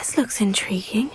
This looks intriguing.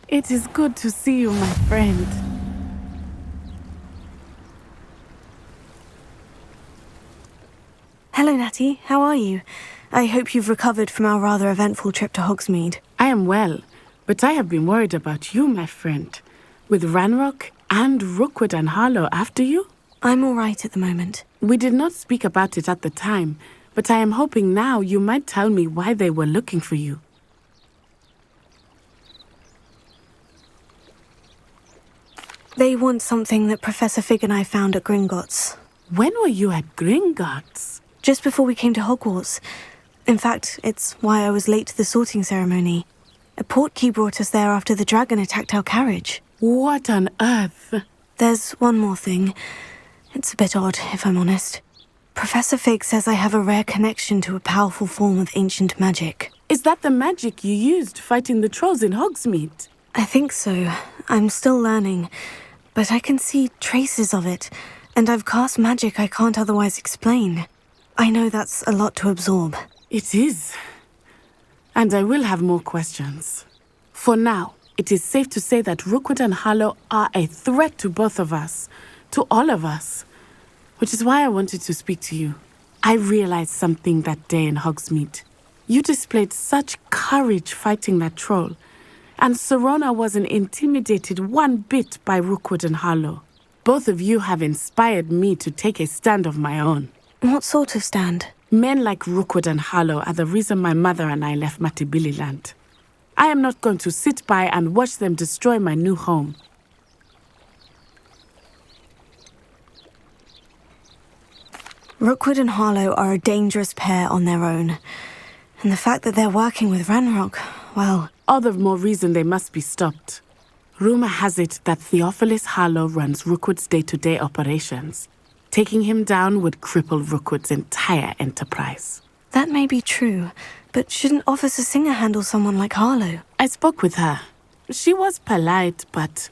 It is good to see you, my friend. Hello, Natty. How are you? I hope you've recovered from our rather eventful trip to Hogsmeade. I am well, but I have been worried about you, my friend. With Ranrock and Rookwood and Harlow after you? I'm all right at the moment. We did not speak about it at the time, but I am hoping now you might tell me why they were looking for you. They want something that Professor Fig and I found at Gringotts. When were you at Gringotts? Just before we came to Hogwarts. In fact, it's why I was late to the sorting ceremony. A Portkey brought us there after the dragon attacked our carriage. What on earth? There's one more thing. It's a bit odd, if I'm honest. Professor Fig says I have a rare connection to a powerful form of ancient magic. Is that the magic you used fighting the trolls in Hogsmeade? I think so. I'm still learning. But I can see traces of it, and I've cast magic I can't otherwise explain. I know that's a lot to absorb. It is. And I will have more questions. For now, it is safe to say that Rookwood and Harlow are a threat to both of us, to all of us, which is why I wanted to speak to you. I realized something that day in Hogsmeade. You displayed such courage fighting that troll, and Serona wasn't intimidated one bit by Rookwood and Harlow. Both of you have inspired me to take a stand of my own. What sort of stand? Men like Rookwood and Harlow are the reason my mother and I left Matibili land. I am not going to sit by and watch them destroy my new home. Rookwood and Harlow are a dangerous pair on their own. And the fact that they're working with Ranrock, well... All the more reason they must be stopped. Rumor has it that Theophilus Harlow runs Rookwood's day-to-day operations. Taking him down would cripple Rookwood's entire enterprise. That may be true, but shouldn't Officer Singer handle someone like Harlow? I spoke with her. She was polite, but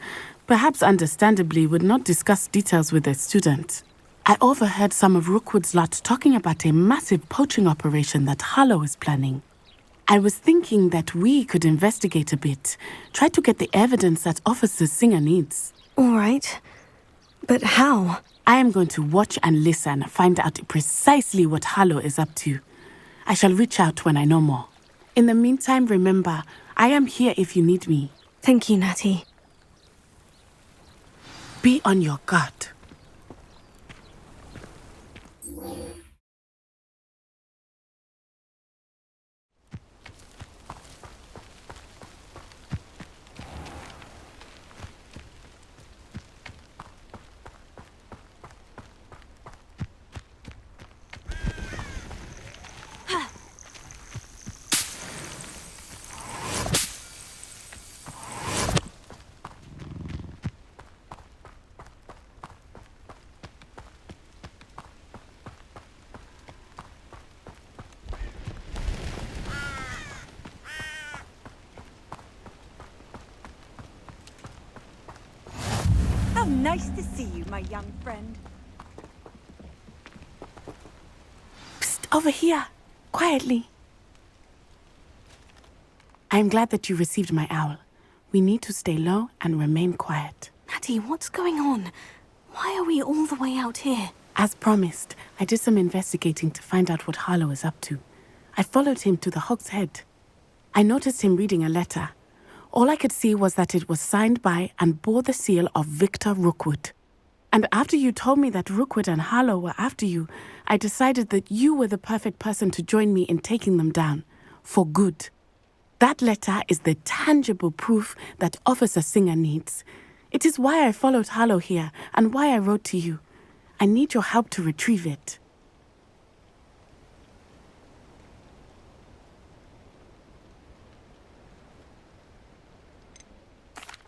perhaps understandably would not discuss details with a student. I overheard some of Rookwood's lot talking about a massive poaching operation that Harlow is planning. I was thinking that we could investigate a bit, try to get the evidence that Officer Singer needs. All right. But how? I am going to watch and listen, find out precisely what Harlow is up to. I shall reach out when I know more. In the meantime, remember, I am here if you need me. Thank you, Natty. Be on your guard. How nice to see you, my young friend. Psst, over here. Quietly. I am glad that you received my owl. We need to stay low and remain quiet. Natty, what's going on? Why are we all the way out here? As promised, I did some investigating to find out what Harlow is up to. I followed him to the Hog's Head. I noticed him reading a letter. All I could see was that it was signed by and bore the seal of Victor Rookwood. And after you told me that Rookwood and Harlow were after you, I decided that you were the perfect person to join me in taking them down. For good. That letter is the tangible proof that Officer Singer needs. It is why I followed Harlow here and why I wrote to you. I need your help to retrieve it.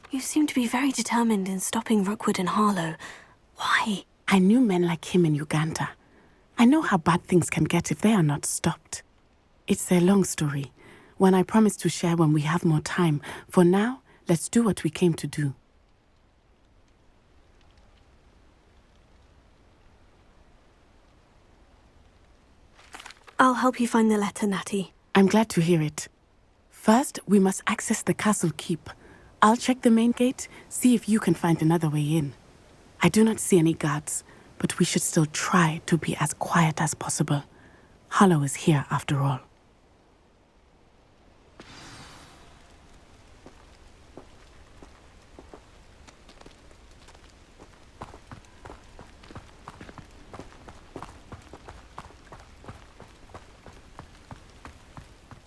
You seem to be very determined in stopping Rookwood and Harlow. Why? I knew men like him in Uganda. I know how bad things can get if they are not stopped. It's a long story, one I promise to share when we have more time. For now, let's do what we came to do. I'll help you find the letter, Natty. I'm glad to hear it. First, we must access the castle keep. I'll check the main gate, see if you can find another way in. I do not see any guards, but we should still try to be as quiet as possible. Harlow is here after all.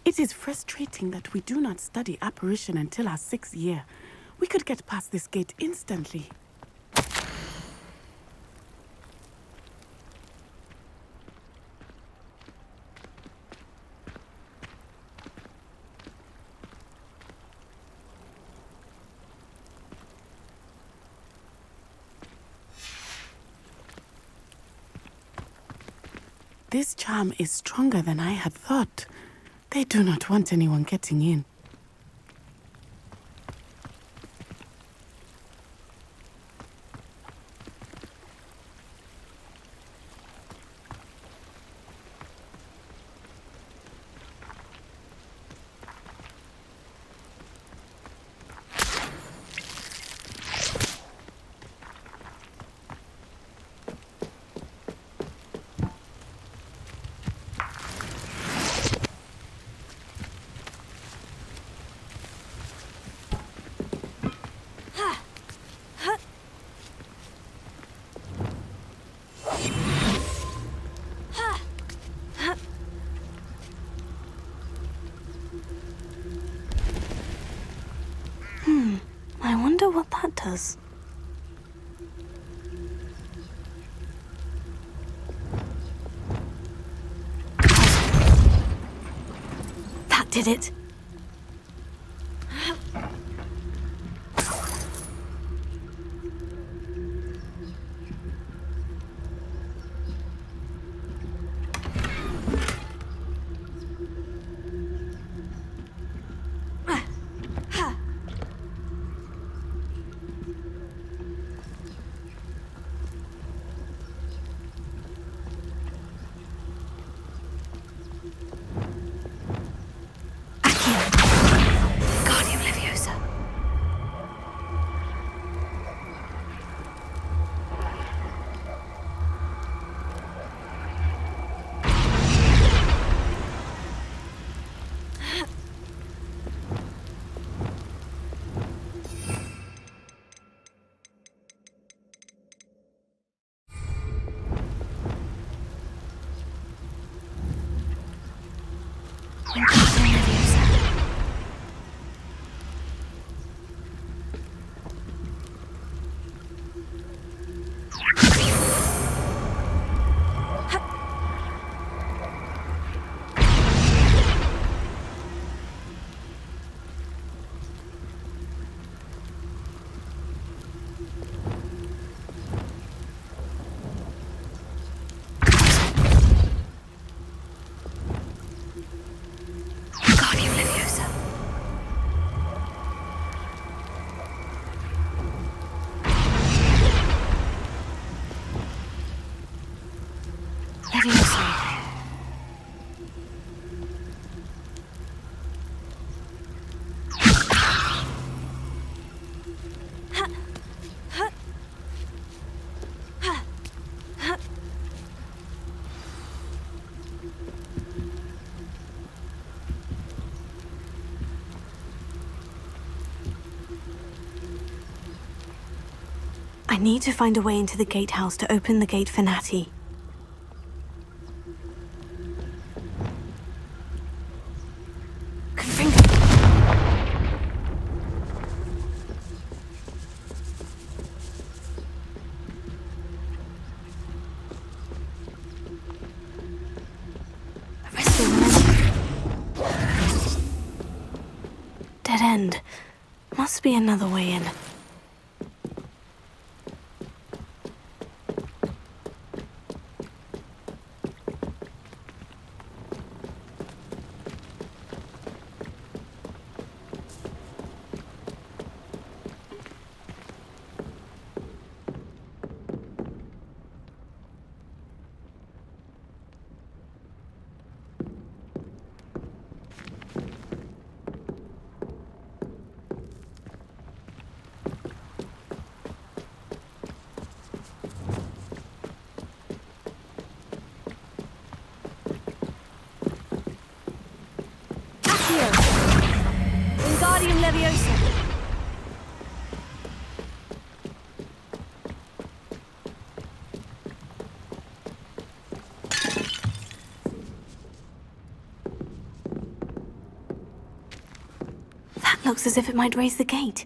It is frustrating that we do not study apparition until our 6th year. We could get past this gate instantly. This charm is stronger than I had thought. They do not want anyone getting in. that does. That did it. I need to find a way into the gatehouse to open the gate for Natty. Dead end. Must be another way in. That looks as if it might raise the gate.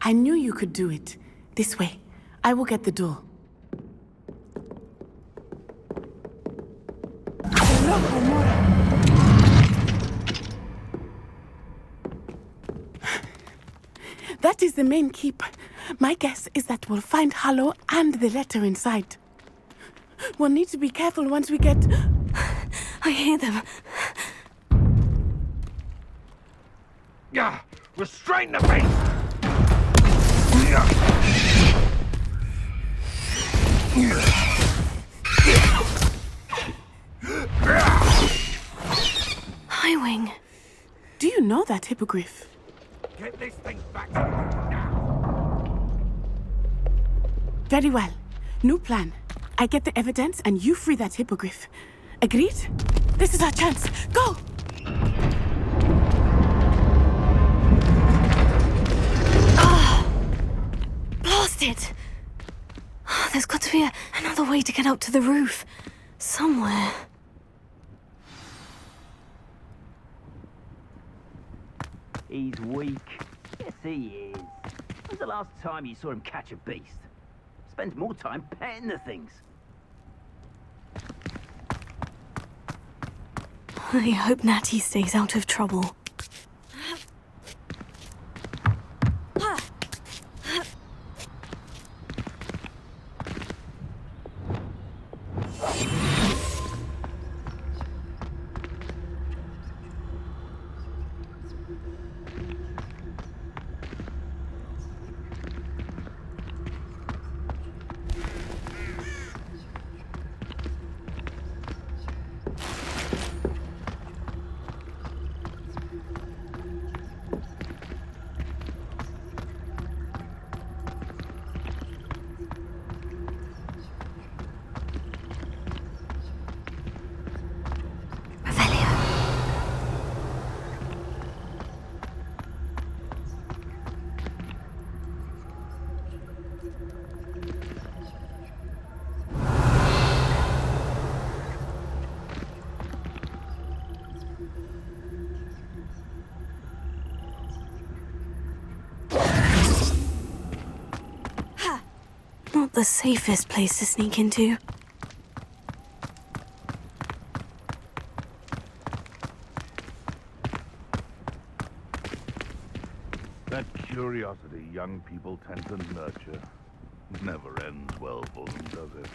I knew you could do it. This way. I will get the door. loco, Mora. That is the main keep. My guess is that we'll find Harlow and the letter inside. We'll need to be careful once we get... I hear them. Yeah, restrain the beast! Highwing. Do you know that hippogriff? Get this thing back to me now! Very well. New plan. I get the evidence and you free that hippogriff. Agreed? This is our chance. Go! Blast it! There's got to be another way to get up to the roof. Somewhere. He's weak. Yes, he is. When's the last time you saw him catch a beast? Spends more time petting the things. I hope Natty stays out of trouble. Not the safest place to sneak into. That curiosity young people tend to nurture never ends well for them, does it?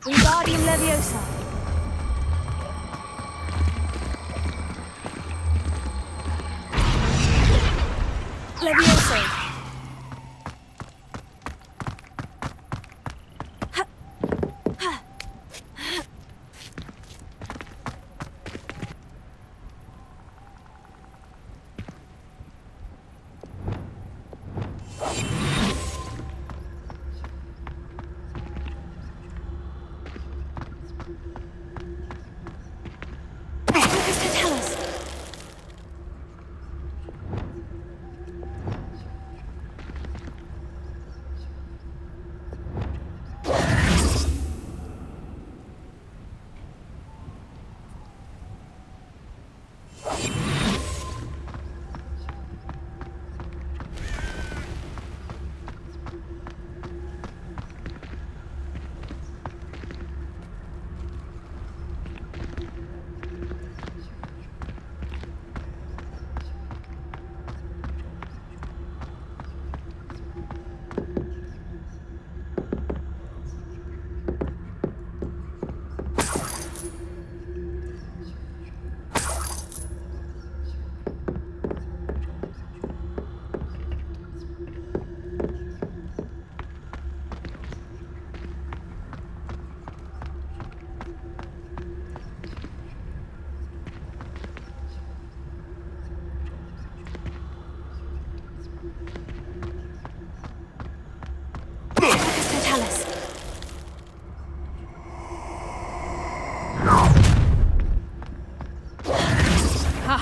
Wingardium Leviosa. Leviosa.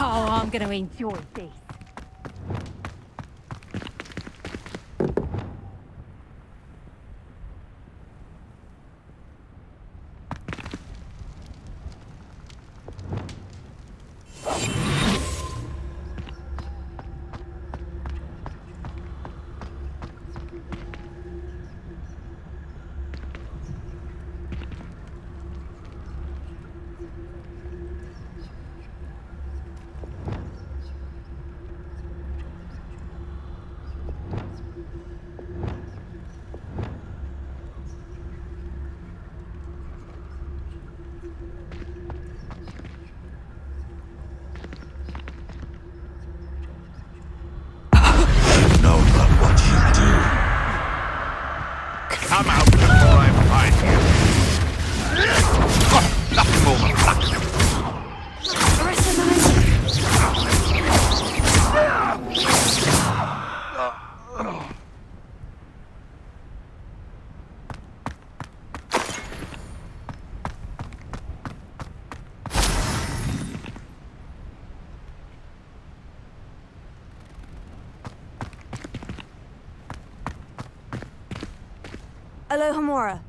Oh, I'm going to enjoy this. Aloha Mora.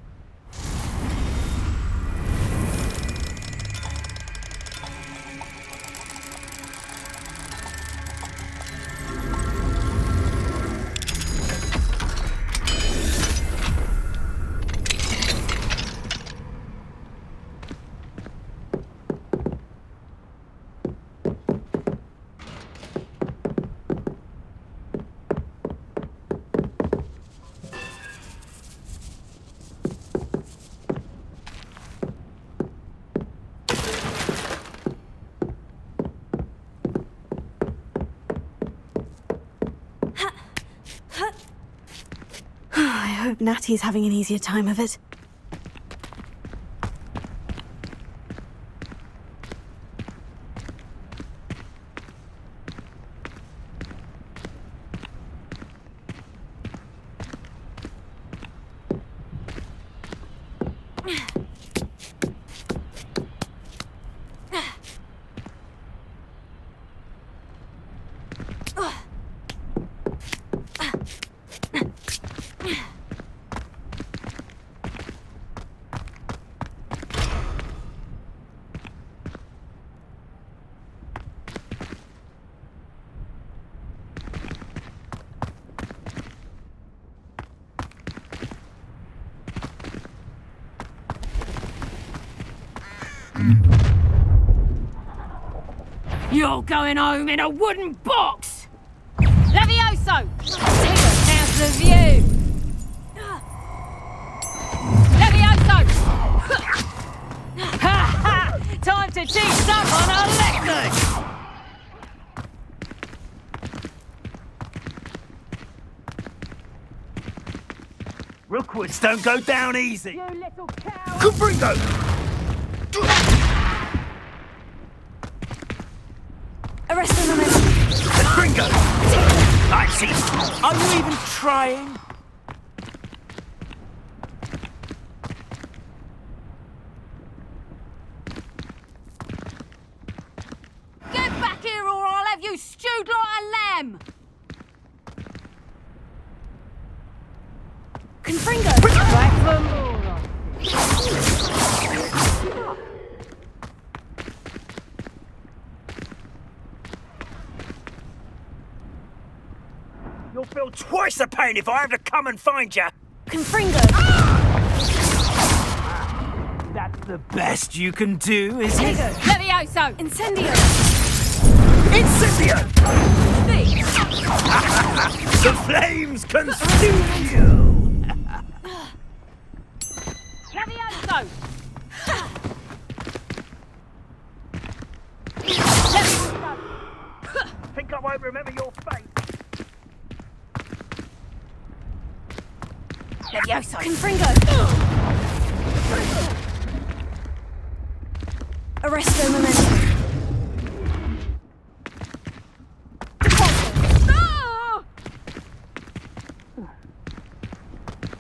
I hope Natty's having an easier time of it. You're going home in a wooden box! Levioso! How's the view? Levioso! Time to teach someone a lesson! Rookwoods don't go down easy. You little cow! Confringo! Arrest the momentum. Confringo! I see. Are you even trying? Get back here or I'll have you stewed like a lamb! Confringo! Back for more. You'll feel twice the pain if I have to come and find you. Confringo! That's the best you can do, is it? Levioso! Incendio! Incendio! The flames consume you! Levioso! Think I won't remember your face? Levioso! Confringo! Arresto momentum. No!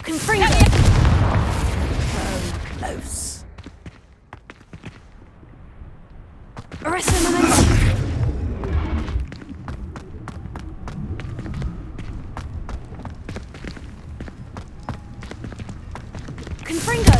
Confringo! Close. Arresto momentum. Confringo!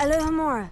Aloha Mora.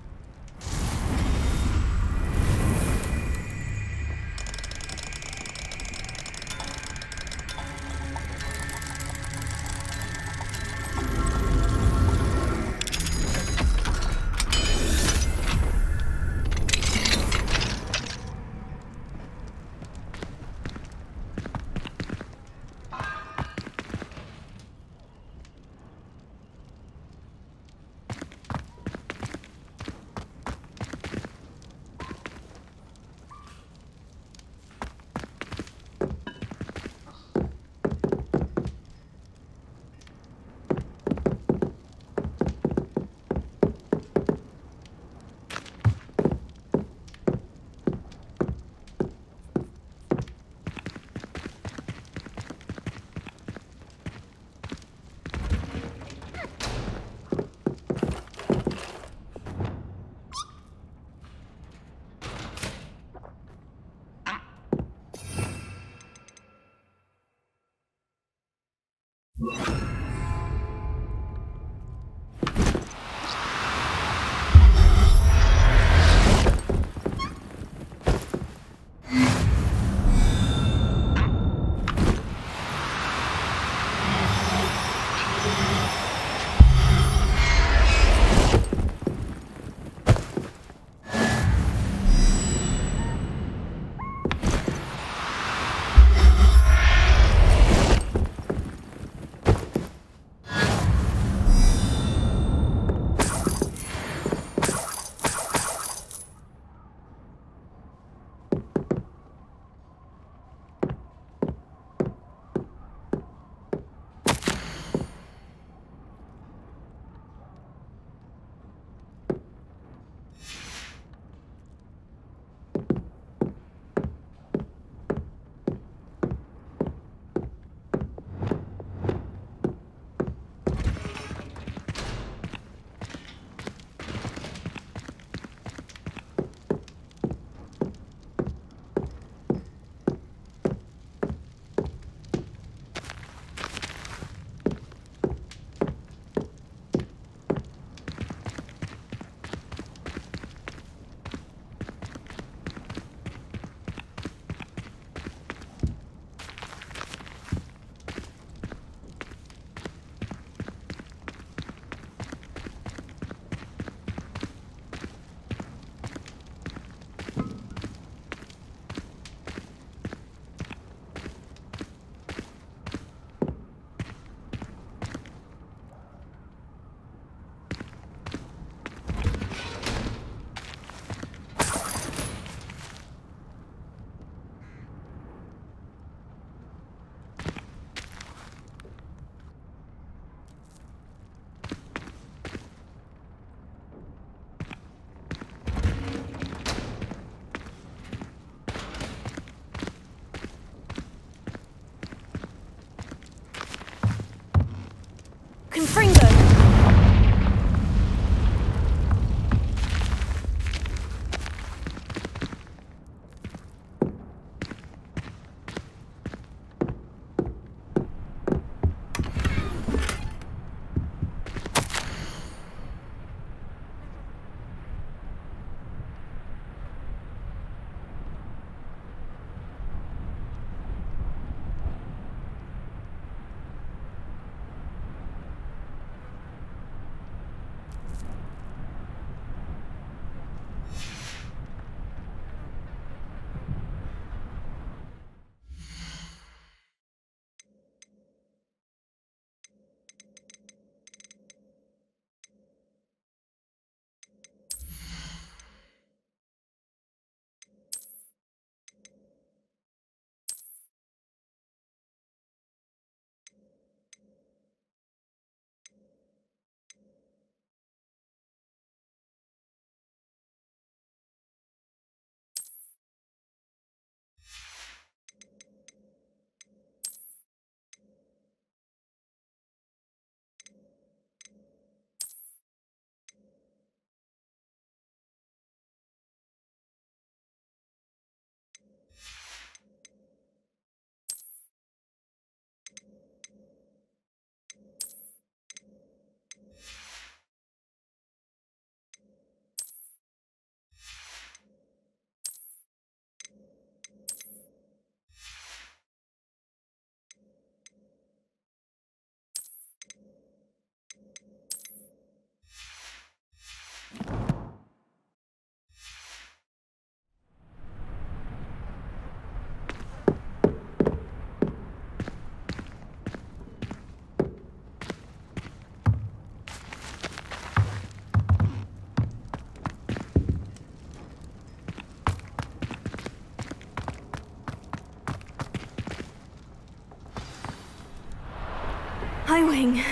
Highwing.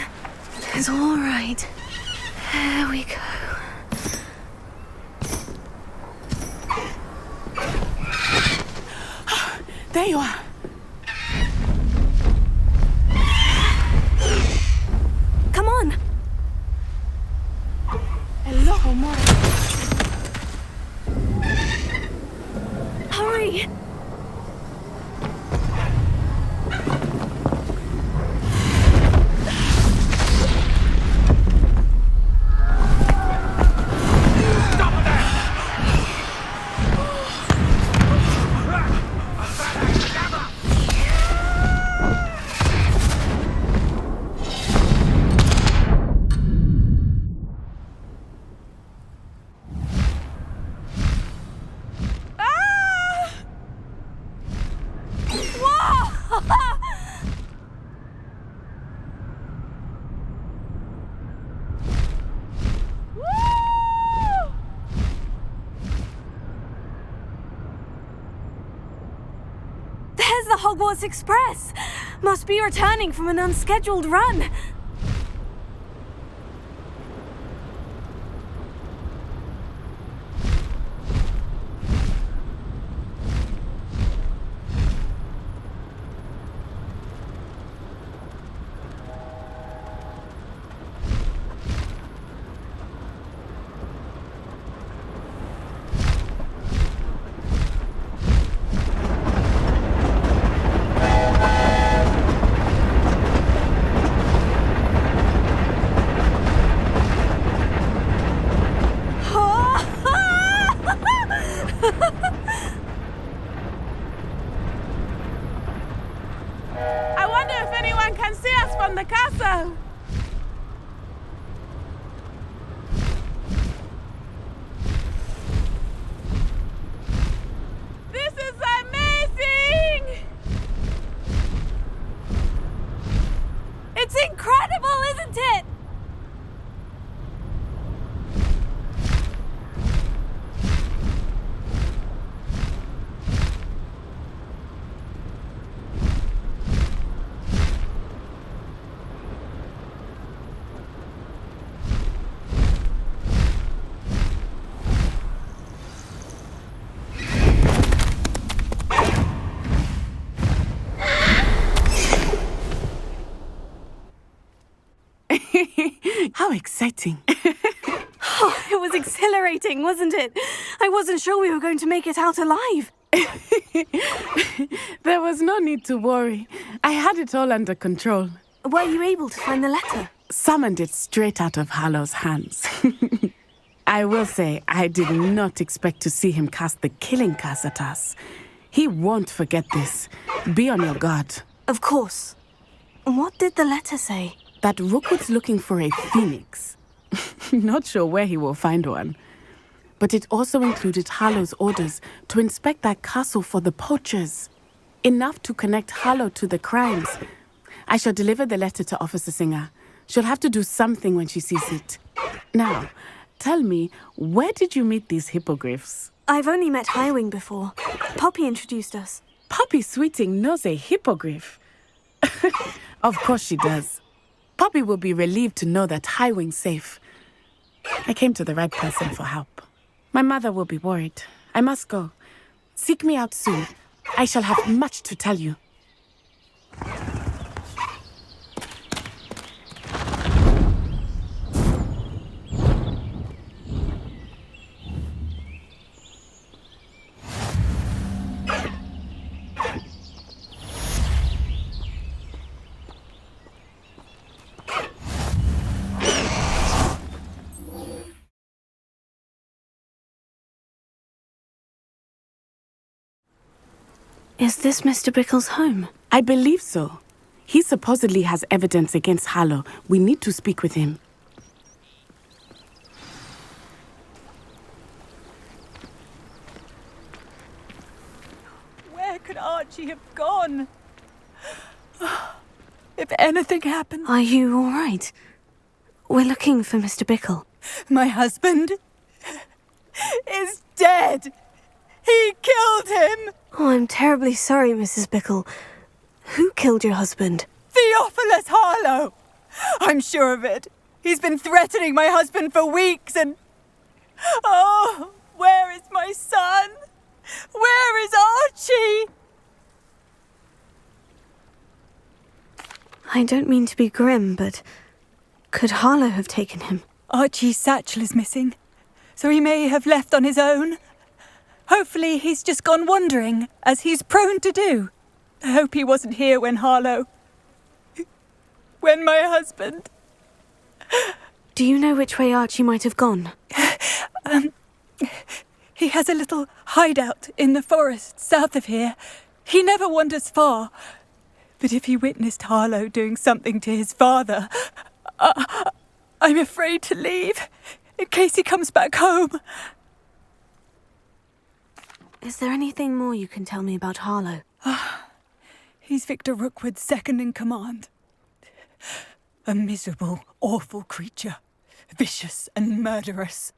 It's all right. There we go. There you are. Come on. Hello, amor. Hurry. There's the Hogwarts Express! Must be returning from an unscheduled run. I wonder if anyone can see us from the castle. This is amazing! It's incredible, isn't it? How exciting. Oh, it was exhilarating, wasn't it? I wasn't sure we were going to make it out alive. There was no need to worry. I had it all under control. Were you able to find the letter? Summoned it straight out of Harlow's hands. I will say, I did not expect to see him cast the killing curse at us. He won't forget this. Be on your guard. Of course. What did the letter say? That Rookwood's looking for a phoenix. Not sure where he will find one. But it also included Harlow's orders to inspect that castle for the Poachers. Enough to connect Harlow to the crimes. I shall deliver the letter to Officer Singer. She'll have to do something when she sees it. Now, tell me, where did you meet these hippogriffs? I've only met Highwing before. Poppy introduced us. Poppy Sweeting knows a hippogriff. Of course she does. Poppy will be relieved to know that Highwing's safe. I came to the right person for help. My mother will be worried. I must go. Seek me out soon. I shall have much to tell you. Is this Mr. Bickle's home? I believe so. He supposedly has evidence against Harlow. We need to speak with him. Where could Archie have gone? If anything happened, Are you all right? We're looking for Mr. Bickle. my husband is dead. He killed him. Oh, I'm terribly sorry, Mrs. Bickle. Who killed your husband? Theophilus Harlow. I'm sure of it. He's been threatening my husband for weeks and... Oh, where is my son? Where is Archie? I don't mean to be grim, but could Harlow have taken him? Archie's satchel is missing, so he may have left on his own. Hopefully he's just gone wandering, as he's prone to do. I hope he wasn't here when when my husband... Do you know which way Archie might have gone? He has a little hideout in the forest south of here. He never wanders far. But if he witnessed Harlow doing something to his father, I'm afraid to leave, in case he comes back home. Is there anything more you can tell me about Harlow? He's Victor Rookwood's second in command. A miserable, awful creature. Vicious and murderous.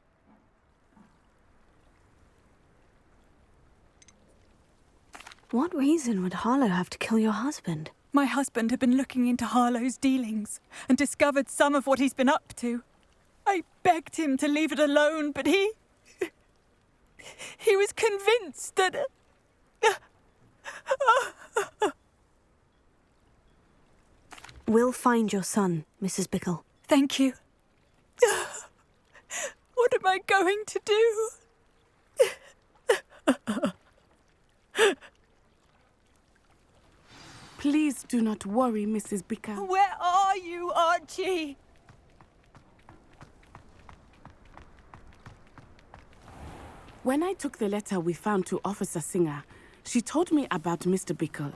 What reason would Harlow have to kill your husband? My husband had been looking into Harlow's dealings and discovered some of what he's been up to. I begged him to leave it alone, but he was convinced that... We'll find your son, Mrs. Bickle. Thank you. What am I going to do? Please do not worry, Mrs. Bickle. Where are you, Archie? When I took the letter we found to Officer Singer, she told me about Mr. Bickle.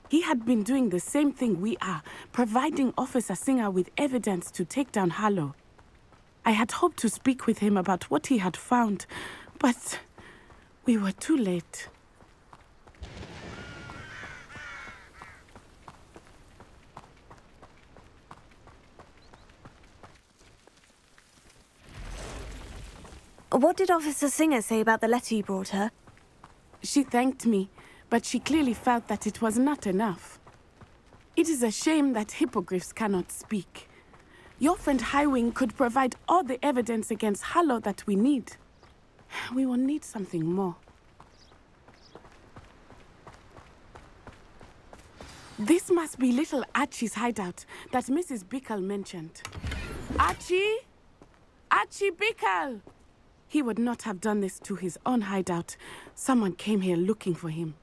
He had been doing the same thing we are, providing Officer Singer with evidence to take down Harlow. I had hoped to speak with him about what he had found, but we were too late. What did Officer Singer say about the letter you brought her? She thanked me, but she clearly felt that it was not enough. It is a shame that hippogriffs cannot speak. Your friend Highwing could provide all the evidence against Harlow that we need. We will need something more. This must be little Archie's hideout that Mrs. Bickle mentioned. Archie? Archie Bickle! He would not have done this to his own hideout. Someone came here looking for him.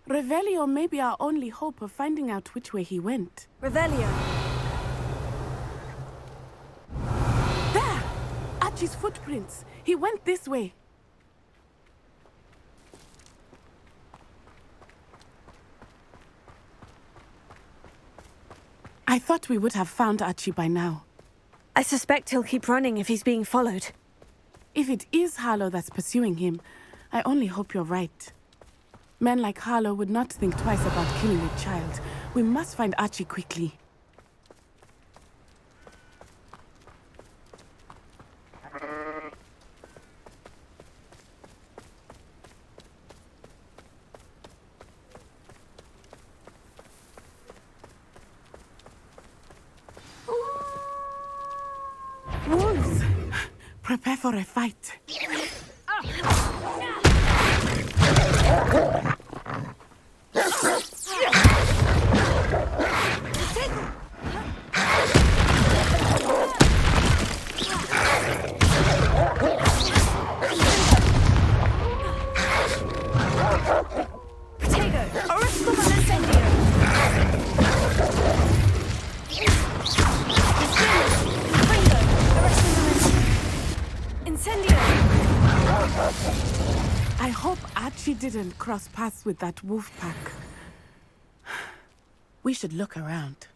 Revelio may be our only hope of finding out which way he went. Revelio. There! Archie's footprints. He went this way. I thought we would have found Archie by now. I suspect he'll keep running if he's being followed. If it is Harlow that's pursuing him, I only hope you're right. Men like Harlow would not think twice about killing a child. We must find Archie quickly. Wolves! Prepare for a fight. I hope Archie didn't cross paths with that wolf pack. We should look around.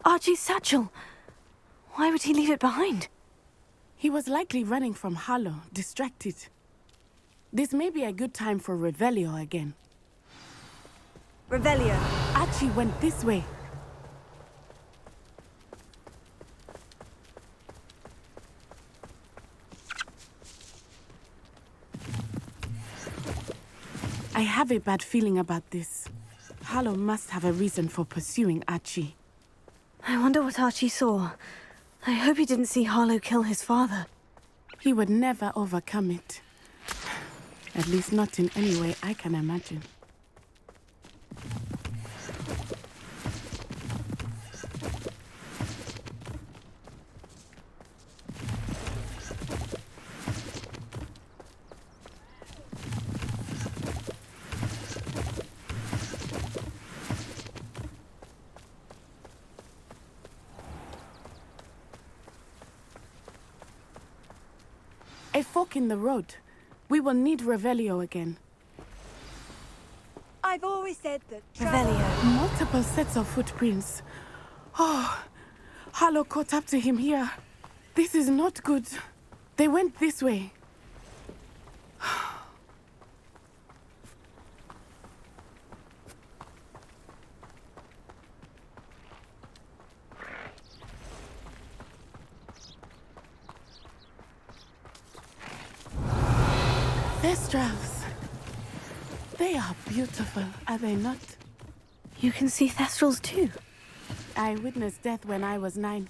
Archie's satchel. Why would he leave it behind? He was likely running from Harlow, distracted. This may be a good time for Revelio again. Revelio. Archie Archie went this way. I have a bad feeling about this. Harlow must have a reason for pursuing Archie. I wonder what Archie saw. I hope he didn't see Harlow kill his father. He would never overcome it. At least not in any way I can imagine. A fork in the road. We will need Revelio again. I've always said that Revelio. Multiple sets of footprints. Oh, Harlow caught up to him here. This is not good. They went this way. Thestrals. They are beautiful, are they not? You can see Thestrals too. I witnessed death when I was 9.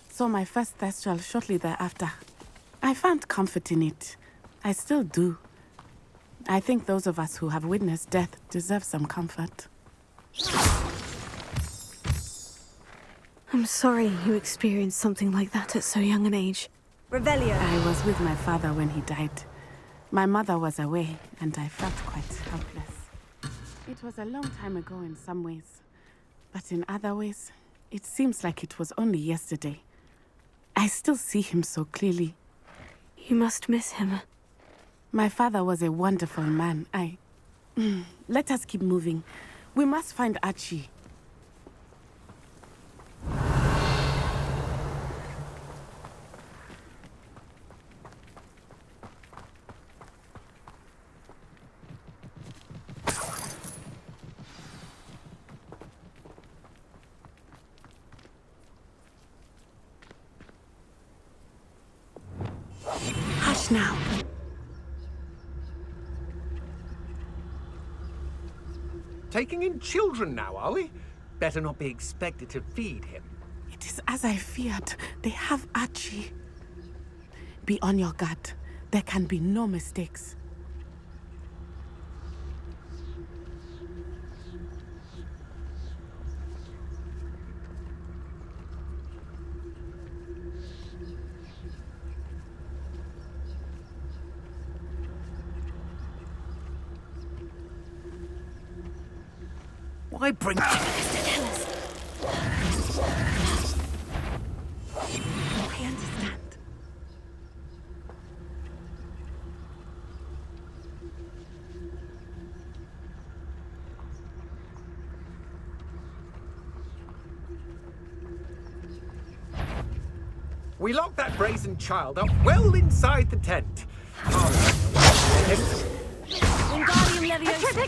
Saw my first Thestral shortly thereafter. I found comfort in it. I still do. I think those of us who have witnessed death deserve some comfort. I'm sorry you experienced something like that at so young an age. Revelio. I was with my father when he died. My mother was away, and I felt quite helpless. It was a long time ago in some ways, but in other ways, it seems like it was only yesterday. I still see him so clearly. You must miss him. My father was a wonderful man. Let us keep moving. We must find Archie. Hush now. Taking in children now, are we? Better not be expected to feed him. It is as I feared. They have Archie. Be on your guard. There can be no mistakes. Why bring... I understand. We locked that brazen child up well inside the tent. Wingardium Leviosa.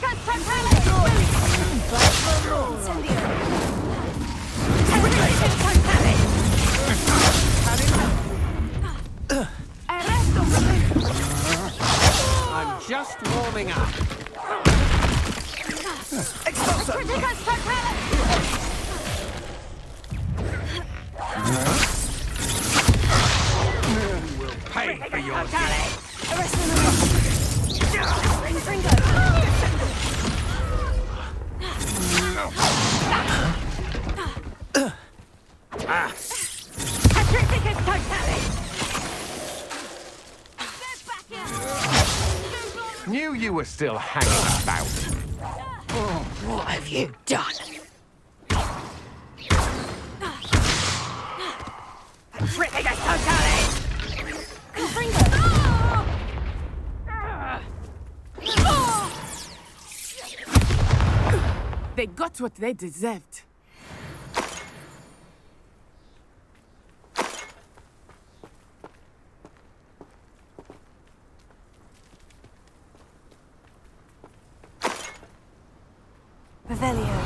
I'm just warming up. We'll pay for your Knew you were still hanging about. What have you done? They got what they deserved. Revelio.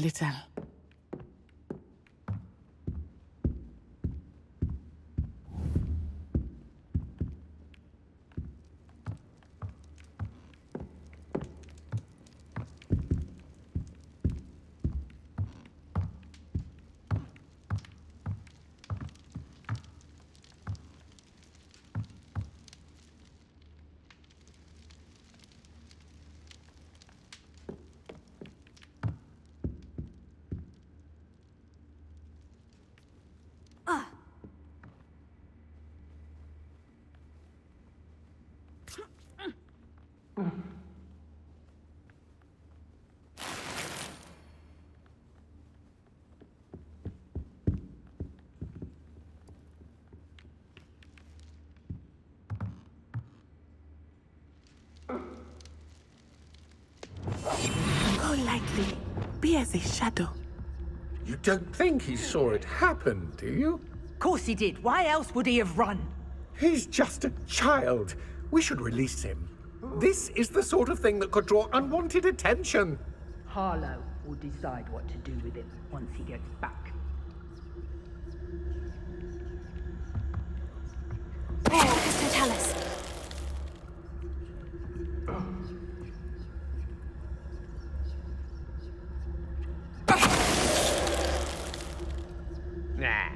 Little. Go lightly. Be as a shadow. You don't think he saw it happen, do you? Of course he did. Why else would he have run? He's just a child. We should release him. This is the sort of thing that could draw unwanted attention. Harlow will decide what to do with him once he gets back. Tell us. Nah.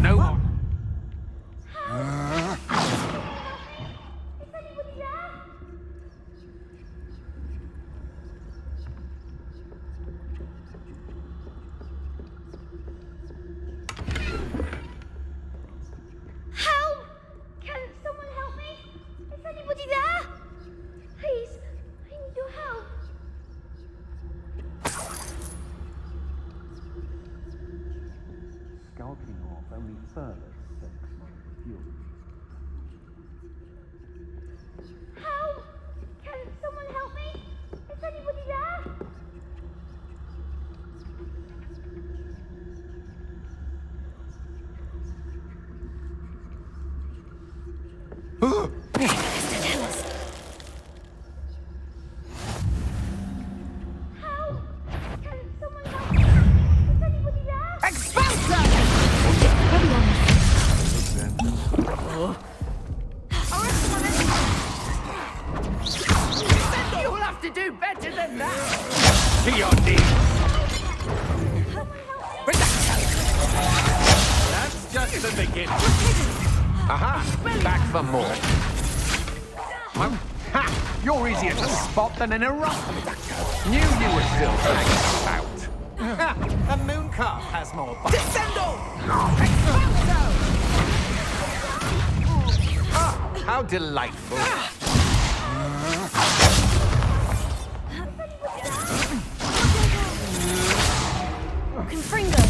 No one. Help! Can someone help me? Is anybody there? Please, I need your help. Skulking off only further stokes my fury. Help! Can someone help me? Is anybody there? Tell us. Help! Can someone help me? Is anybody there? You'll have to do better than that! To your knees. That's just the beginning. Aha! Back for more. Well, ha! You're easier to spot than an eruption. Knew you were still hanging about. Ha! A moon calf has more bite. Descendo! Ah, how delightful. Confringo.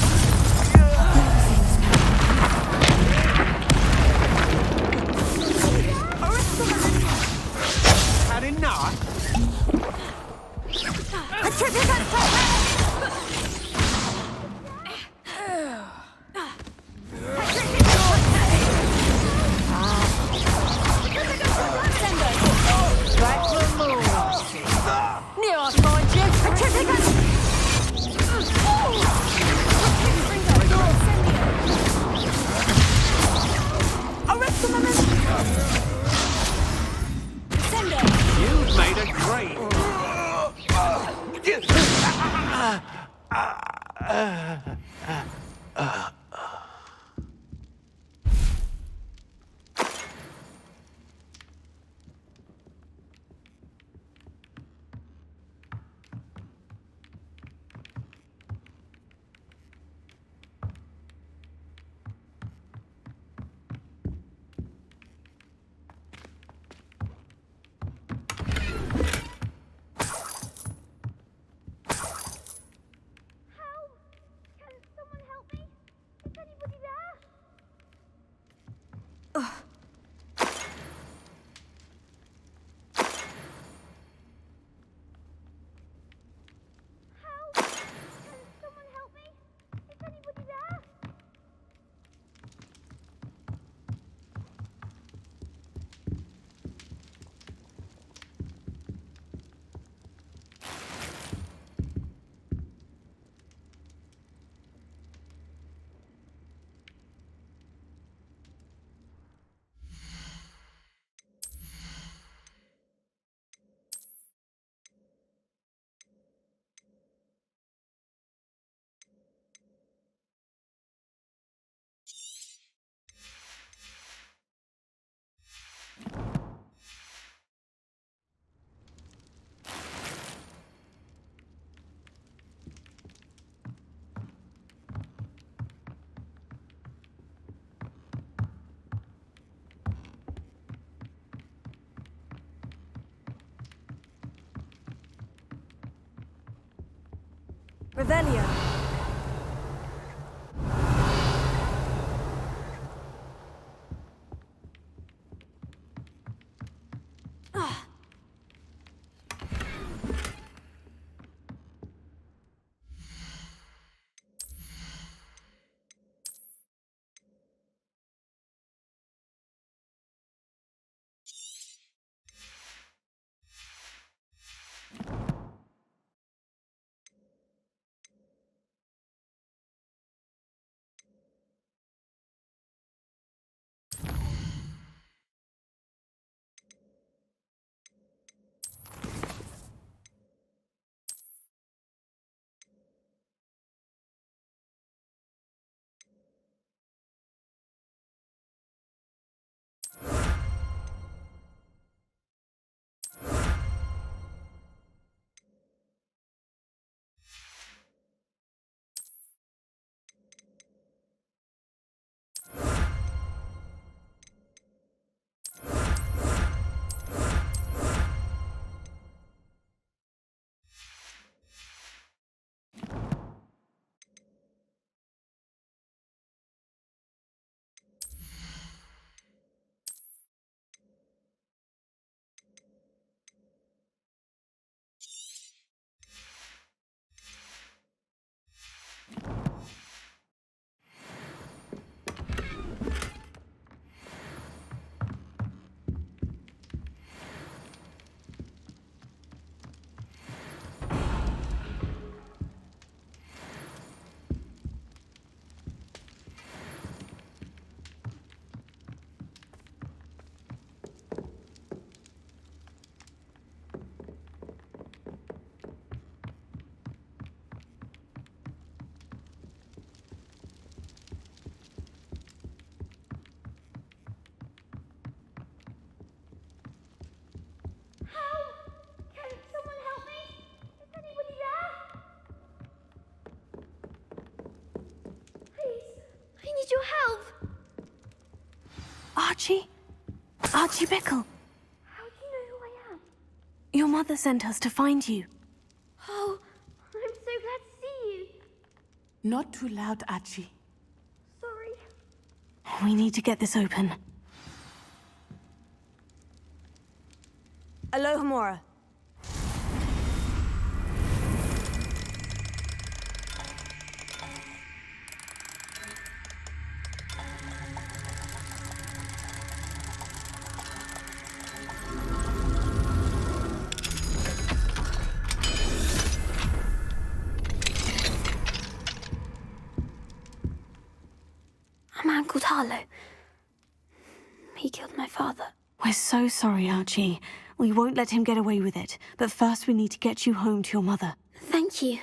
Had enough? You've made a great. Revelio. Your help! Archie? Archie Bickle. How do you know who I am? Your mother sent us to find you. Oh, I'm so glad to see you. Not too loud, Archie. Sorry. We need to get this open. Alohomora. A man called Harlow. He killed my father. We're so sorry, Archie. We won't let him get away with it. But first we need to get you home to your mother. Thank you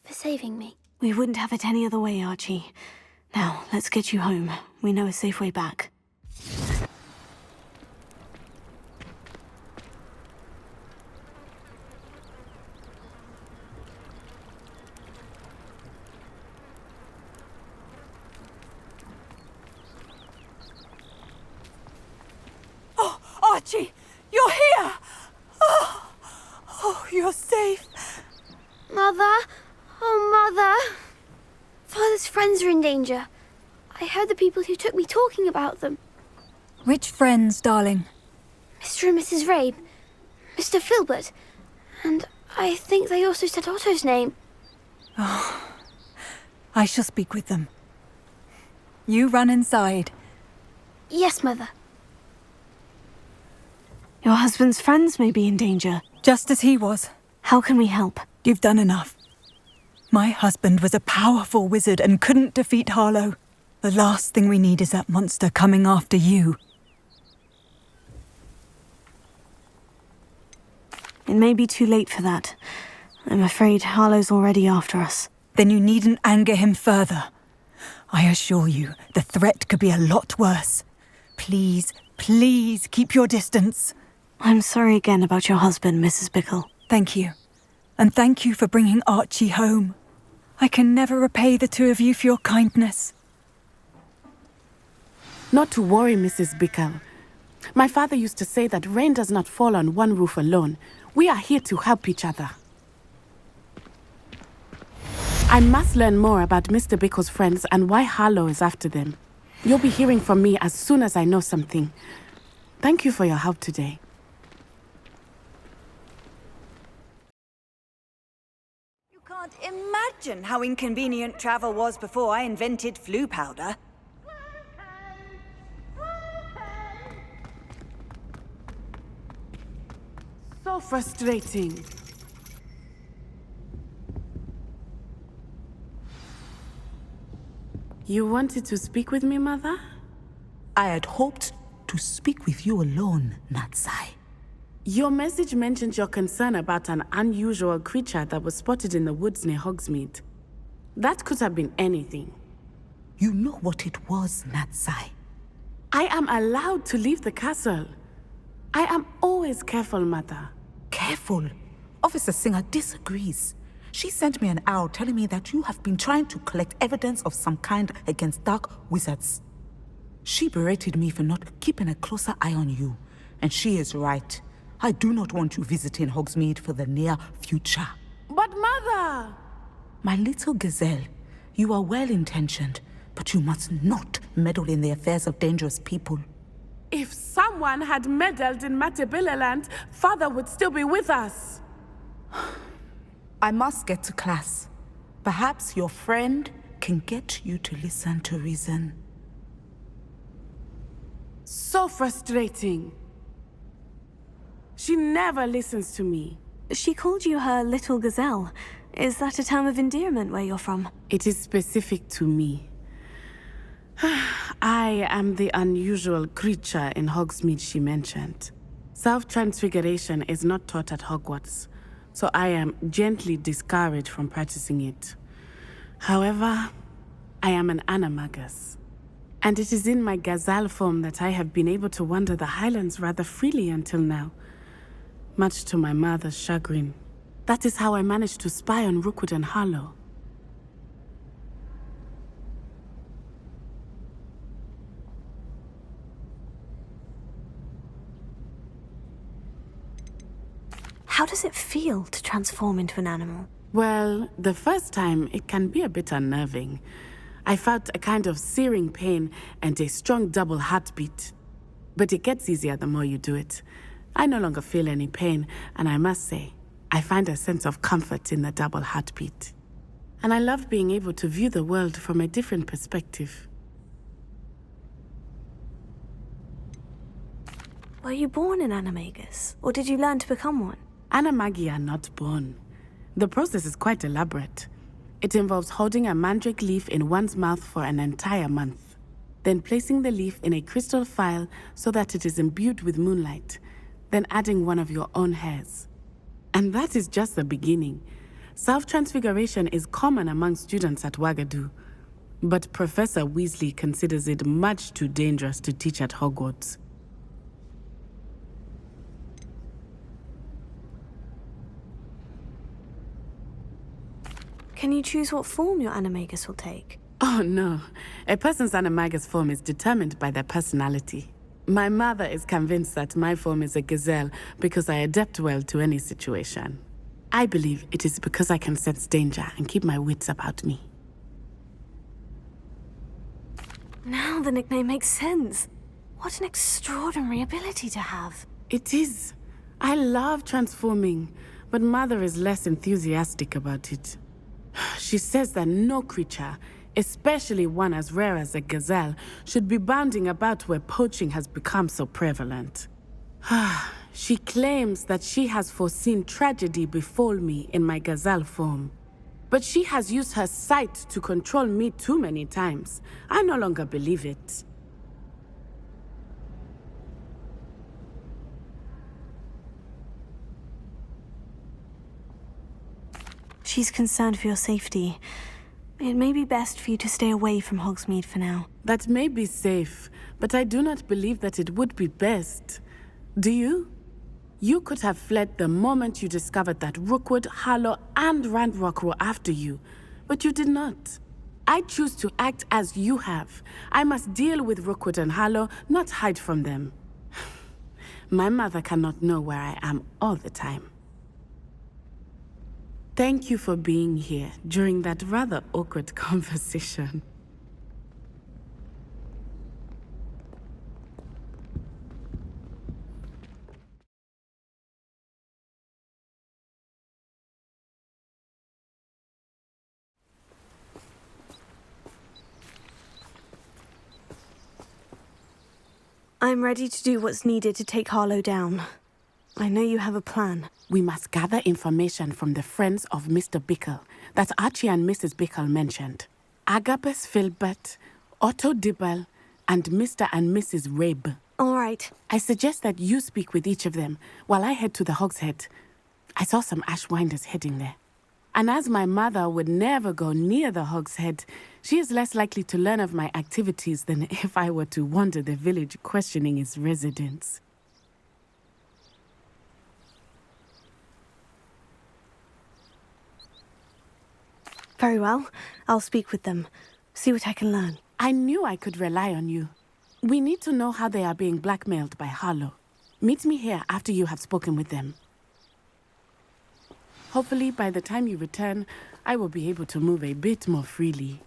for saving me. We wouldn't have it any other way, Archie. Now, let's get you home. We know a safe way back. Archie, you're here! Oh, you're safe. Mother? Oh, Mother! Father's friends are in danger. I heard the people who took me talking about them. Which friends, darling? Mr. and Mrs. Rabe, Mr. Filbert, and I think they also said Otto's name. Oh, I shall speak with them. You run inside. Yes, Mother. Your husband's friends may be in danger. Just as he was. How can we help? You've done enough. My husband was a powerful wizard and couldn't defeat Harlow. The last thing we need is that monster coming after you. It may be too late for that. I'm afraid Harlow's already after us. Then you needn't anger him further. I assure you, the threat could be a lot worse. Please, please keep your distance. I'm sorry again about your husband, Mrs. Bickle. Thank you. And thank you for bringing Archie home. I can never repay the two of you for your kindness. Not to worry, Mrs. Bickle. My father used to say that rain does not fall on one roof alone. We are here to help each other. I must learn more about Mr. Bickle's friends and why Harlow is after them. You'll be hearing from me as soon as I know something. Thank you for your help today. You can't imagine how inconvenient travel was before I invented flu powder. So frustrating. You wanted to speak with me, Mother? I had hoped to speak with you alone, Natsai. Your message mentioned your concern about an unusual creature that was spotted in the woods near Hogsmeade. That could have been anything. You know what it was, Natsai. I am allowed to leave the castle. I am always careful, Mother. Careful. Officer Singer disagrees. She sent me an owl telling me that you have been trying to collect evidence of some kind against dark wizards. She berated me for not keeping a closer eye on you. And she is right. I do not want you visiting Hogsmeade for the near future. But Mother! My little gazelle, you are well-intentioned, but you must not meddle in the affairs of dangerous people. If someone had meddled in Matabeleland, Father would still be with us. I must get to class. Perhaps your friend can get you to listen to reason. So frustrating. She never listens to me. She called you her little gazelle. Is that a term of endearment where you're from? It is specific to me. I am the unusual creature in Hogsmeade she mentioned. Self-transfiguration is not taught at Hogwarts, so I am gently discouraged from practicing it. However, I am an animagus, and it is in my gazelle form that I have been able to wander the Highlands rather freely until now, much to my mother's chagrin. That is how I managed to spy on Rookwood and Harlow. How does it feel to transform into an animal? Well, the first time, it can be a bit unnerving. I felt a kind of searing pain and a strong double heartbeat. But it gets easier the more you do it. I no longer feel any pain, and I must say, I find a sense of comfort in the double heartbeat. And I love being able to view the world from a different perspective. Were you born an animagus, or did you learn to become one? Animagi are not born. The process is quite elaborate. It involves holding a mandrake leaf in one's mouth for an entire month, then placing the leaf in a crystal phial so that it is imbued with moonlight, then adding one of your own hairs. And that is just the beginning. Self-transfiguration is common among students at Uagadou, but Professor Weasley considers it much too dangerous to teach at Hogwarts. Can you choose what form your animagus will take? Oh no, a person's animagus form is determined by their personality. My mother is convinced that my form is a gazelle because I adapt well to any situation. I believe it is because I can sense danger and keep my wits about me. Now the nickname makes sense. What an extraordinary ability to have. It is. I love transforming, but Mother is less enthusiastic about it. She says that no creature, especially one as rare as a gazelle, should be bounding about where poaching has become so prevalent. She claims that she has foreseen tragedy befall me in my gazelle form. But she has used her sight to control me too many times. I no longer believe it. She's concerned for your safety. It may be best for you to stay away from Hogsmeade for now. That may be safe, but I do not believe that it would be best. Do you? You could have fled the moment you discovered that Rookwood, Harlow, and Ranrock were after you, but you did not. I choose to act as you have. I must deal with Rookwood and Harlow, not hide from them. My mother cannot know where I am all the time. Thank you for being here during that rather awkward conversation. I'm ready to do what's needed to take Harlow down. I know you have a plan. We must gather information from the friends of Mr. Bickle that Archie and Mrs. Bickle mentioned. Agabus Filbert, Otto Dibble, and Mr. and Mrs. Rabe. All right. I suggest that you speak with each of them while I head to the Hogshead. I saw some Ashwinders heading there. And as my mother would never go near the Hogshead, she is less likely to learn of my activities than if I were to wander the village questioning its residents. Very well. I'll speak with them. See what I can learn. I knew I could rely on you. We need to know how they are being blackmailed by Harlow. Meet me here after you have spoken with them. Hopefully, by the time you return, I will be able to move a bit more freely.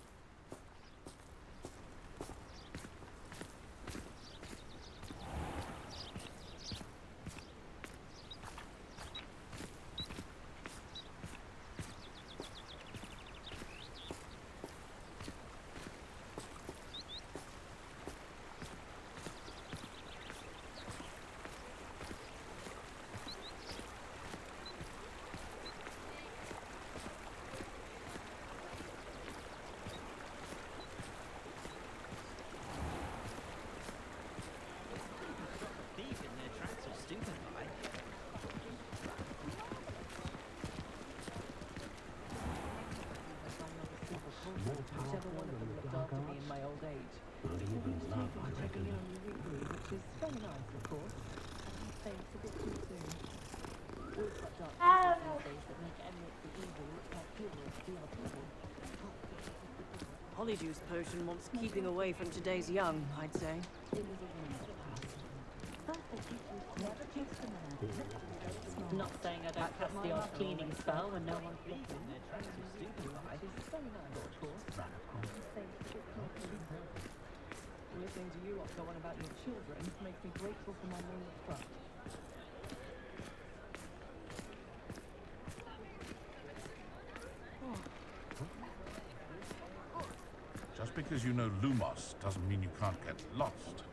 Juice potion wants keeping away from today's young, I'd say. Not saying I don't cast the odd cleaning spell when no one's looking. Listening to you lot go on about your children makes me grateful for my name up front. Just because you know Lumos doesn't mean you can't get lost.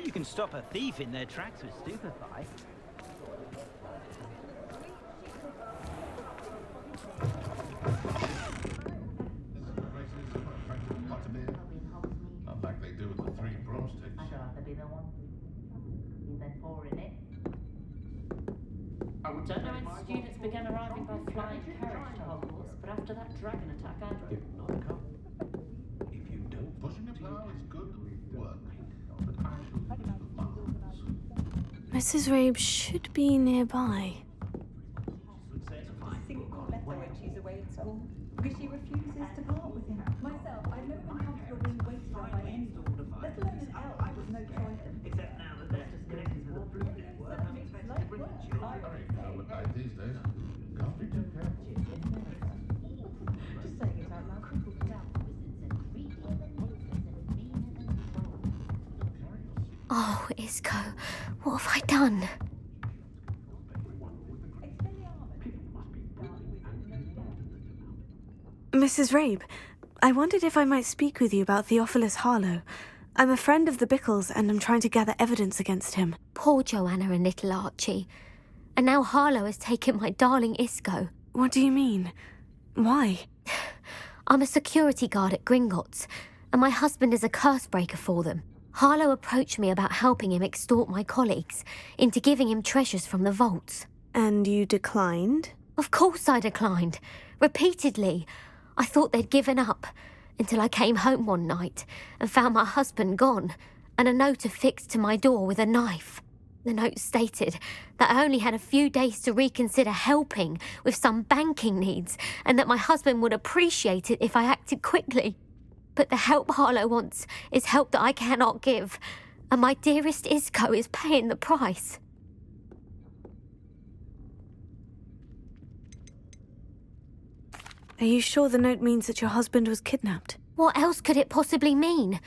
You can stop a thief in their tracks with Stupefy. Not like they do with the three broomsticks. I don't have to be the one. You've been pouring it. Don't know when students began arriving by flying carriage to Hogwarts, but after that dragon attack, I... Pushing a plow is good work, but I shall do the violence. Mrs. Rabe should be nearby. Single letter when she's away at school, because she refuses to part with him. Myself, I've never been comfortable being waited on by anyone, let alone an elf with no choice. Except now that they're disconnected with the blue network, I'm expected to bring the children. Like these days, can't be too careful. Just saying it out loud. Oh, Isco, what have I done? Mrs. Rabe, I wondered if I might speak with you about Theophilus Harlow. I'm a friend of the Bickles and I'm trying to gather evidence against him. Poor Joanna and little Archie. And now Harlow has taken my darling Isco. What do you mean? Why? I'm a security guard at Gringotts, and my husband is a curse breaker for them. Harlow approached me about helping him extort my colleagues into giving him treasures from the vaults. And you declined? Of course I declined. Repeatedly. I thought they'd given up, until I came home one night and found my husband gone, and a note affixed to my door with a knife. The note stated that I only had a few days to reconsider helping with some banking needs, and that my husband would appreciate it if I acted quickly. But the help Harlow wants is help that I cannot give, and my dearest Isco is paying the price. Are you sure the note means that your husband was kidnapped? What else could it possibly mean?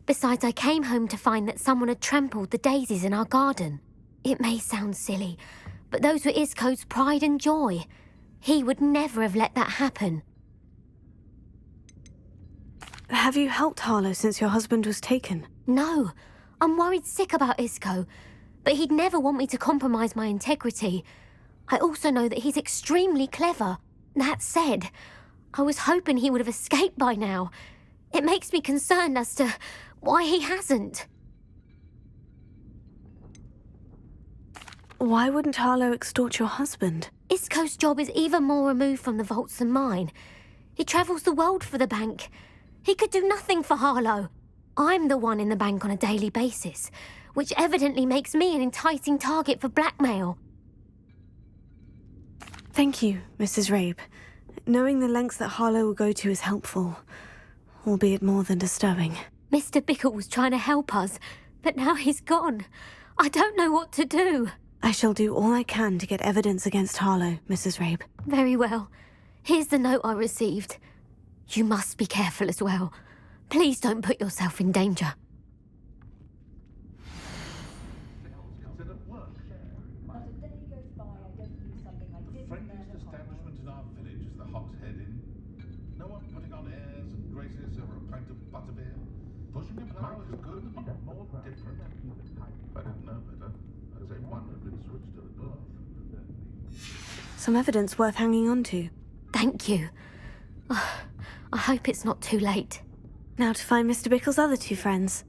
Besides, I came home to find that someone had trampled the daisies in our garden. It may sound silly, but those were Isco's pride and joy. He would never have let that happen. Have you helped Harlow since your husband was taken? No, I'm worried sick about Isco, but he'd never want me to compromise my integrity. I also know that he's extremely clever. That said, I was hoping he would have escaped by now. It makes me concerned as to why he hasn't. Why wouldn't Harlow extort your husband? Isco's job is even more removed from the vaults than mine. He travels the world for the bank. He could do nothing for Harlow. I'm the one in the bank on a daily basis, which evidently makes me an enticing target for blackmail. Thank you, Mrs. Rabe. Knowing the lengths that Harlow will go to is helpful, albeit more than disturbing. Mr. Bickle was trying to help us, but now he's gone. I don't know what to do. I shall do all I can to get evidence against Harlow, Mrs. Rabe. Very well. Here's the note I received. You must be careful as well. Please don't put yourself in danger. Pushing a plough is good, more different. If I didn't know better, I'd say one had been switched to the cloth. Some evidence worth hanging on to. Thank you. I hope it's not too late. Now to find Mr. Bickle's other two friends.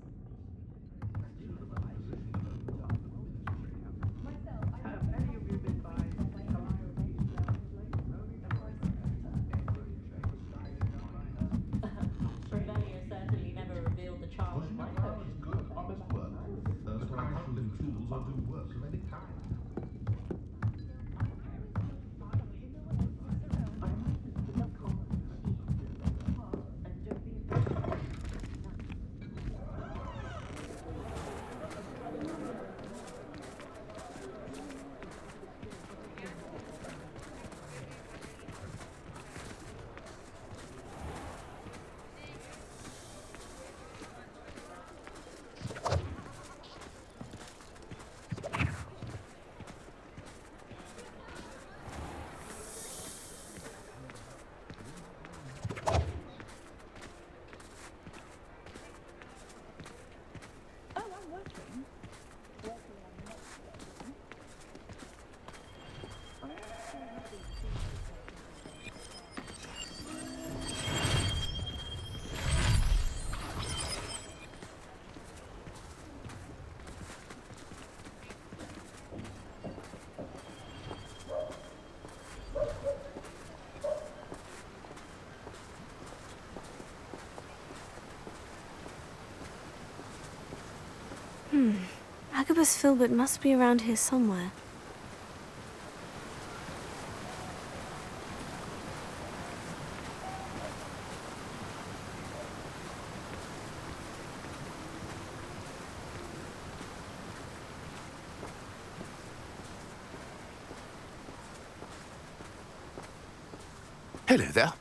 Agabus Filbert must be around here somewhere. Hello there.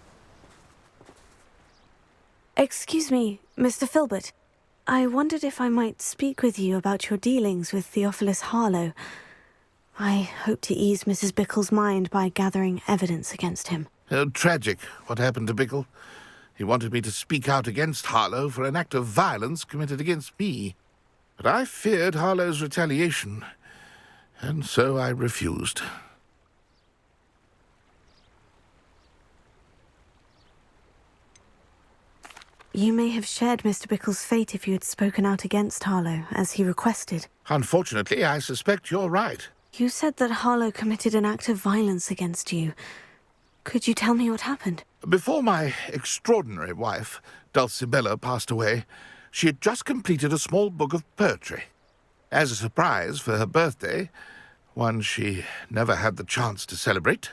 Excuse me, Mr. Filbert. I wondered if I might speak with you about your dealings with Theophilus Harlow. I hope to ease Mrs. Bickle's mind by gathering evidence against him. Oh, tragic, what happened to Bickle. He wanted me to speak out against Harlow for an act of violence committed against me. But I feared Harlow's retaliation, and so I refused. You may have shared Mr. Bickle's fate if you had spoken out against Harlow, as he requested. Unfortunately, I suspect you're right. You said that Harlow committed an act of violence against you. Could you tell me what happened? Before my extraordinary wife, Dulcibella, passed away, she had just completed a small book of poetry. As a surprise for her birthday, one she never had the chance to celebrate,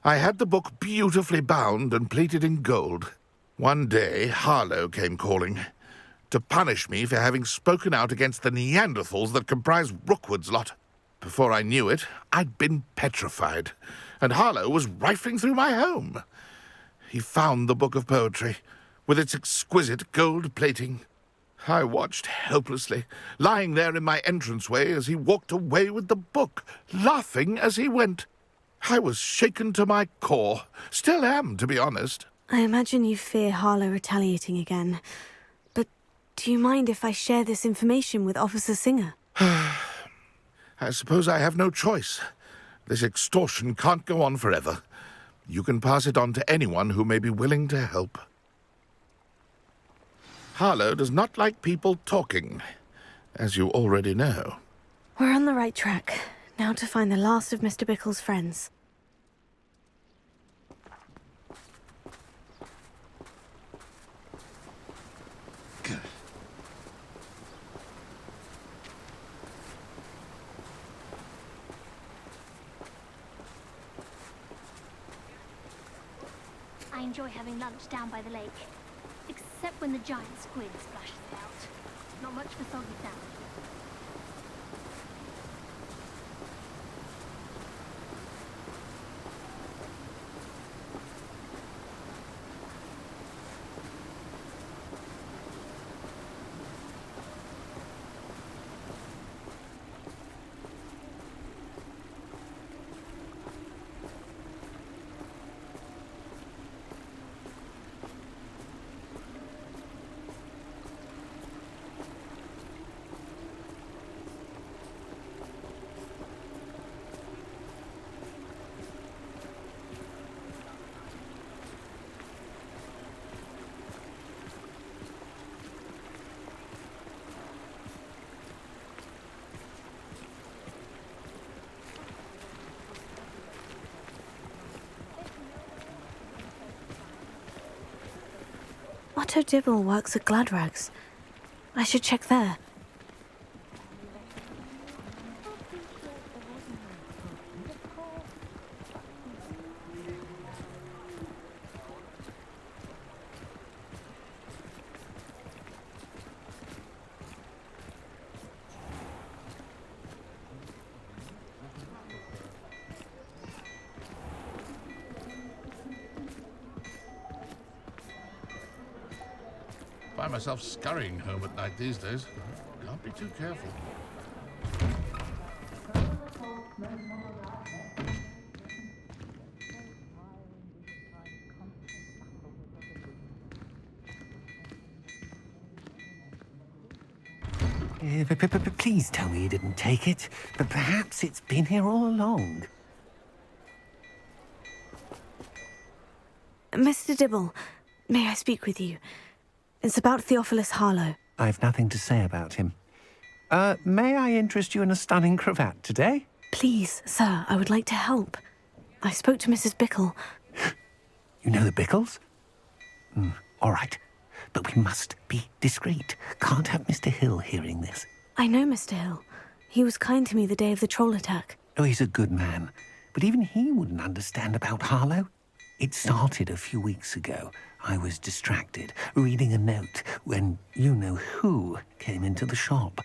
I had the book beautifully bound and plated in gold. One day, Harlow came calling to punish me for having spoken out against the Neanderthals that comprise Rookwood's lot. Before I knew it, I'd been petrified, and Harlow was rifling through my home. he found the book of poetry, with its exquisite gold plating. I watched helplessly, lying there in my entranceway as he walked away with the book, laughing as he went. I was shaken to my core. Still am, to be honest. I imagine you fear Harlow retaliating again. But do you mind if I share this information with Officer Singer? I suppose I have no choice. This extortion can't go on forever. You can pass it on to anyone who may be willing to help. Harlow does not like people talking, as you already know. We're on the right track. Now to find the last of Mr. Bickle's friends. I enjoy having lunch down by the lake. Except when the giant squid splashes it out. Not much for soggy salad. Otto Dibble works at Gladrags. I should check there. Find myself scurrying home at night these days. Can't be too careful. Please tell me you didn't take it. But perhaps it's been here all along. Mr. Dibble, may I speak with you? It's about Theophilus Harlow. I've nothing to say about him. May I interest you in a stunning cravat today? Please, sir, I would like to help. I spoke to Mrs. Bickle. You know the Bickles? All right. But we must be discreet. Can't have Mr. Hill hearing this. I know Mr. Hill. He was kind to me the day of the troll attack. Oh, he's a good man. But even he wouldn't understand about Harlow. It started a few weeks ago. I was distracted, reading a note, when you-know-who came into the shop.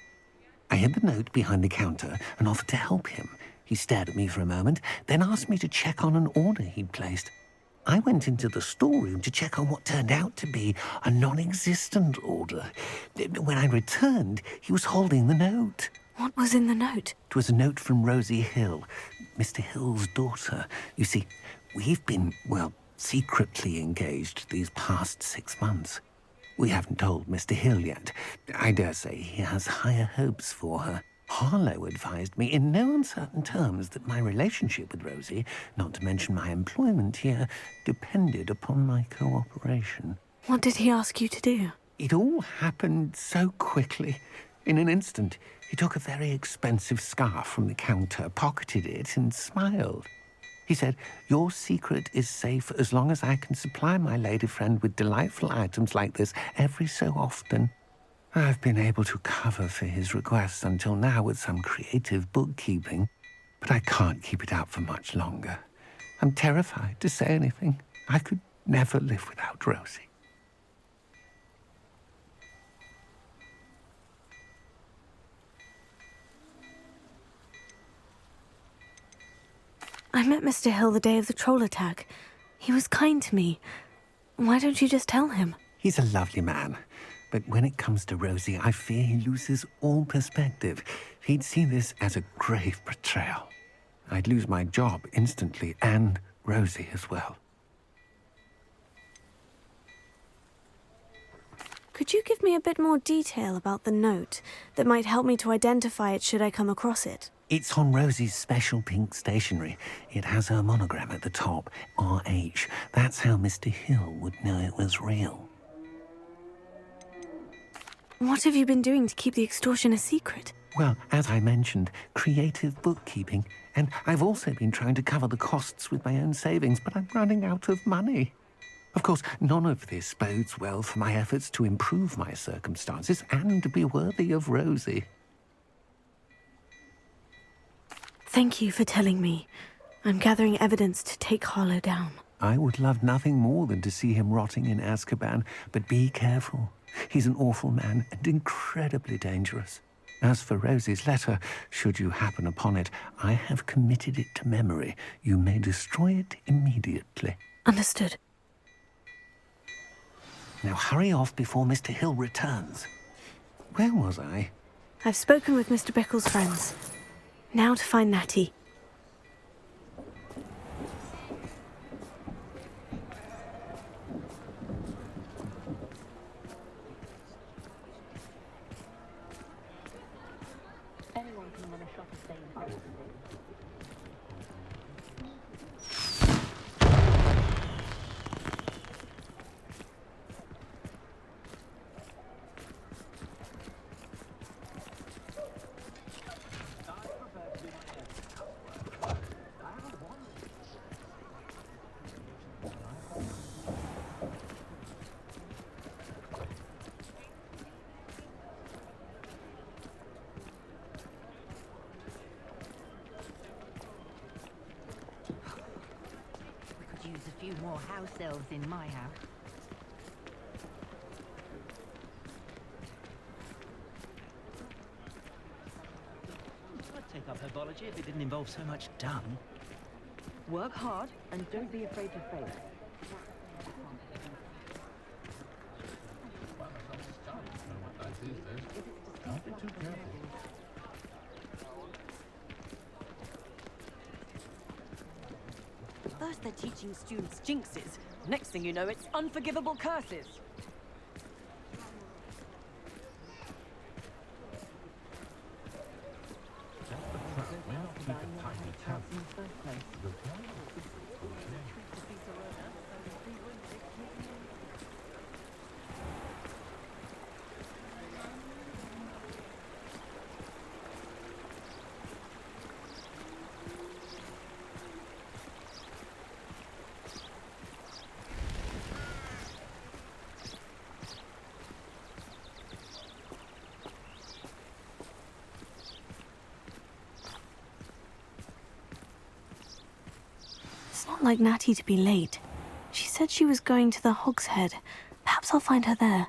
I hid the note behind the counter and offered to help him. He stared at me for a moment, then asked me to check on an order he'd placed. I went into the storeroom to check on what turned out to be a non-existent order. When I returned, he was holding the note. What was in the note? It was a note from Rosie Hill, Mr. Hill's daughter. You see, we've been, secretly engaged these past 6 months. We haven't told Mr. Hill yet. I dare say he has higher hopes for her. Harlow advised me in no uncertain terms that my relationship with Rosie, not to mention my employment here, depended upon my cooperation. What did he ask you to do? It all happened so quickly. In an instant, he took a very expensive scarf from the counter, pocketed it, and smiled. He said, "Your secret is safe as long as I can supply my lady friend with delightful items like this every so often." I've been able to cover for his requests until now with some creative bookkeeping, but I can't keep it up for much longer. I'm terrified to say anything. I could never live without Rosie. I met Mr. Hill the day of the troll attack. He was kind to me. Why don't you just tell him? He's a lovely man. But when it comes to Rosie, I fear he loses all perspective. He'd see this as a grave betrayal. I'd lose my job instantly, and Rosie as well. Could you give me a bit more detail about the note that might help me to identify it should I come across it? It's on Rosie's special pink stationery. It has her monogram at the top, RH. That's how Mr. Hill would know it was real. What have you been doing to keep the extortion a secret? Well, as I mentioned, creative bookkeeping. And I've also been trying to cover the costs with my own savings, but I'm running out of money. Of course, none of this bodes well for my efforts to improve my circumstances and be worthy of Rosie. Thank you for telling me. I'm gathering evidence to take Harlow down. I would love nothing more than to see him rotting in Azkaban, but be careful. He's an awful man and incredibly dangerous. As for Rosie's letter, should you happen upon it, I have committed it to memory. You may destroy it immediately. Understood. Now hurry off before Mr. Hill returns. Where was I? I've spoken with Mr. Bickle's friends. Now to find Natty. Anyone can run a shop of things. Few more house elves in my house. I'd take up herbology if it didn't involve so much dung. Work hard and don't be afraid to fail. First they're teaching students jinxes. Next thing you know, it's unforgivable curses. It's not like Natty to be late. She said she was going to the Hog's Head. Perhaps I'll find her there.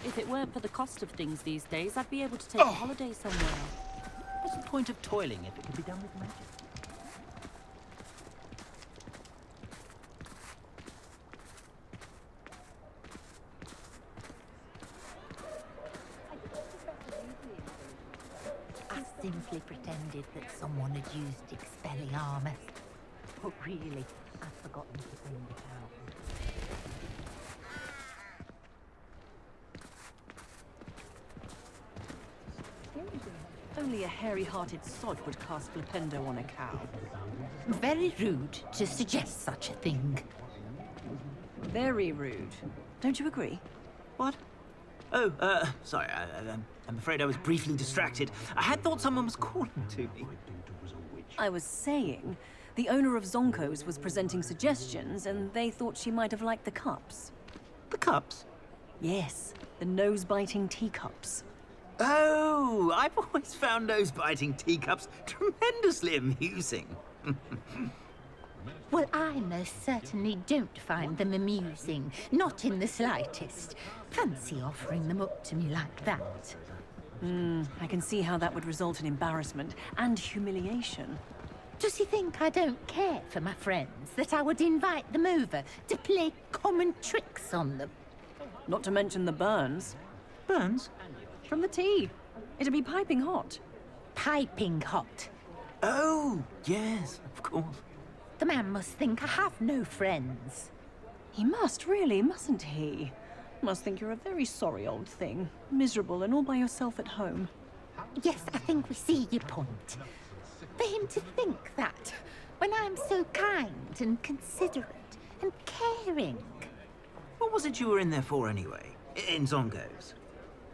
If it weren't for the cost of things these days, I'd be able to take a holiday somewhere. What's the point of toiling if it can be done with magic? I simply pretended that someone had used Expelliarmus. But really, I'd forgotten to bring it out. Only a hairy-hearted sod would cast flipendo on a cow. Very rude to suggest such a thing. Very rude. Don't you agree? What? Oh, sorry, I'm afraid I was briefly distracted. I had thought someone was calling to me. I was saying, the owner of Zonko's was presenting suggestions, and they thought she might have liked the cups. The cups? Yes, the nose-biting teacups. Oh, I've always found nose-biting teacups tremendously amusing. Well, I most certainly don't find them amusing. Not in the slightest. Fancy offering them up to me like that. I can see how that would result in embarrassment and humiliation. Does he think I don't care for my friends, that I would invite them over to play common tricks on them? Not to mention the burns. Burns? From the tea. It'd be piping hot. Piping hot. Oh, yes, of course. The man must think I have no friends. He must, really, mustn't he? Must think you're a very sorry old thing. Miserable and all by yourself at home. Yes, I think we see your point. For him to think that, when I'm so kind and considerate and caring. What was it you were in there for, anyway? In Zonko's?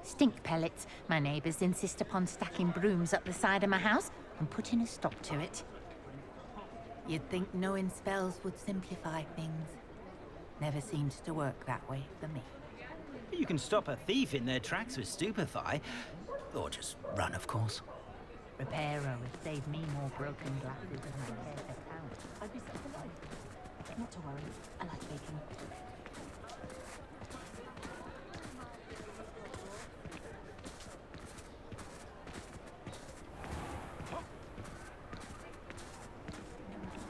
Stink pellets. My neighbours insist upon stacking brooms up the side of my house and putting a stop to it. You'd think knowing spells would simplify things. Never seems to work that way for me. You can stop a thief in their tracks with stupefy. Or just run, of course. Reparo would save me more broken glasses than I care for town. I'd be so delighted. Not to worry. I like baking.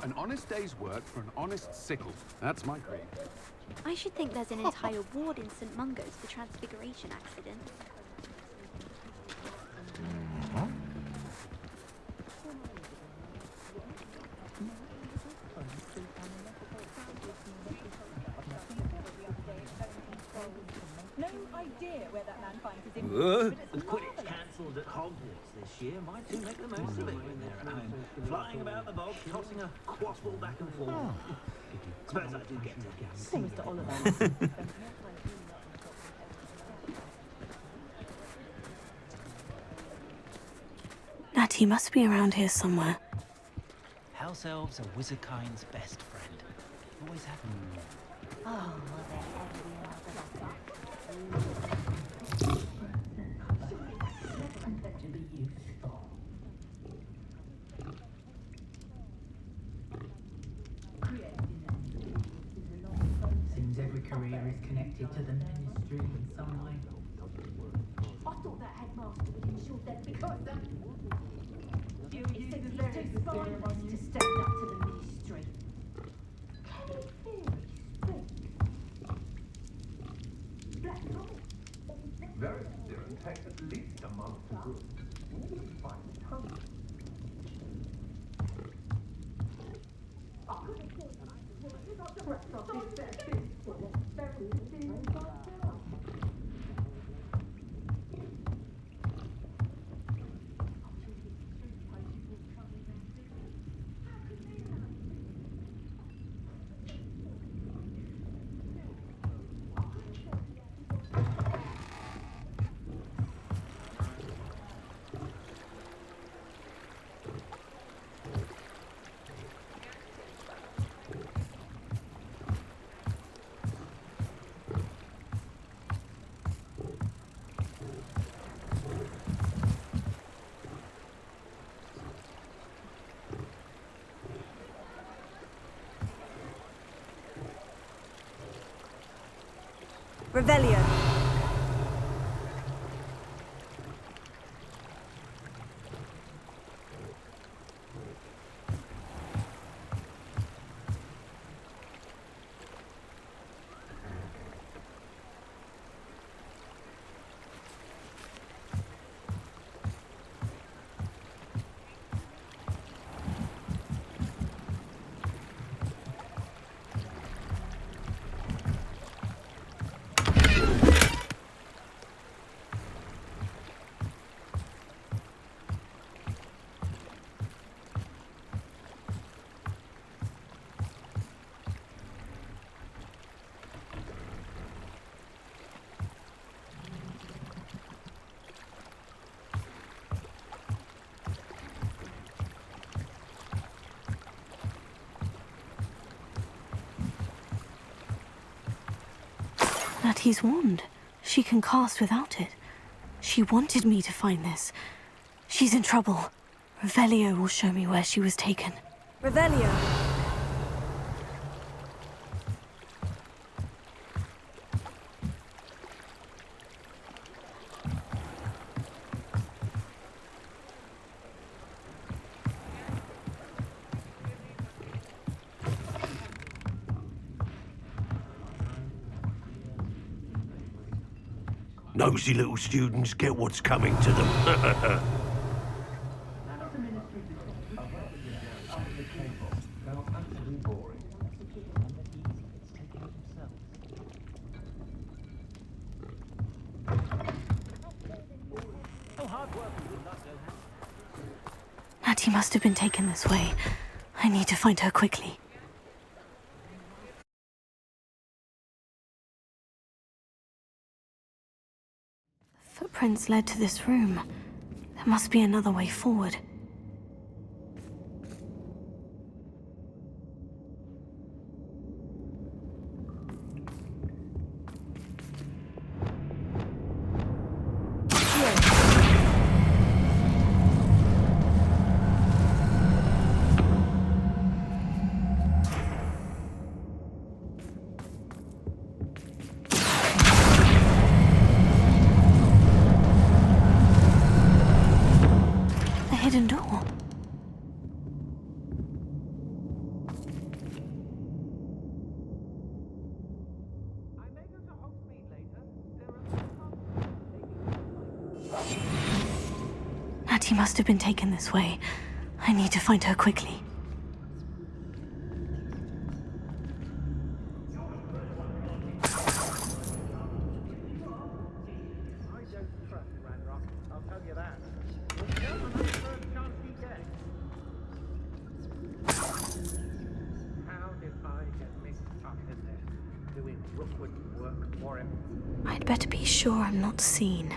An honest day's work for an honest sickle. That's my creed. I should think there's an entire ward in St. Mungo's for transfiguration accidents. No idea where that man finds his influence, but The it's Quidditch cancelled at Hogwarts this year might do make the most of it when they're at home. Flying about the bog, tossing a quaffle back and forth. Suppose I do get to Poor Mr. Oliver. Natty must be around here somewhere. House elves are wizardkind's best friend. Always have been. Oh, Seems every career is connected to the ministry in some way. I thought that headmaster would ensure that because you use the very spineless to stand up to the ministry. Very still. It takes at least a month to grow. Revelio. Natty's wand. She can cast without it. She wanted me to find this. She's in trouble. Revelio will show me where she was taken. Revelio! Nosy little students get what's coming to them. Natty must have been taken this way. I need to find her quickly. The footprints led to this room. There must be another way forward. Hidden door. Natty must have been taken this way. I need to find her quickly. I'd better be sure I'm not seen.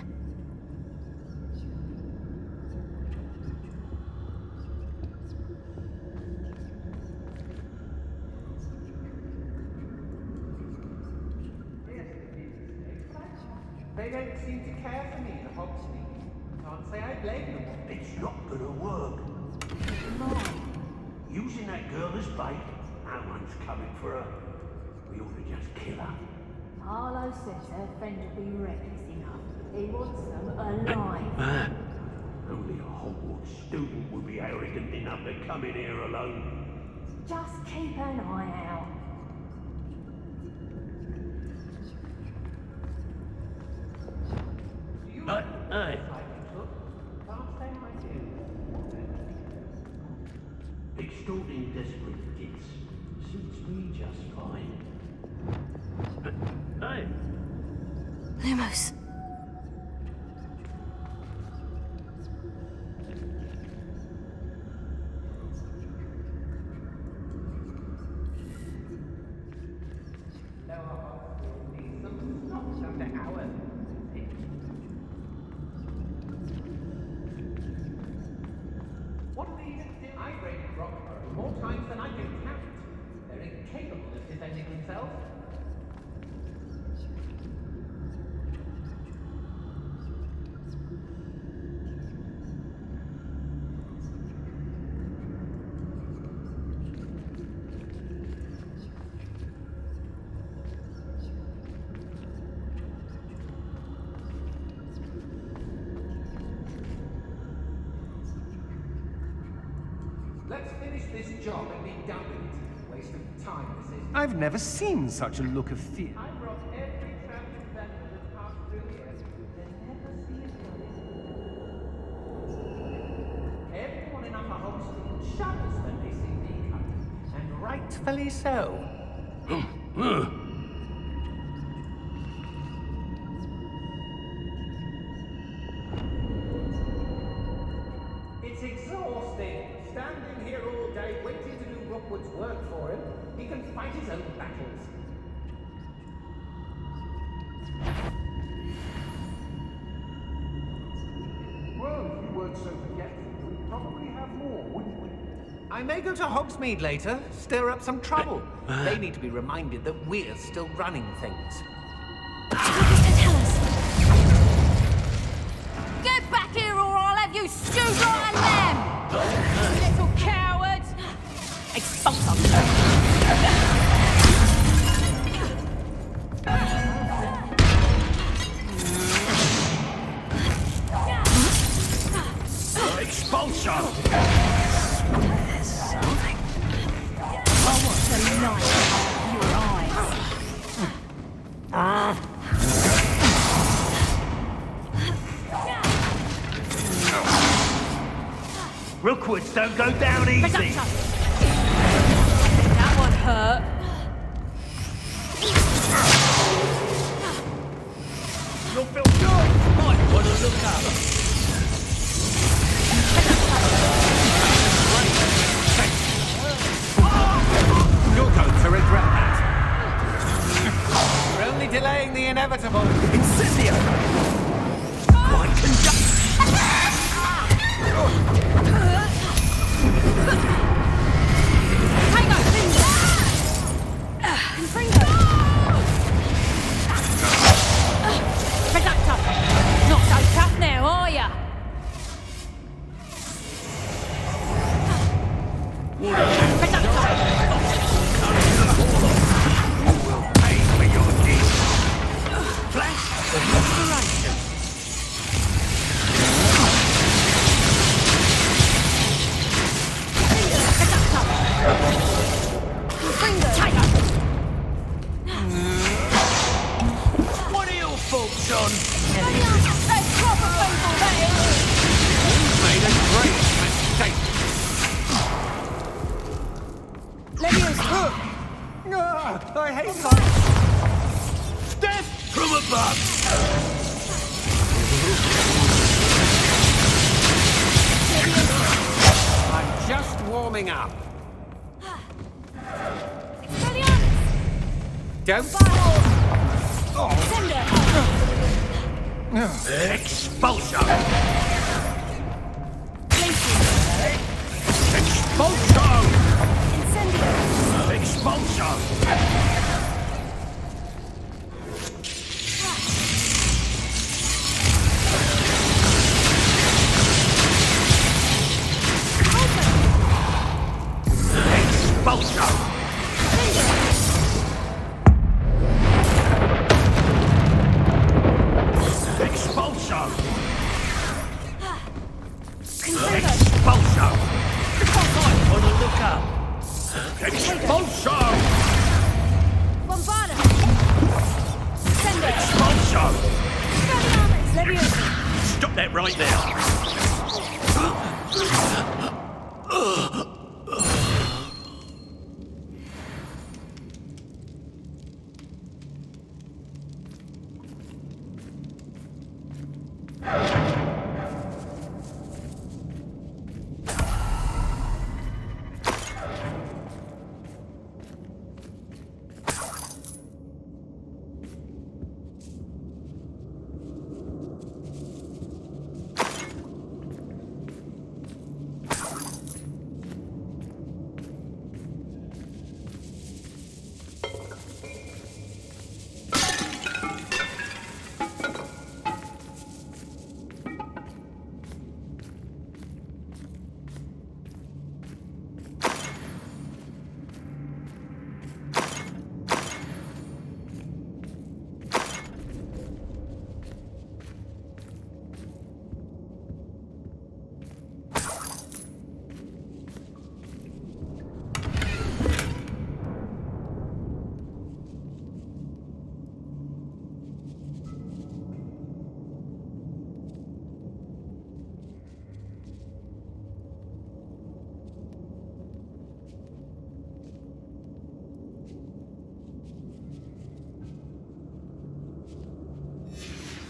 They don't seem to care for me, the Hogsmeade. Can't say I blame them. It's not gonna work. No. Using that girl as bait, no one's coming for her. We ought to just kill her. Harlow says her friend will be reckless enough. He wants them alive. Only a Hogwarts student would be arrogant enough to come in here alone. Just keep an eye out. Hey. Extorting desperate kids suits me just fine. Hey. Lumos. What do these I raided Rockborough more times than I can count. They're incapable of defending themselves. Let's finish this job and be done with it. Waste of time, this is. I've never seen such a look of fear. I brought every traveling vessel that passed through here. They never see it coming. Everyone in Upper Hogsmeade shudders when they see me coming. And rightfully so. It's exhausting. Standing here all day, waiting to do Rookwood's work for him. He can fight his own battles. Well, if you weren't so forgetful, we'd probably have more, wouldn't we? I may go to Hogsmeade later, stir up some trouble. They need to be reminded that we're still running things. Expulsion! There's something. I want the light out of your eyes. Rookwoods don't go down easy. That one hurt. You'll feel good. Might want to look up. You're going to regret that. We're only delaying the inevitable. Incendio! Quite conduct. Reductor! Not so tough now, are ya? Pay for your deeds. Flash of inspiration. What are your thoughts on? You've made a great mistake. I hate life. Death from above. I'm just warming up. Don't Expulsion. Expulsion. Expulsion. Expulsion. Expulsion. Expulsion. Might want to look up. Expulsion. Expulsion. Stop that right there.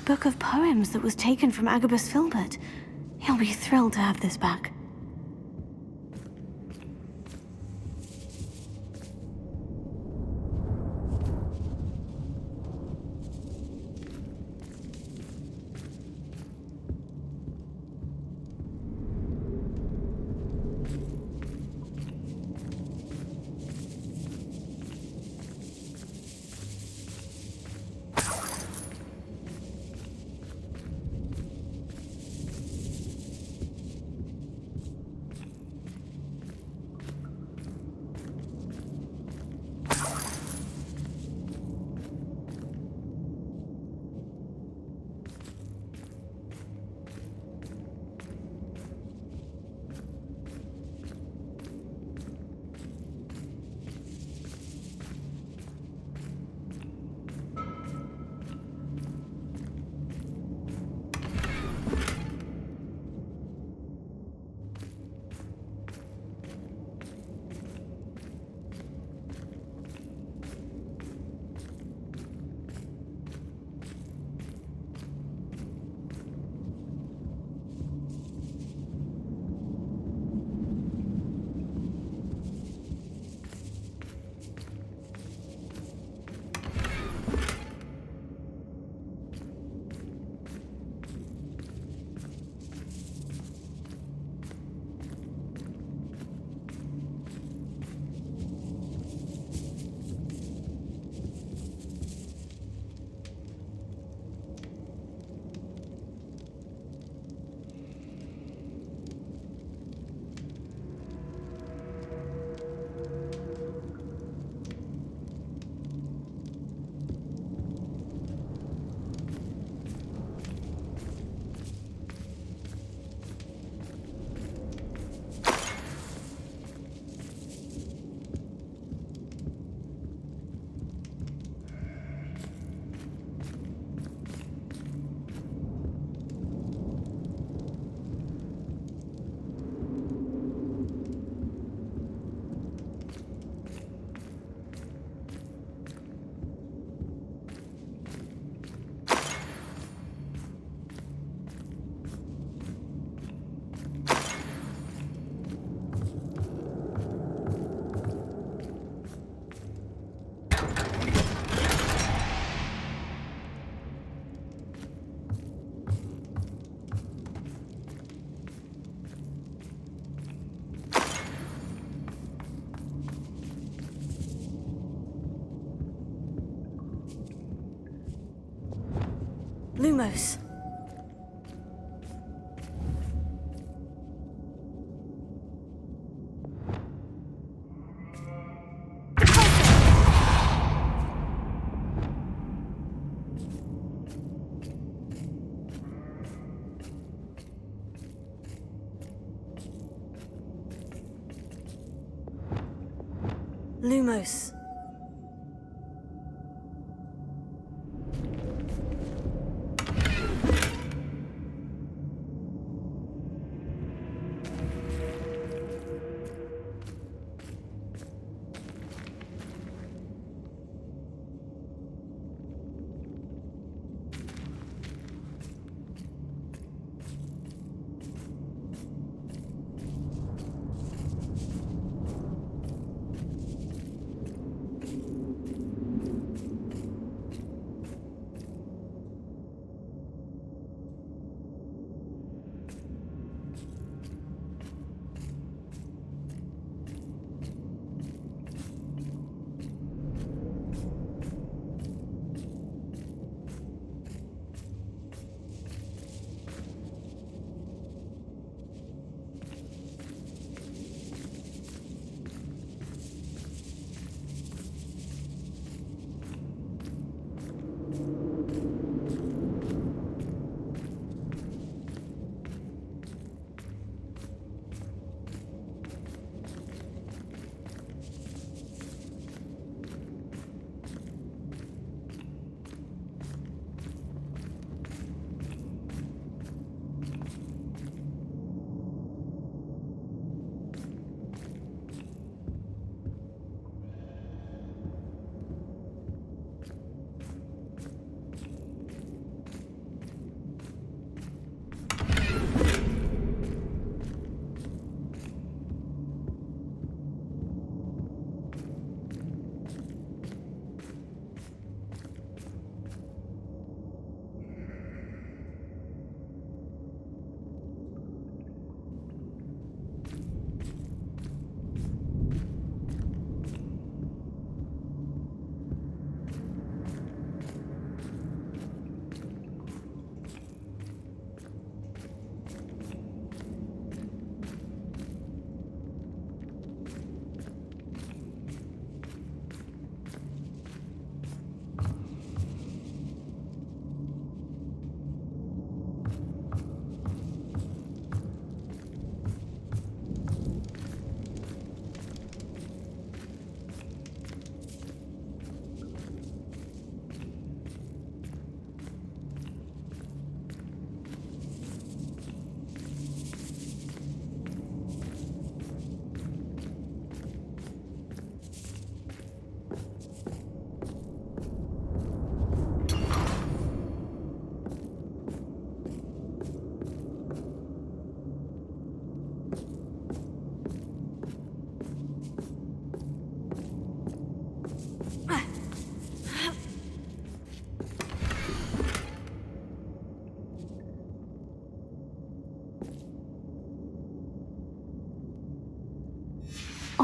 Book of poems that was taken from Agabus Filbert. He'll be thrilled to have this back. Lumos. Lumos.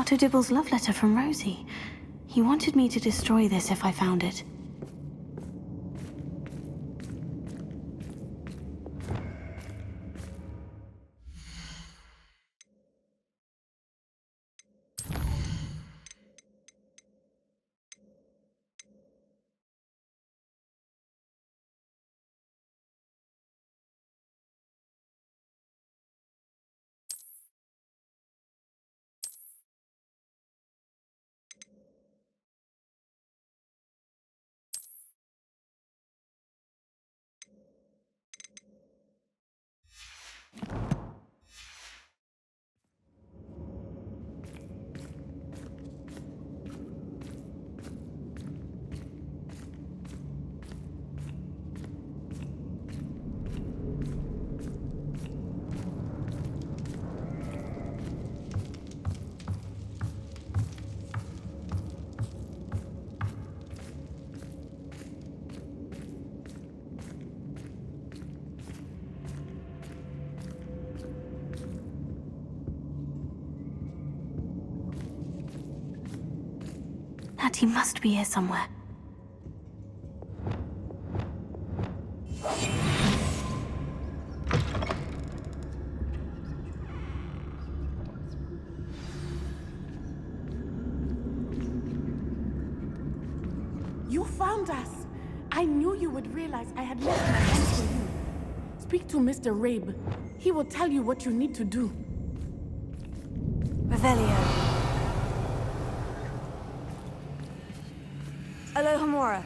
Otto Dibble's love letter from Rosie. He wanted me to destroy this if I found it. Natty must be here somewhere. found us! I knew you would realize I had left my hand for you. Speak to Mr. Rabe. He will tell you what you need to do. Revelio. Alohomora.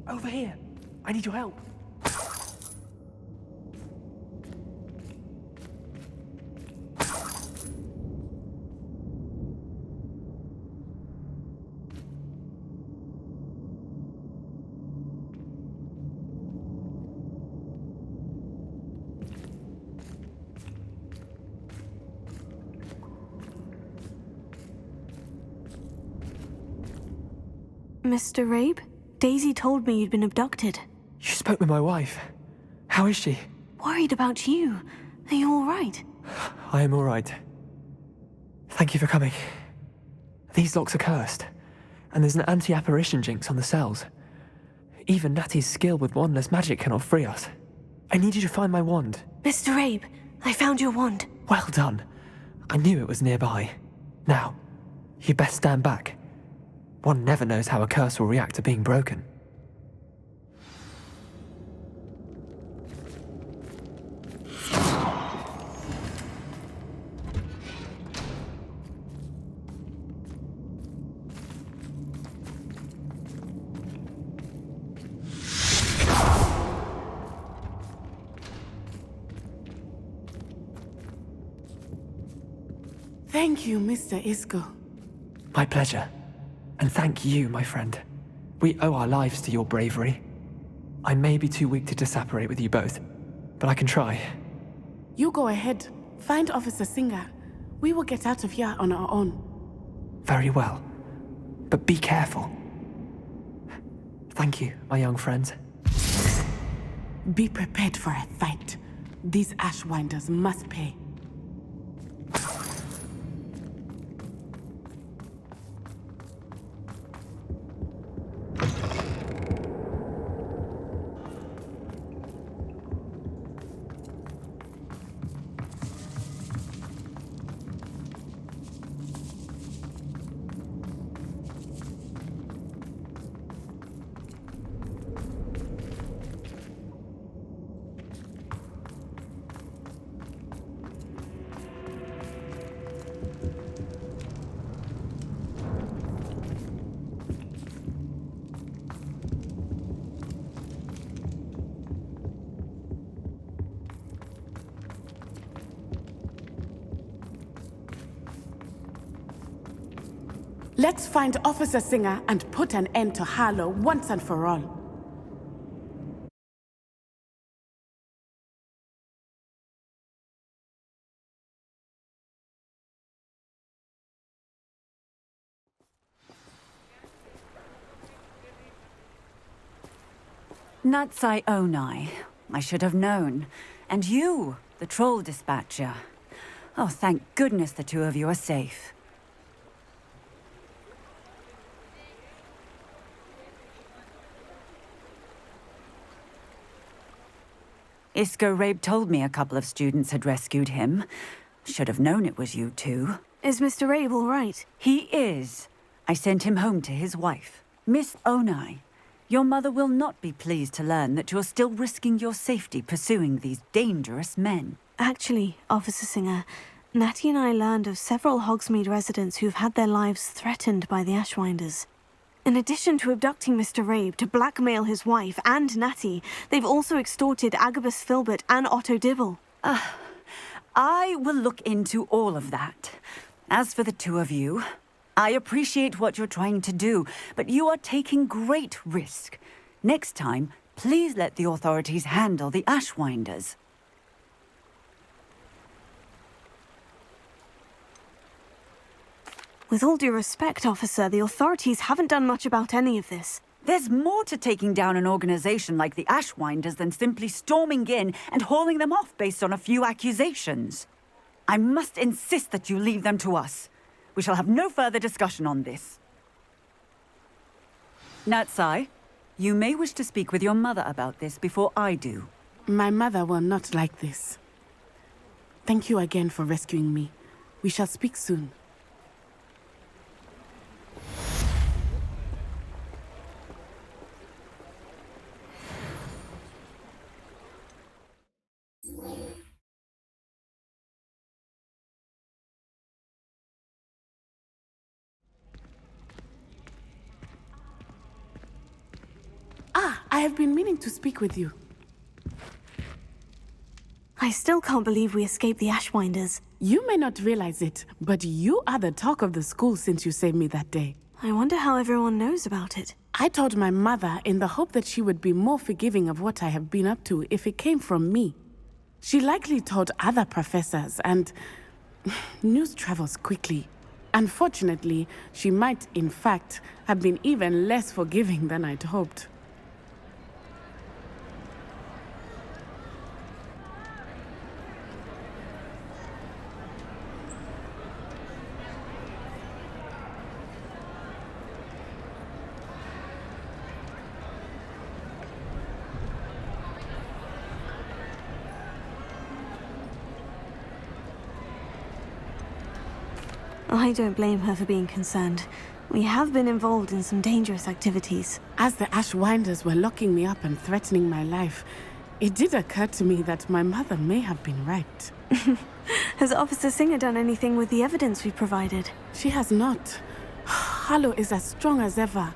Over here. I need your help. Mr. Rabe? Daisy told me you'd been abducted. You spoke with my wife. How is she? Worried about you. Are you all right? I am all right. Thank you for coming. These locks are cursed, and there's an anti-apparition jinx on the cells. Even Natty's skill with wandless magic cannot free us. I need you to find my wand. Mr. Rabe, I found your wand. Well done. I knew it was nearby. Now, you best stand back. One never knows how a curse will react to being broken. Thank you, Mr. Isco. My pleasure. And thank you, my friend. We owe our lives to your bravery. I may be too weak to disapparate with you both, but I can try. You go ahead. Find Officer Singer. We will get out of here on our own. Very well. But be careful. Thank you, my young friends. Be prepared for a fight. These Ashwinders must pay. Let's find Officer Singer and put an end to Harlow once and for all. Natsai Onai. I should have known. And you, the troll dispatcher. Oh, thank goodness the two of you are safe. Isco Rabe told me a couple of students had rescued him. Should have known it was you two. Is Mr. Rabe all right? He is. I sent him home to his wife. Miss Onai, your mother will not be pleased to learn that you're still risking your safety pursuing these dangerous men. Actually, Officer Singer, Natty and I learned of several Hogsmeade residents who've had their lives threatened by the Ashwinders. In addition to abducting Mr. Rabe to blackmail his wife and Natty, they've also extorted Agabus Filbert and Otto Dibble. I will look into all of that. As for the two of you, I appreciate what you're trying to do, but you are taking great risk. Next time, please let the authorities handle the Ashwinders. With all due respect, officer, the authorities haven't done much about any of this. There's more to taking down an organization like the Ashwinders than simply storming in and hauling them off based on a few accusations. I must insist that you leave them to us. We shall have no further discussion on this. Natsai, you may wish to speak with your mother about this before I do. My mother will not like this. Thank you again for rescuing me. We shall speak soon. I have been meaning to speak with you. I still can't believe we escaped the Ashwinders. You may not realize it, but you are the talk of the school since you saved me that day. I wonder how everyone knows about it. I told my mother in the hope that she would be more forgiving of what I have been up to if it came from me. She likely told other professors, and news travels quickly. Unfortunately, she might, in fact, have been even less forgiving than I'd hoped. I don't blame her for being concerned. We have been involved in some dangerous activities. As the Ashwinders were locking me up and threatening my life, it did occur to me that my mother may have been right. Has Officer Singer done anything with the evidence we provided? She has not. Harlow is as strong as ever.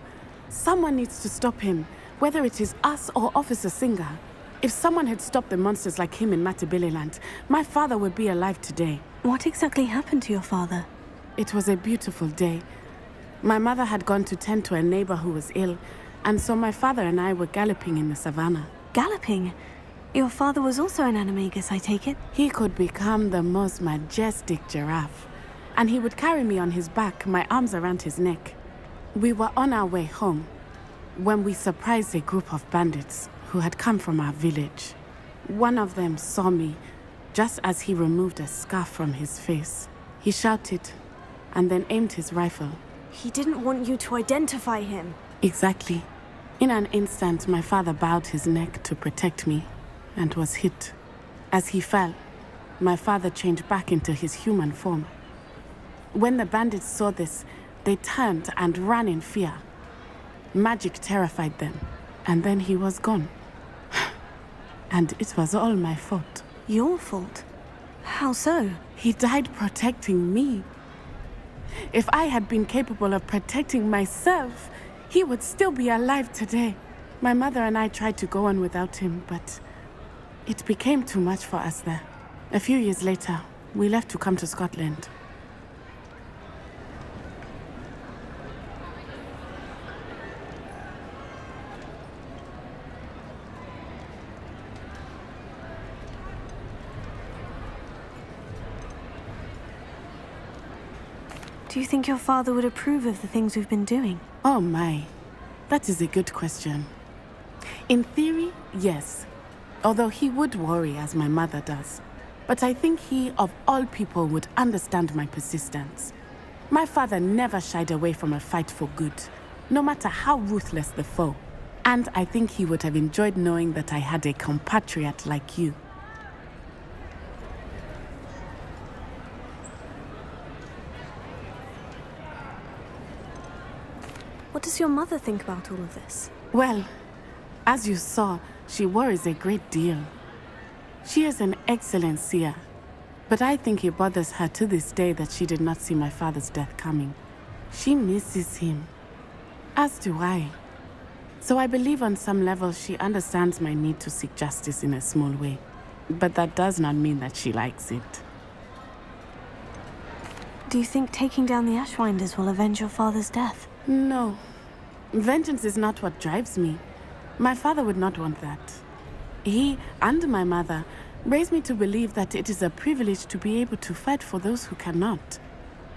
Someone needs to stop him, whether it is us or Officer Singer. If someone had stopped the monsters like him in Matabeleland, my father would be alive today. What exactly happened to your father? It was a beautiful day. My mother had gone to tend to a neighbor who was ill, and so my father and I were galloping in the savannah. Galloping? Your father was also an animagus, I take it? He could become the most majestic giraffe, and he would carry me on his back, my arms around his neck. We were on our way home when we surprised a group of bandits who had come from our village. One of them saw me just as he removed a scarf from his face. He shouted and then aimed his rifle. He didn't want you to identify him. Exactly. In an instant, my father bowed his neck to protect me and was hit. As he fell, my father changed back into his human form. When the bandits saw this, they turned and ran in fear. Magic terrified them, and then he was gone. And it was all my fault. Your fault? How so? He died protecting me. If I had been capable of protecting myself, he would still be alive today. My mother and I tried to go on without him, but it became too much for us there. A few years later, we left to come to Scotland. Do you think your father would approve of the things we've been doing? Oh my, that is a good question. In theory, yes. Although he would worry as my mother does. But I think he, of all people, would understand my persistence. My father never shied away from a fight for good, no matter how ruthless the foe. And I think he would have enjoyed knowing that I had a compatriot like you. What does your mother think about all of this? Well, as you saw, she worries a great deal. She is an excellent seer, but I think it bothers her to this day that she did not see my father's death coming. She misses him, as do I. So I believe on some level she understands my need to seek justice in a small way, but that does not mean that she likes it. Do you think taking down the Ashwinders will avenge your father's death? No. Vengeance is not what drives me. My father would not want that. He and my mother raised me to believe that it is a privilege to be able to fight for those who cannot.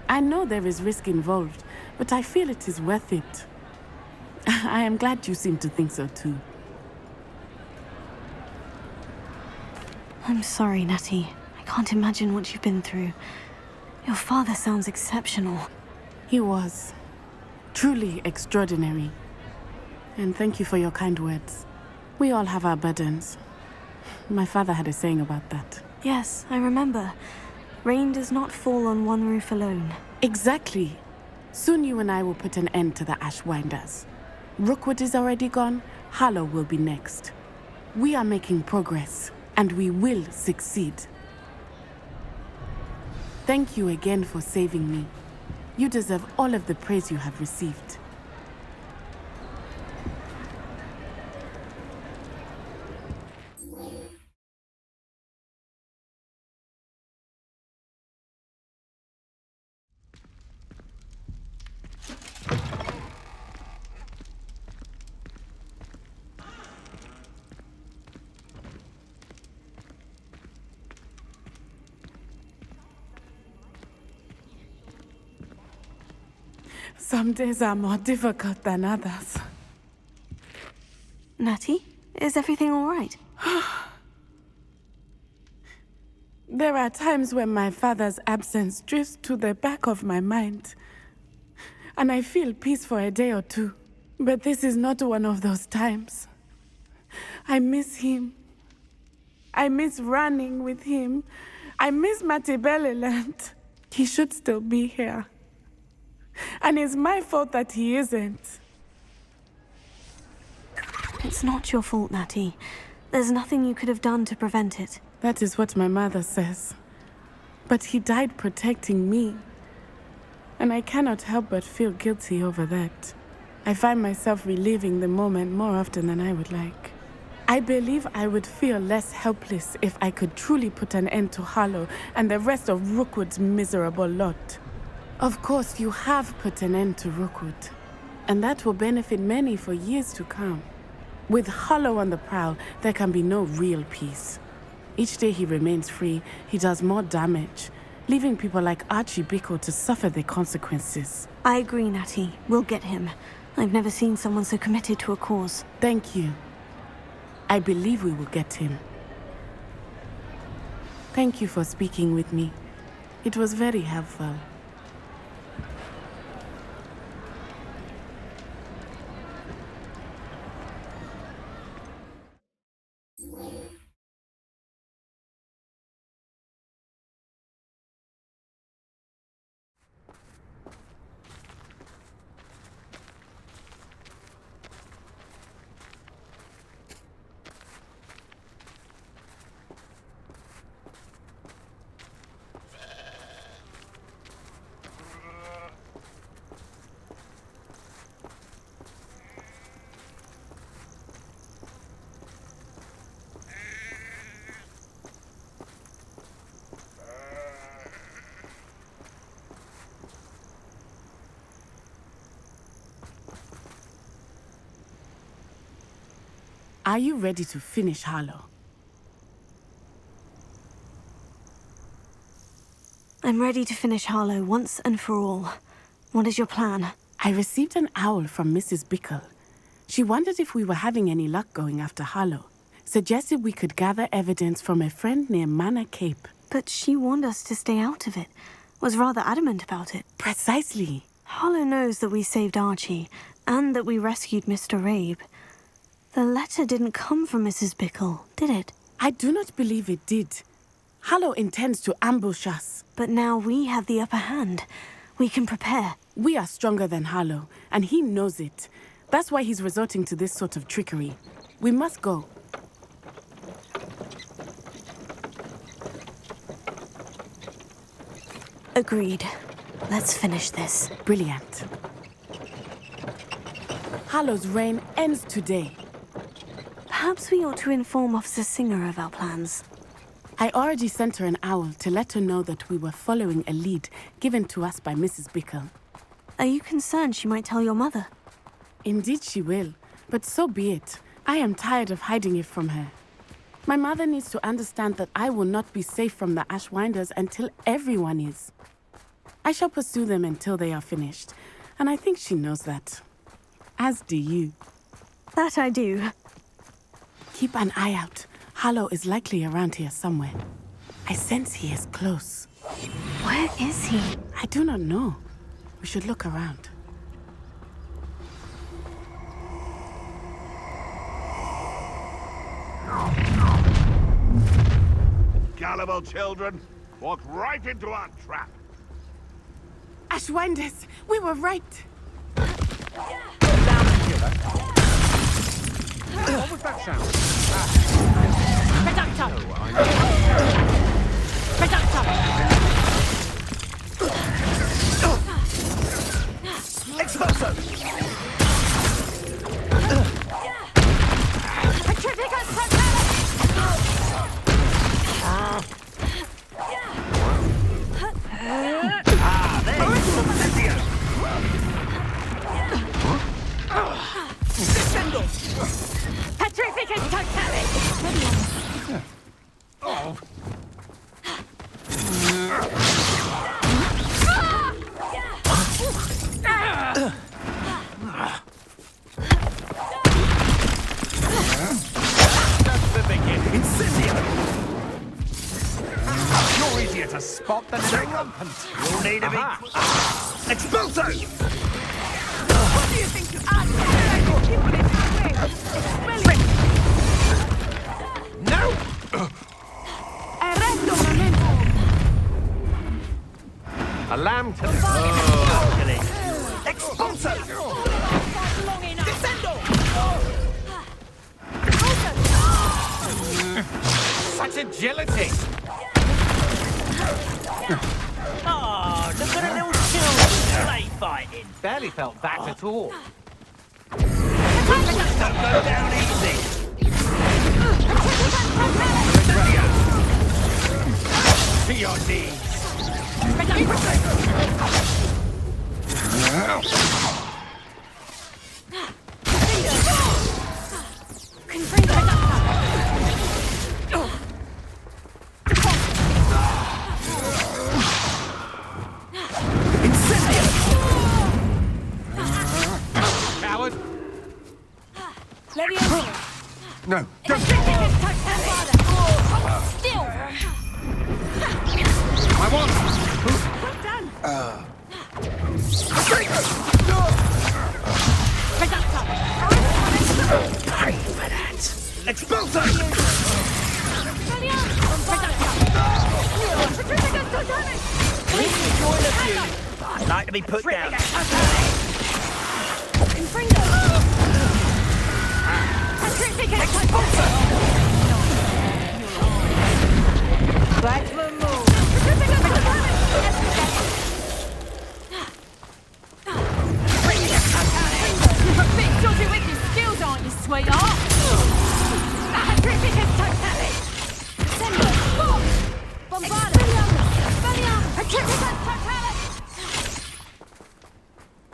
I know there is risk involved, but I feel it is worth it. I am glad you seem to think so too. I'm sorry, Natty. I can't imagine what you've been through. Your father sounds exceptional. He was. Truly extraordinary. And thank you for your kind words. We all have our burdens. My father had a saying about that. Yes, I remember. Rain does not fall on one roof alone. Exactly. Soon you and I will put an end to the Ashwinders. Rookwood is already gone. Harlow will be next. We are making progress, and we will succeed. Thank you again for saving me. You deserve all of the praise you have received. Some days are more difficult than others. Natty, is everything all right? There are times when my father's absence drifts to the back of my mind, and I feel peace for a day or two. But this is not one of those times. I miss him. I miss running with him. I miss Matibeleland. He should still be here. And it's my fault that he isn't. It's not your fault, Natty. There's nothing you could have done to prevent it. That is what my mother says. But he died protecting me. And I cannot help but feel guilty over that. I find myself reliving the moment more often than I would like. I believe I would feel less helpless if I could truly put an end to Harlow and the rest of Rookwood's miserable lot. Of course, you have put an end to Rookwood, and that will benefit many for years to come. With Harlow on the prowl, there can be no real peace. Each day he remains free, he does more damage, leaving people like Archie Bickle to suffer the consequences. I agree, Natty. We'll get him. I've never seen someone so committed to a cause. Thank you. I believe we will get him. Thank you for speaking with me. It was very helpful. Are you ready to finish Harlow? I'm ready to finish Harlow once and for all. What is your plan? I received an owl from Mrs. Bickle. She wondered if we were having any luck going after Harlow. Suggested we could gather evidence from a friend near Manor Cape. But she warned us to stay out of it. Was rather adamant about it. Precisely. Harlow knows that we saved Archie, and that we rescued Mr. Rabe. The letter didn't come from Mrs. Bickle, did it? I do not believe it did. Harlow intends to ambush us. But now we have the upper hand. We can prepare. We are stronger than Harlow, and he knows it. That's why he's resorting to this sort of trickery. We must go. Agreed. Let's finish this. Brilliant. Harlow's reign ends today. Perhaps we ought to inform Officer Singer of our plans. I already sent her an owl to let her know that we were following a lead given to us by Mrs. Bickle. Are you concerned she might tell your mother? Indeed she will, but so be it. I am tired of hiding it from her. My mother needs to understand that I will not be safe from the Ashwinders until everyone is. I shall pursue them until they are finished, and I think she knows that. As do you. That I do. Keep an eye out. Harlow is likely around here somewhere. I sense he is close. Where is he? I do not know. We should look around. Gullible children, walked right into our trap. Ashwinders, we were right. What was that sound? Expulso! Petrificus totalis! Oh. That's the beginning. Incendio! You're easier to spot than an rampant. You'll need a big... Expulso! What do you think you are? No! A lamb to the... Expulso! Descendo! Such agility! Oh, look at a little children play fighting. Barely felt that at all. Don't go down easy. To your knees. Coward. No, don't. Still! I want. Pay for that. Expulso! I'd like to be put down. Back to the move! You're a bit dodgy with your skills, aren't you, sweetheart? Petrificus totalis! Sendo! Bombada! Petrificus totalis!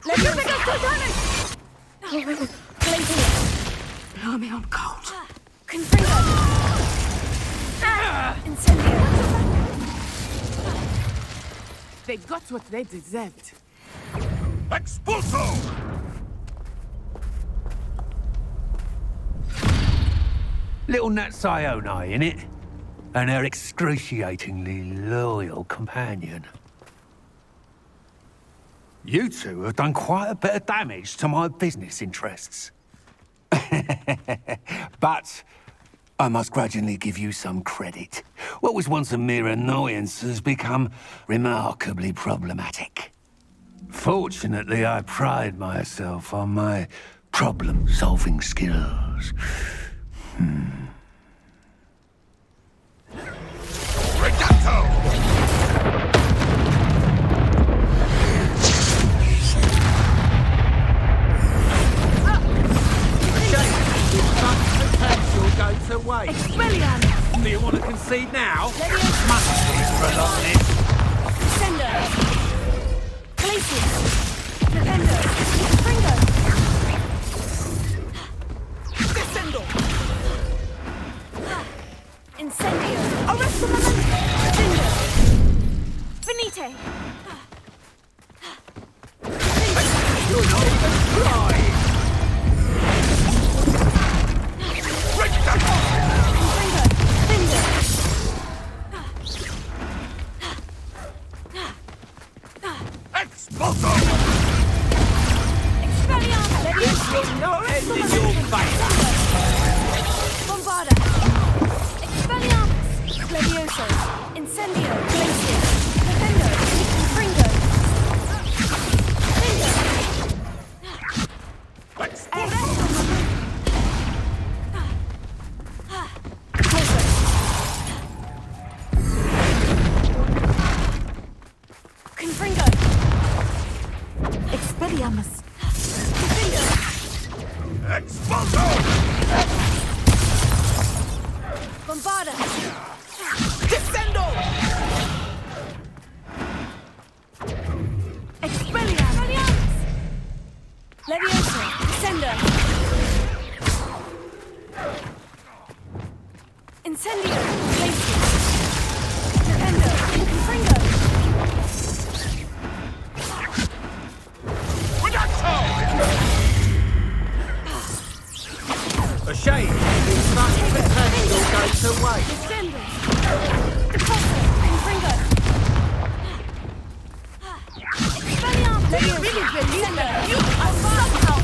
Petrificus totalis! Glacier! Blow me on cold. Confringo! Incendio! They got what they deserved. Expulso! Little Nat Sione, innit? And her excruciatingly loyal companion. You two have done quite a bit of damage to my business interests. But I must grudgingly give you some credit. What was once a mere annoyance has become remarkably problematic. Fortunately, I pride myself on my problem-solving skills. Reducto! Potential go to waste. Expelliarmus! Do you want to concede now? Must be prolong this. Sendo! Glacier! Defendo! Confringo! Descendo! Incendio! Arresto momento! Sendo! Venite! You're not even trying. Bombarda! Descendo! Expelliarmus! Leviosa! Descendo! Incendio! Glacius! Defendo! Confringo! A shame. Such potential goes to waste. Descendo! Deposso! Confringo! Expelliarmus! Leviosa! Descendo! I'm somehow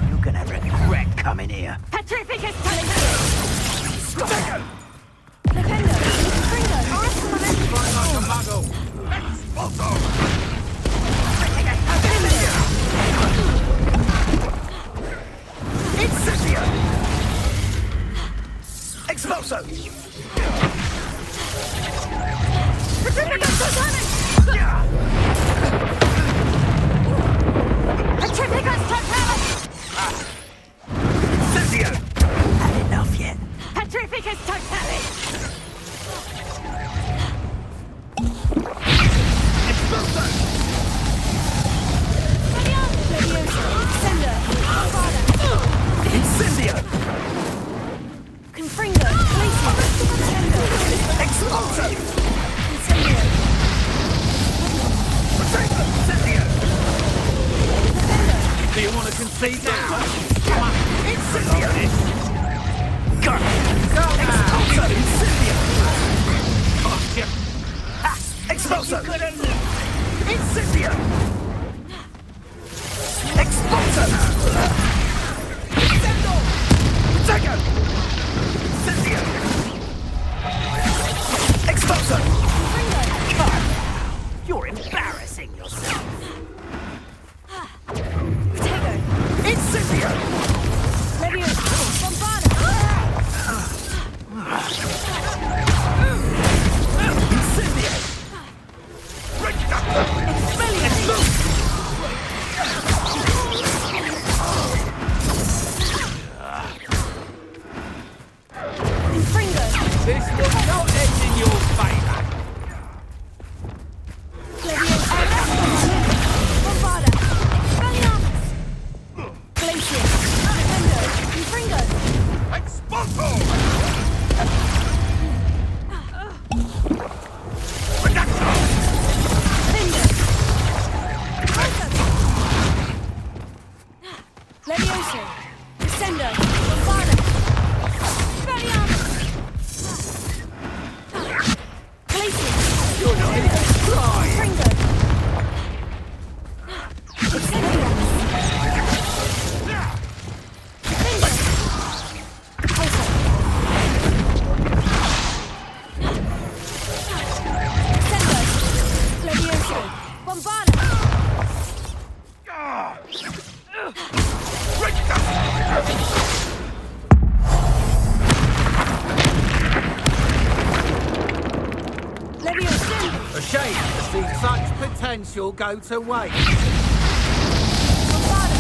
You're gonna regret coming here. Petrificus Talent! Defendo! Confringo! Incendio! Expulso! Petrificus Totalic! Petrificus Totalic! Incendio! Had enough yet? Petrificus Totalic! Expulso! Leviosa! Descendo! Bombarda! Incendio! Confringo! Glacius! Descendo! Expulso! Incendio! Incendio! Do you want to concede now? Come on! Incendio! Go! Go now! Incendio! Gotcha! Ha! Expulso! Incendio! Expulso! Incendio! Protego! Incendio! Expulso! God! You're embarrassing yourself! Protego! Incendio! Leviosa! Bombarda! Incendio! Expelliarmus! Confringo! This will not end in your favour! Leviosa! Bombarda! Expelliarmus! Glacius! Defendo! Confringo! Expulso! Leviosa! Descendo! Bombarda! Expelliarmus! Glacius! You're not even trying! Confringo! Expelliarmus! Defendo! Deposso! Descendo! Leviosa! Bombarda! Leviosa! A shame to see such potential go to waste. Bombarda!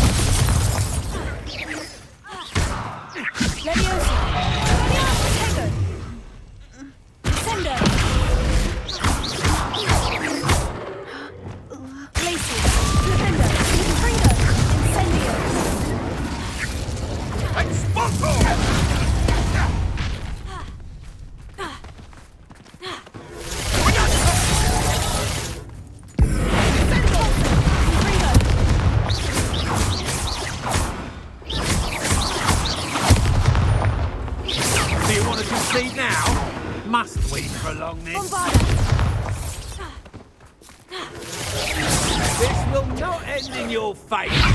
Leviosa! Protego! Descendo! Glacius! Defendo! Confringo! Incendio! Expulso! Do you want to concede now? Must we prolong this? Bombarda! This will not end in your favour.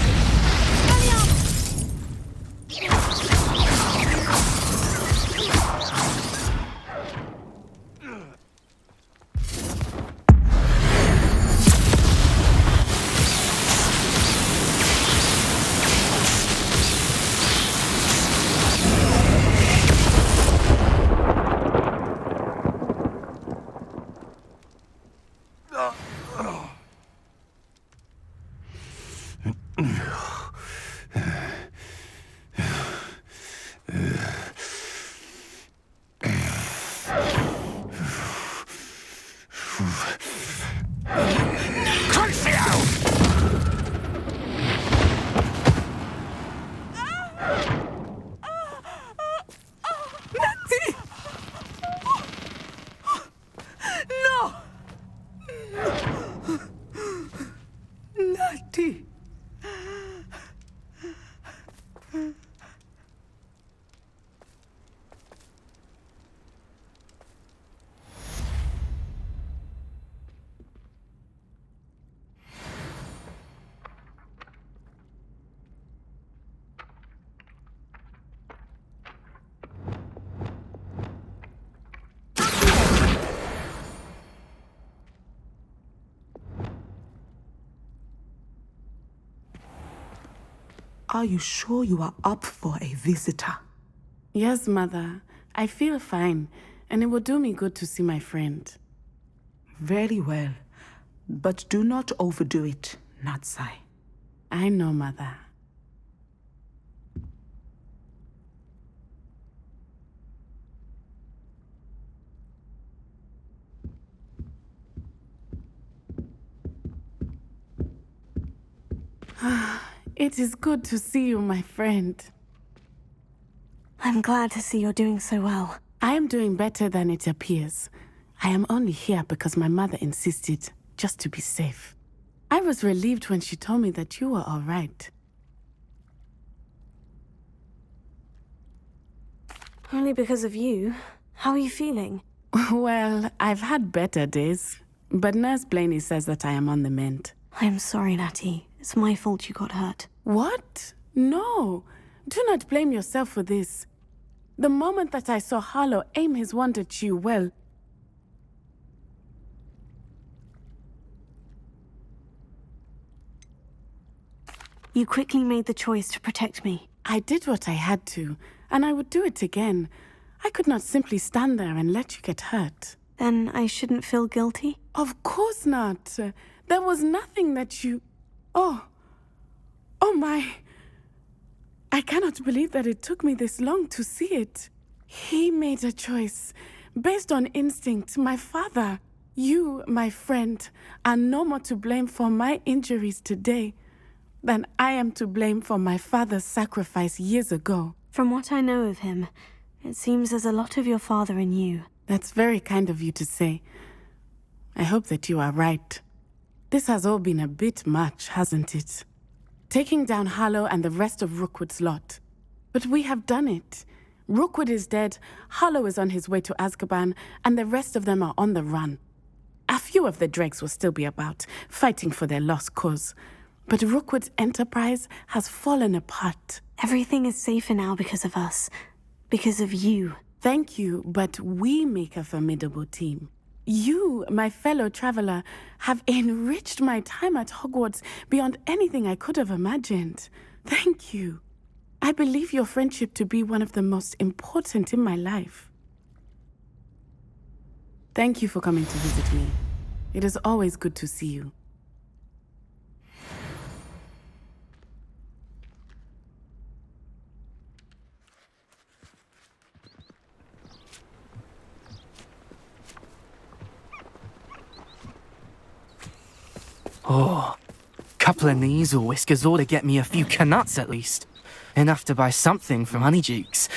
Natty! No! Natty! Are you sure you are up for a visitor? Yes, Mother. I feel fine, and it will do me good to see my friend. Very well. But do not overdo it, Natsai. I know, Mother. It is good to see you, my friend. I'm glad to see you're doing so well. I am doing better than it appears. I am only here because my mother insisted, just to be safe. I was relieved when she told me that you were all right. Only because of you. How are you feeling? Well, I've had better days, but Nurse Blaney says that I am on the mend. I'm sorry, Natty. It's my fault you got hurt. What? No. Do not blame yourself for this. The moment that I saw Harlow aim his wand at you, well... You quickly made the choice to protect me. I did what I had to, and I would do it again. I could not simply stand there and let you get hurt. Then I shouldn't feel guilty? Of course not. There was nothing that you... Oh my... I cannot believe that it took me this long to see it. He made a choice, based on instinct. My father, you, my friend, are no more to blame for my injuries today than I am to blame for my father's sacrifice years ago. From what I know of him, it seems there's a lot of your father in you. That's very kind of you to say. I hope that you are right. This has all been a bit much, hasn't it? Taking down Harlow and the rest of Rookwood's lot. But we have done it. Rookwood is dead, Harlow is on his way to Azkaban, and the rest of them are on the run. A few of the dregs will still be about, fighting for their lost cause. But Rookwood's enterprise has fallen apart. Everything is safer now because of us. Because of you. Thank you, but we make a formidable team. You, my fellow traveler, have enriched my time at Hogwarts beyond anything I could have imagined. Thank you. I believe your friendship to be one of the most important in my life. Thank you for coming to visit me. It is always good to see you. Oh, couple of knees or whiskers ought to get me a few canuts at least. Enough to buy something from Honeydukes.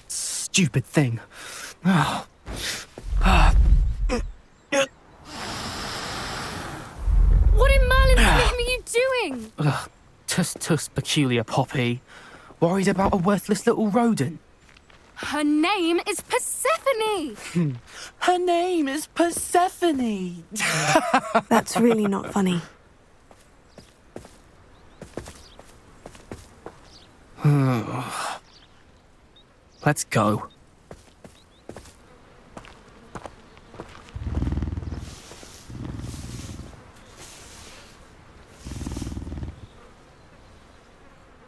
Stupid thing. What in Merlin's name are you doing? Tuss, peculiar poppy. Worried about a worthless little rodent. Her name is Persephone! Her name is Persephone! That's really not funny. Let's go.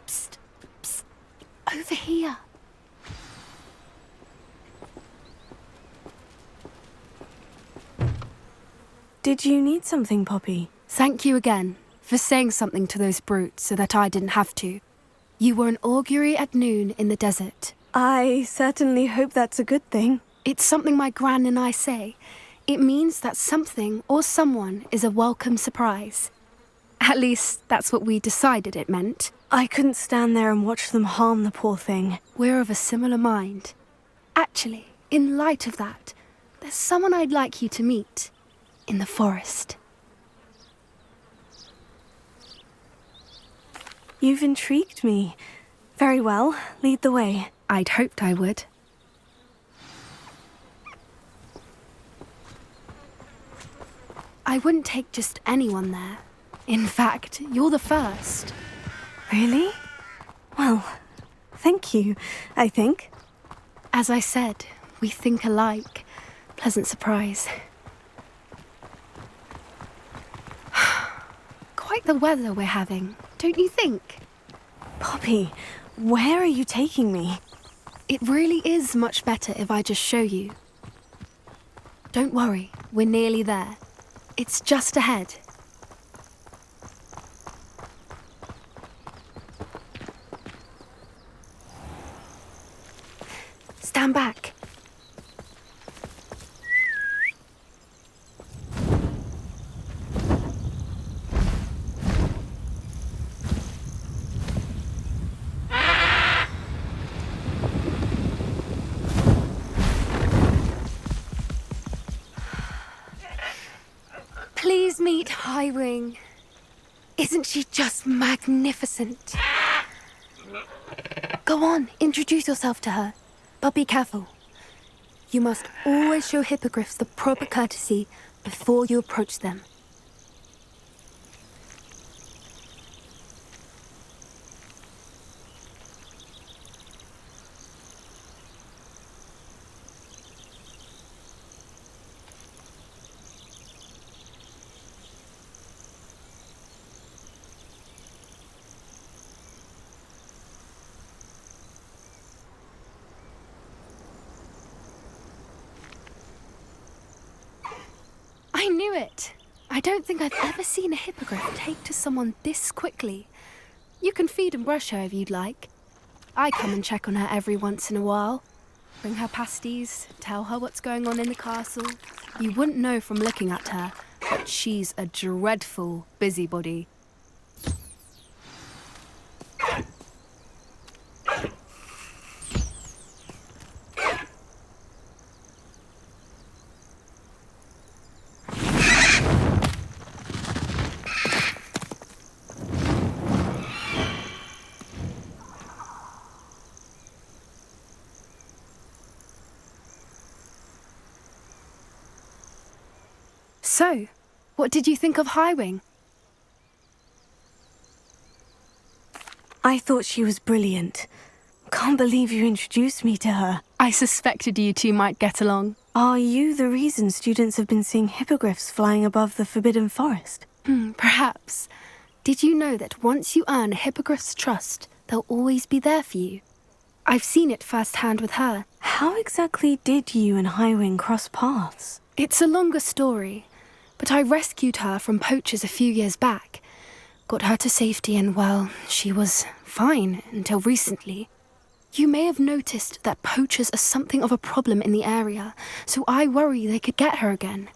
Psst, psst, over here. Did you need something, Poppy? Thank you again for saying something to those brutes so that I didn't have to. You were an augury at noon in the desert. I certainly hope that's a good thing. It's something my gran and I say. It means that something or someone is a welcome surprise. At least, that's what we decided it meant. I couldn't stand there and watch them harm the poor thing. We're of a similar mind. Actually, in light of that, there's someone I'd like you to meet. In the forest. You've intrigued me. Very well, lead the way. I'd hoped I would. I wouldn't take just anyone there. In fact, you're the first. Really? Well, thank you, I think. As I said, we think alike. Pleasant surprise. Quite the weather we're having, don't you think? Poppy, where are you taking me? It really is much better if I just show you. Don't worry, we're nearly there. It's just ahead. Stand back. Please meet Highwing. Isn't she just magnificent? Go on, introduce yourself to her. But be careful. You must always show hippogriffs the proper courtesy before you approach them. I knew it! I don't think I've ever seen a hippogriff take to someone this quickly. You can feed and brush her if you'd like. I come and check on her every once in a while. Bring her pasties, tell her what's going on in the castle. You wouldn't know from looking at her, but she's a dreadful busybody. So, what did you think of Highwing? I thought she was brilliant. Can't believe you introduced me to her. I suspected you two might get along. Are you the reason students have been seeing hippogriffs flying above the Forbidden Forest? Perhaps. Did you know that once you earn a hippogriff's trust, they'll always be there for you? I've seen it firsthand with her. How exactly did you and Highwing cross paths? It's a longer story. But I rescued her from poachers a few years back. Got her to safety and, well, she was fine until recently. You may have noticed that poachers are something of a problem in the area, so I worry they could get her again.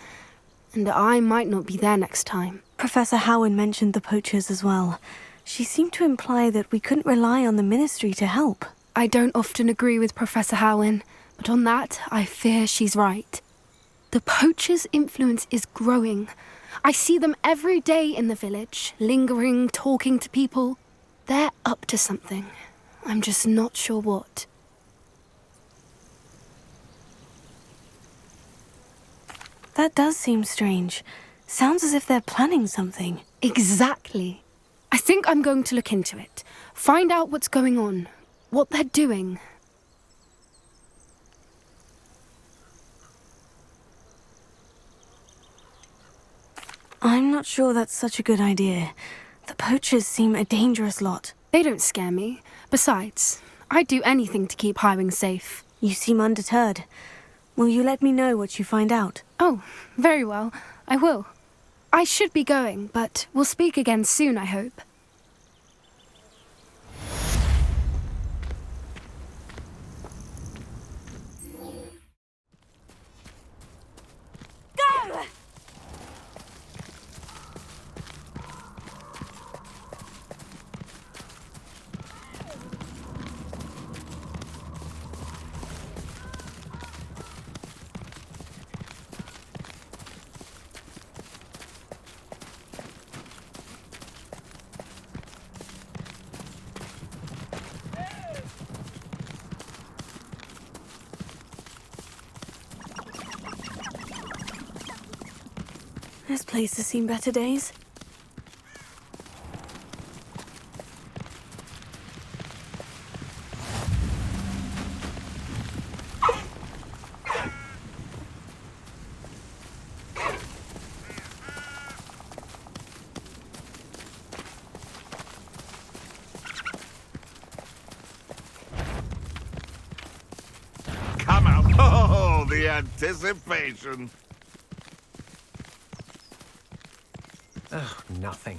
And I might not be there next time. Professor Howin mentioned the poachers as well. She seemed to imply that we couldn't rely on the Ministry to help. I don't often agree with Professor Howin, but on that, I fear she's right. The poachers' influence is growing. I see them every day in the village, lingering, talking to people. They're up to something. I'm just not sure what. That does seem strange. Sounds as if they're planning something. Exactly. I think I'm going to look into it. Find out what's going on, what they're doing. I'm not sure that's such a good idea. The poachers seem a dangerous lot. They don't scare me. Besides, I'd do anything to keep Highwing safe. You seem undeterred. Will you let me know what you find out? Oh, very well. I will. I should be going, but we'll speak again soon, I hope. Go! This place has seen better days. Come out. Oh, the anticipation. Oh, nothing.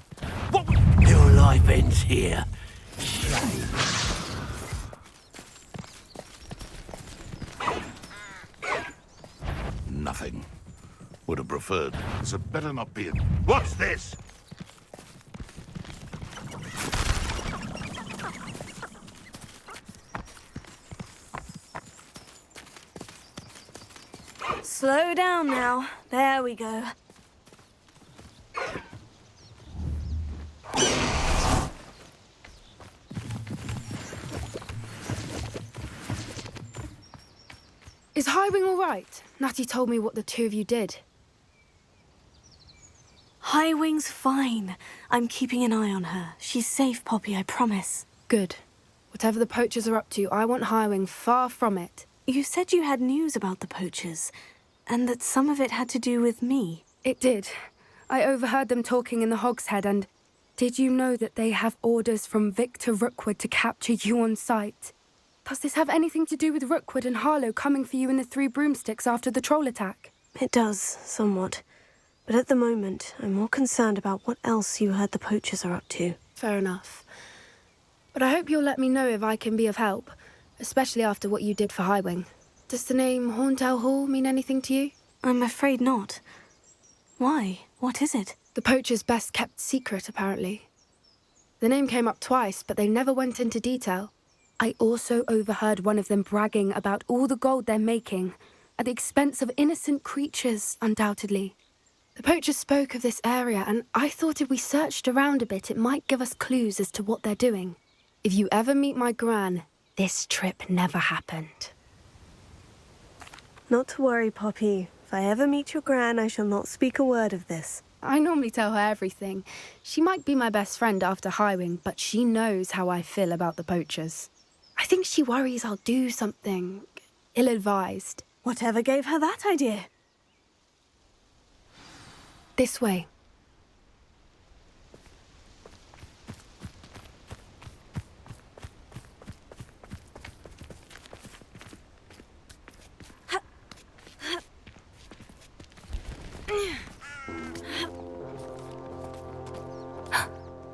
Your life ends here. Nothing. Would have preferred. This had better not be it. What's this? Slow down now. There we go. Is Highwing all right? Natty told me what the two of you did. Highwing's fine. I'm keeping an eye on her. She's safe, Poppy, I promise. Good. Whatever the Poachers are up to, I want Highwing far from it. You said you had news about the Poachers, and that some of it had to do with me. It did. I overheard them talking in the Hogshead, and did you know that they have orders from Victor Rookwood to capture you on sight? Does this have anything to do with Rookwood and Harlow coming for you in the Three Broomsticks after the troll attack? It does, somewhat. But at the moment, I'm more concerned about what else you heard the Poachers are up to. Fair enough. But I hope you'll let me know if I can be of help, especially after what you did for Highwing. Does the name Horntail Hall mean anything to you? I'm afraid not. Why? What is it? The Poachers' best-kept secret, apparently. The name came up twice, but they never went into detail. I also overheard one of them bragging about all the gold they're making, at the expense of innocent creatures, undoubtedly. The Poachers spoke of this area, and I thought if we searched around a bit, it might give us clues as to what they're doing. If you ever meet my Gran, this trip never happened. Not to worry, Poppy. If I ever meet your Gran, I shall not speak a word of this. I normally tell her everything. She might be my best friend after Highwing, but she knows how I feel about the Poachers. I think she worries I'll do something ill-advised. Whatever gave her that idea? This way.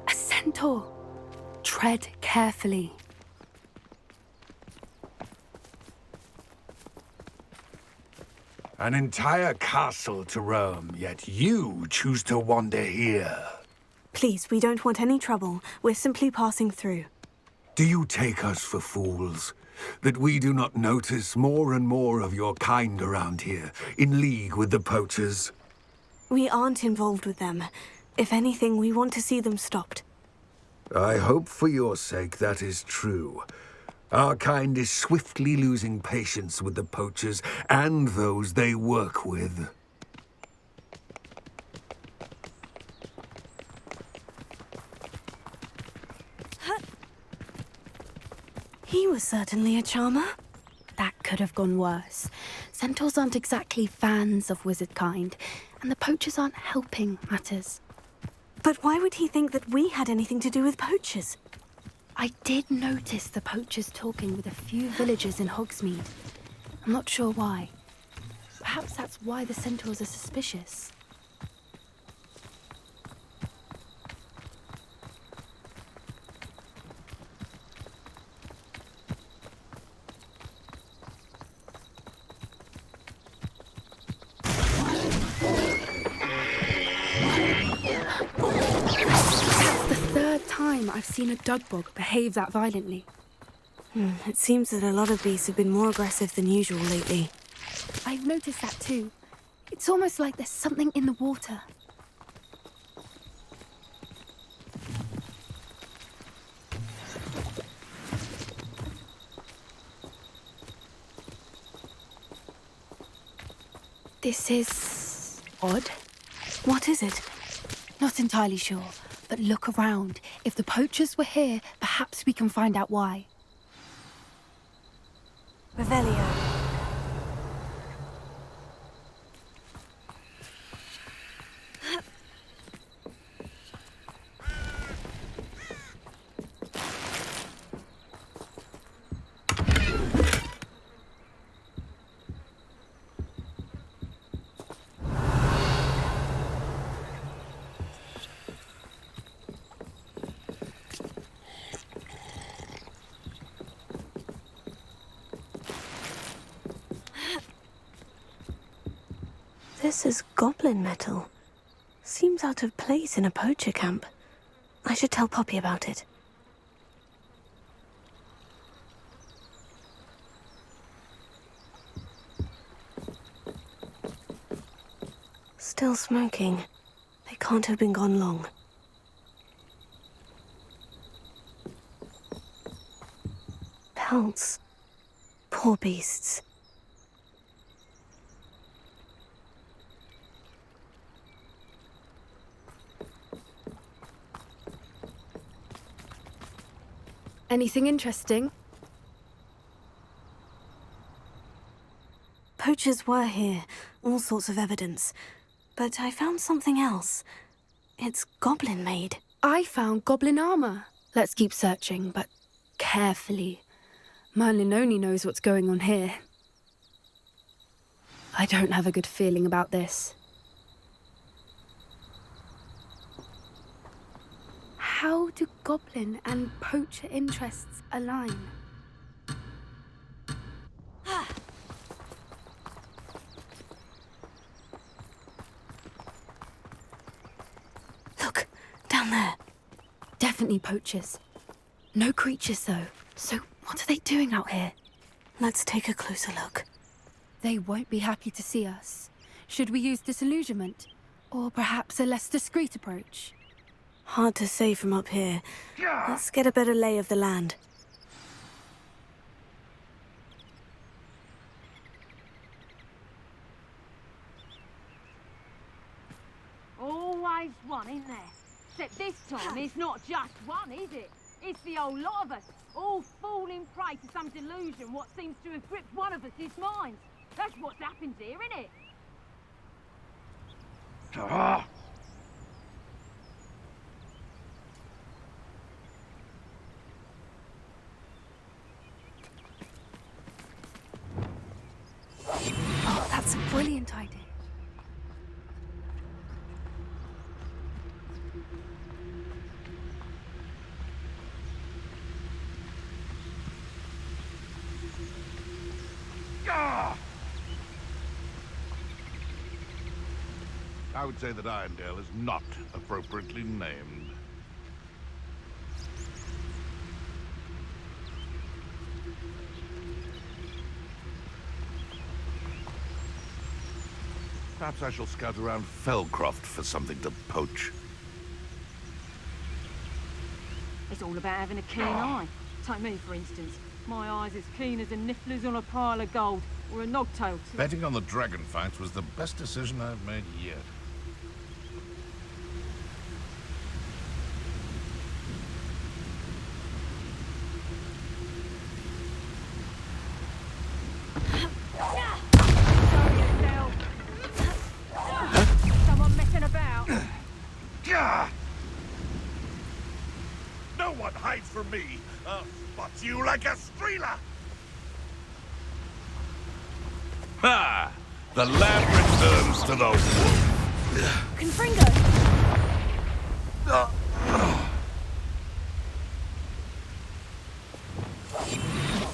A centaur. Tread carefully. An entire castle to roam, yet you choose to wander here. Please, we don't want any trouble. We're simply passing through. Do you take us for fools? That we do not notice more and more of your kind around here, in league with the Poachers? We aren't involved with them. If anything, we want to see them stopped. I hope for your sake that is true. Our kind is swiftly losing patience with the Poachers and those they work with. He was certainly a charmer. That could have gone worse. Centaurs aren't exactly fans of wizard kind, and the Poachers aren't helping matters. But why would he think that we had anything to do with Poachers? I did notice the Poachers talking with a few villagers in Hogsmeade. I'm not sure why. Perhaps that's why the Centaurs are suspicious. time I've seen a dugbog behave that violently. It seems that a lot of beasts have been more aggressive than usual lately. I've noticed that too. It's almost like there's something in the water. This is odd. What is it? Not entirely sure, but look around. If the poachers were here, perhaps we can find out why. Revelio. This is goblin metal. Seems out of place in a poacher camp. I should tell Poppy about it. Still smoking. They can't have been gone long. Pelts. Poor beasts. Anything interesting? Poachers were here, all sorts of evidence. But I found something else. It's goblin-made. I found goblin armor. Let's keep searching, but carefully. Merlin only knows what's going on here. I don't have a good feeling about this. How do goblin and poacher interests align? Look, down there. Definitely poachers. No creatures, though. So what are they doing out here? Let's take a closer look. They won't be happy to see us. Should we use disillusionment? Or perhaps a less discreet approach? Hard to say from up here. Let's get a better lay of the land. Always one, isn't there? Except this time it's not just one, is it? It's the whole lot of us, all falling prey to some delusion what seems to have gripped one of us' minds. That's what's happened here, isn't it? Oh, that's a brilliant idea. I would say that Irondale is not appropriately named. Perhaps I shall scout around Fellcroft for something to poach. It's all about having a keen eye. Take me, for instance. My eye's as keen as a niffler's on a pile of gold, or a nogtail. Betting on the dragon fight was the best decision I've made yet. Someone messing about. No one hides from me. I'll spot you like a streeler. Ha! The lamb returns to the wolf. Confringo!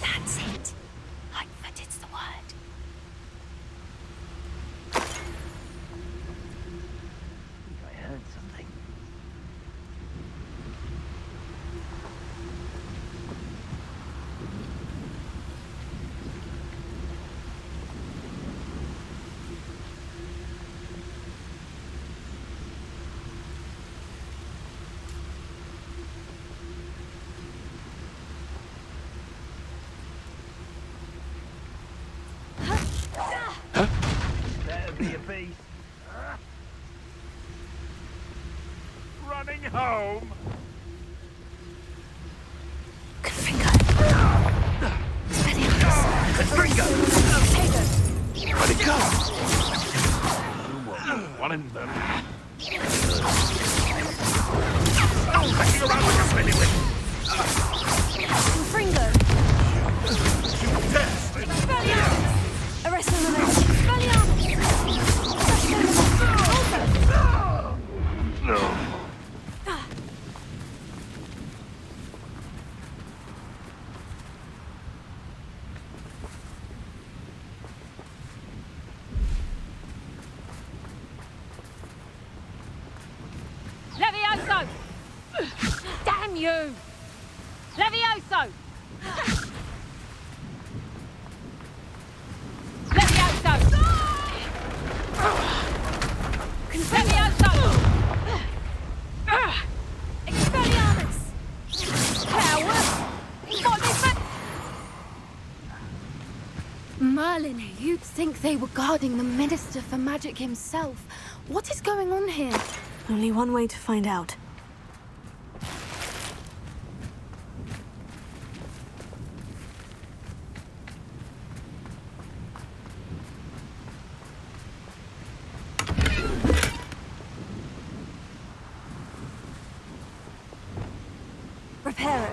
That's it. Lightfooted's the word. I heard something. be a beast. Running home. Where'd it go? One in them. Backing around like a smelly whip. Fringo! Expelliarmus! Arrest on the left! Expelliarmus! Levioso! Damn you! Levioso! Levioso! Levioso! Expelliarmus! Coward! What is that? Merlin, you'd think they were guarding the Minister for Magic himself. What is going on here? Only one way to find out. Reparo.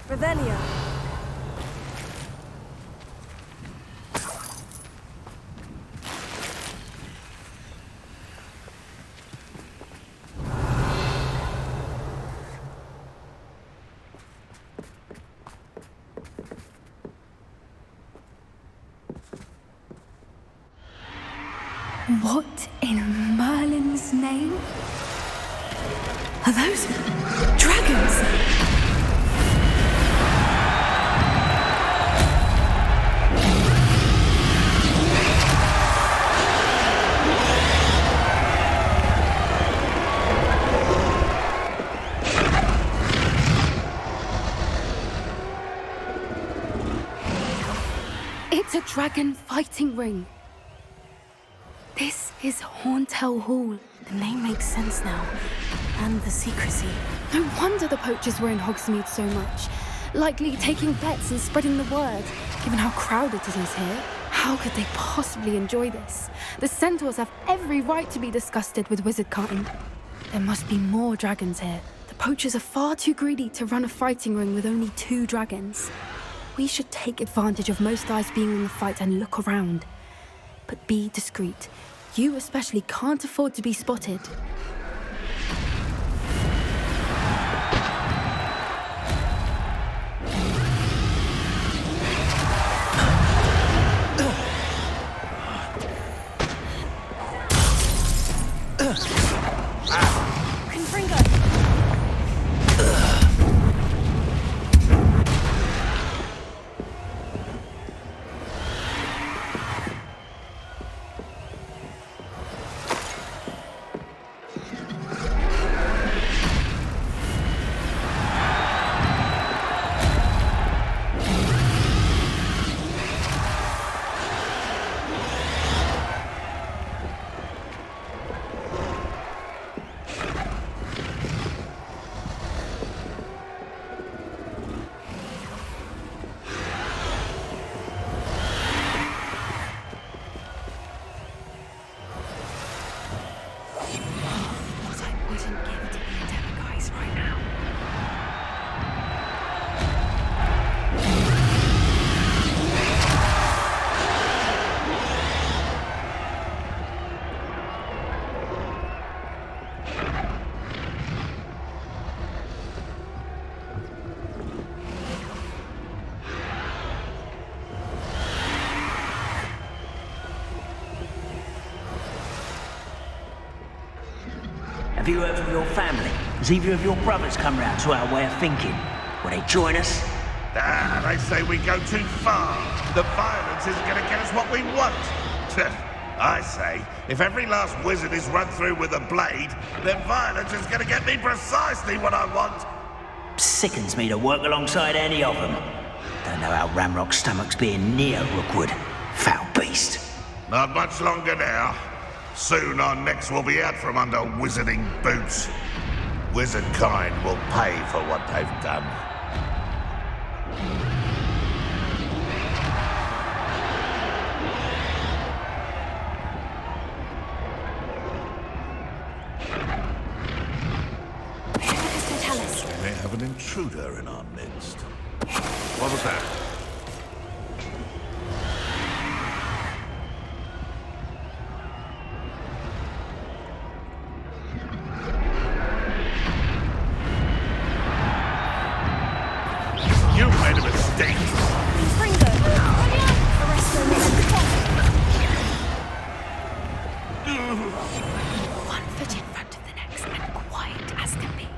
Revelio. What in Merlin's name? Are those dragons? It's a dragon fighting ring. This is Hauntel Hall. The name makes sense now. And the secrecy. No wonder the poachers were in Hogsmeade so much. Likely taking bets and spreading the word. Given how crowded it is here, how could they possibly enjoy this? The Centaurs have every right to be disgusted with wizardkind. There must be more dragons here. The poachers are far too greedy to run a fighting ring with only 2 dragons. We should take advantage of most eyes being on the fight and look around. But be discreet. You especially can't afford to be spotted. Have you heard from your family? Has either of your brothers come round to our way of thinking? Will they join us? They say we go too far. The violence isn't going to get us what we want. I say, if every last wizard is run through with a blade, then violence is going to get me precisely what I want. Sickens me to work alongside any of them. Don't know how Ramrock's stomach's being near Rookwood. Foul beast. Not much longer now. Soon our necks will be out from under wizarding boots. Wizard kind will pay for what they've done. We may have an intruder in our midst. What was that? You made a mistake. One foot in front of the next and quiet as can be.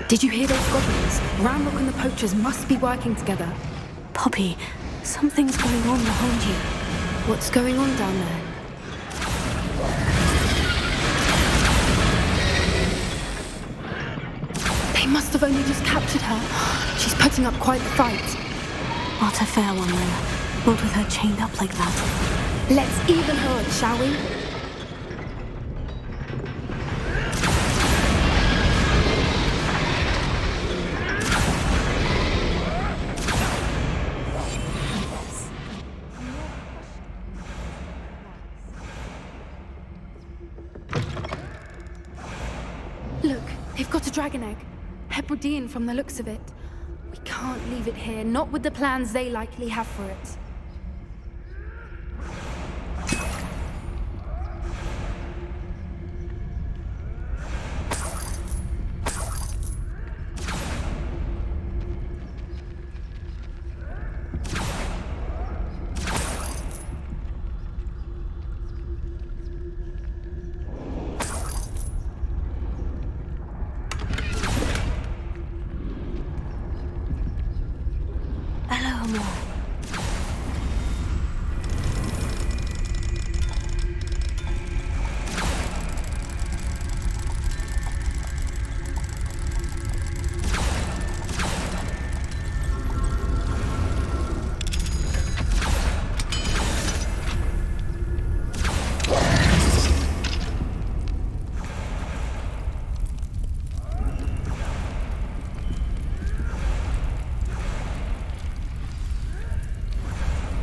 Did you hear those goblins? Ramrock and the Poachers must be working together. Poppy, something's going on behind you. What's going on down there? They must have only just captured her. She's putting up quite the fight. Not a fair one, though. Not with her chained up like that. Let's even her, shall we? Look, they've got a dragon egg. Hebridean from the looks of it. We can't leave it here, not with the plans they likely have for it.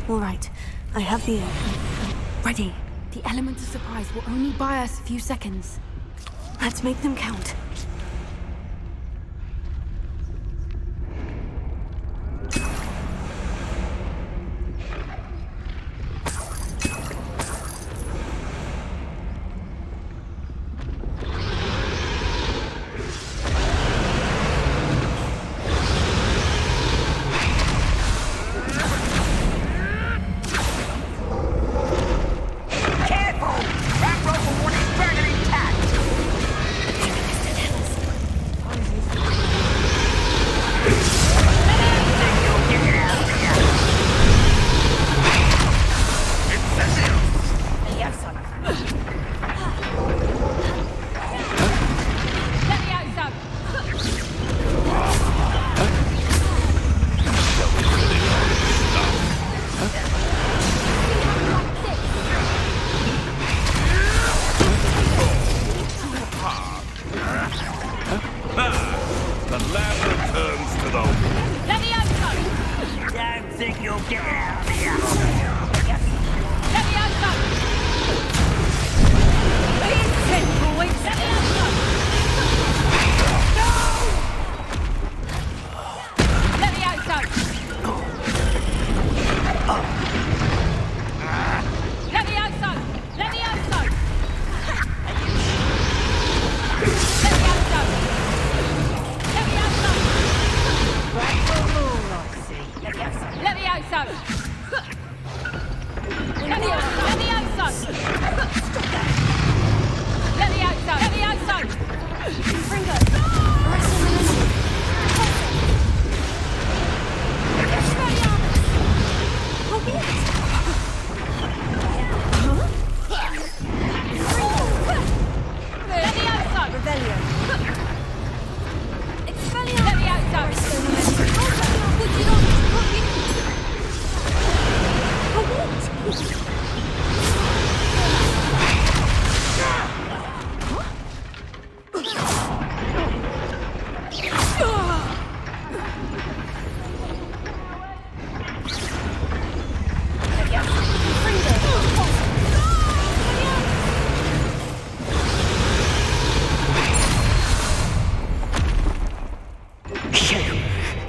All right, I have the air. Ready. The element of surprise will only buy us a few seconds. Let's make them count.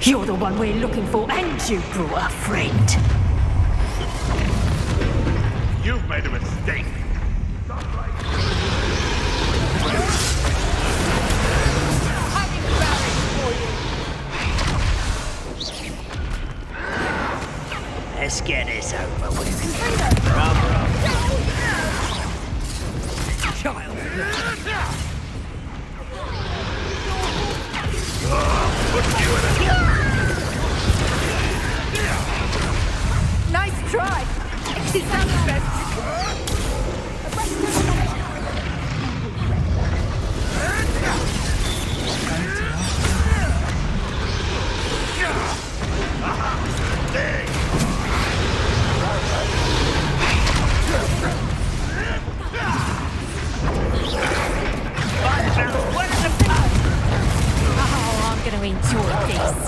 You're the one we're looking for, and you brought a friend. You've made a mistake. Let's get this over with. Child. Nice try. It sounds best. Oh, I'm going to enjoy this.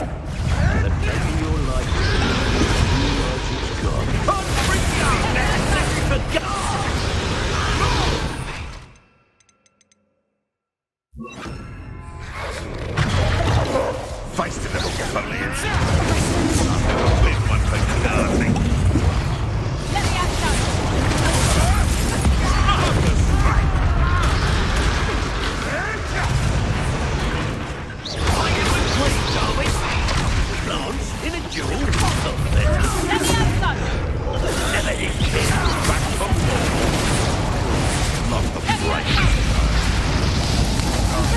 Feisty little bullies. With one for nothing. In a duel? Never did. Back from not the break.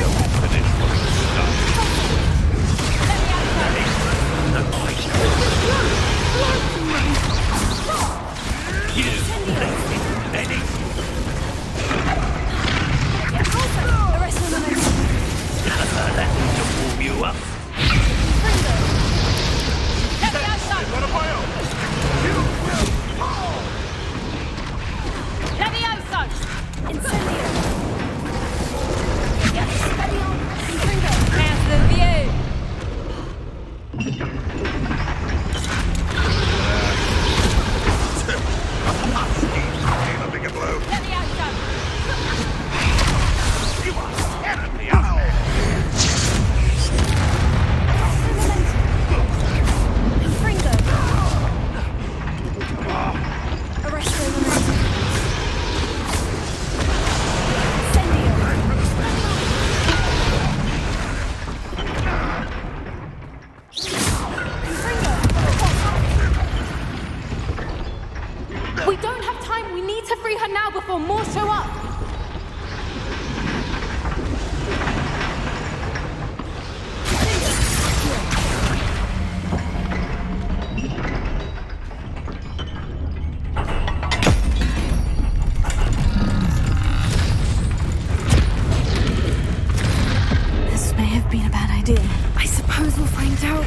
Don't finish what you started. That will warm you up. before more show up! This may have been a bad idea. I suppose we'll find out.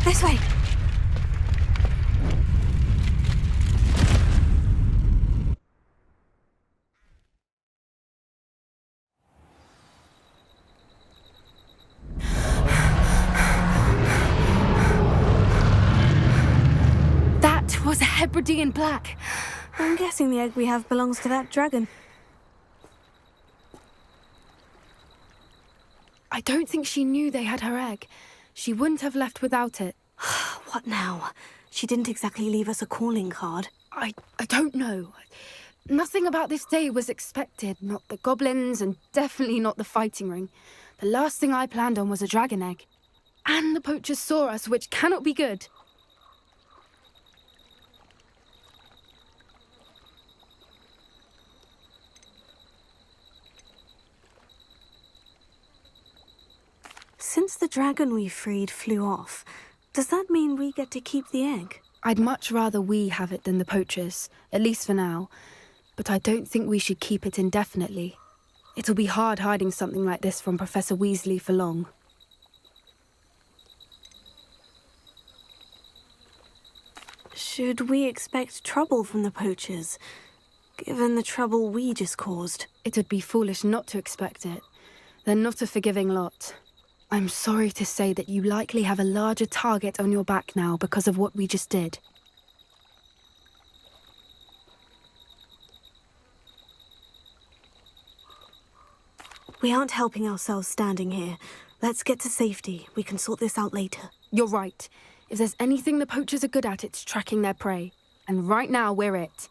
This way. That was a Hebridean black. I'm guessing the egg we have belongs to that dragon. I don't think she knew they had her egg. She wouldn't have left without it. What now? She didn't exactly leave us a calling card. I don't know. Nothing about this day was expected. Not the goblins, and definitely not the fighting ring. The last thing I planned on was a dragon egg. And the poachers saw us, which cannot be good. Since the dragon we freed flew off, does that mean we get to keep the egg? I'd much rather we have it than the poachers, at least for now. But I don't think we should keep it indefinitely. It'll be hard hiding something like this from Professor Weasley for long. Should we expect trouble from the poachers, given the trouble we just caused? It would be foolish not to expect it. They're not a forgiving lot. I'm sorry to say that you likely have a larger target on your back now because of what we just did. We aren't helping ourselves standing here. Let's get to safety. We can sort this out later. You're right. If there's anything the poachers are good at, it's tracking their prey. And right now, we're it.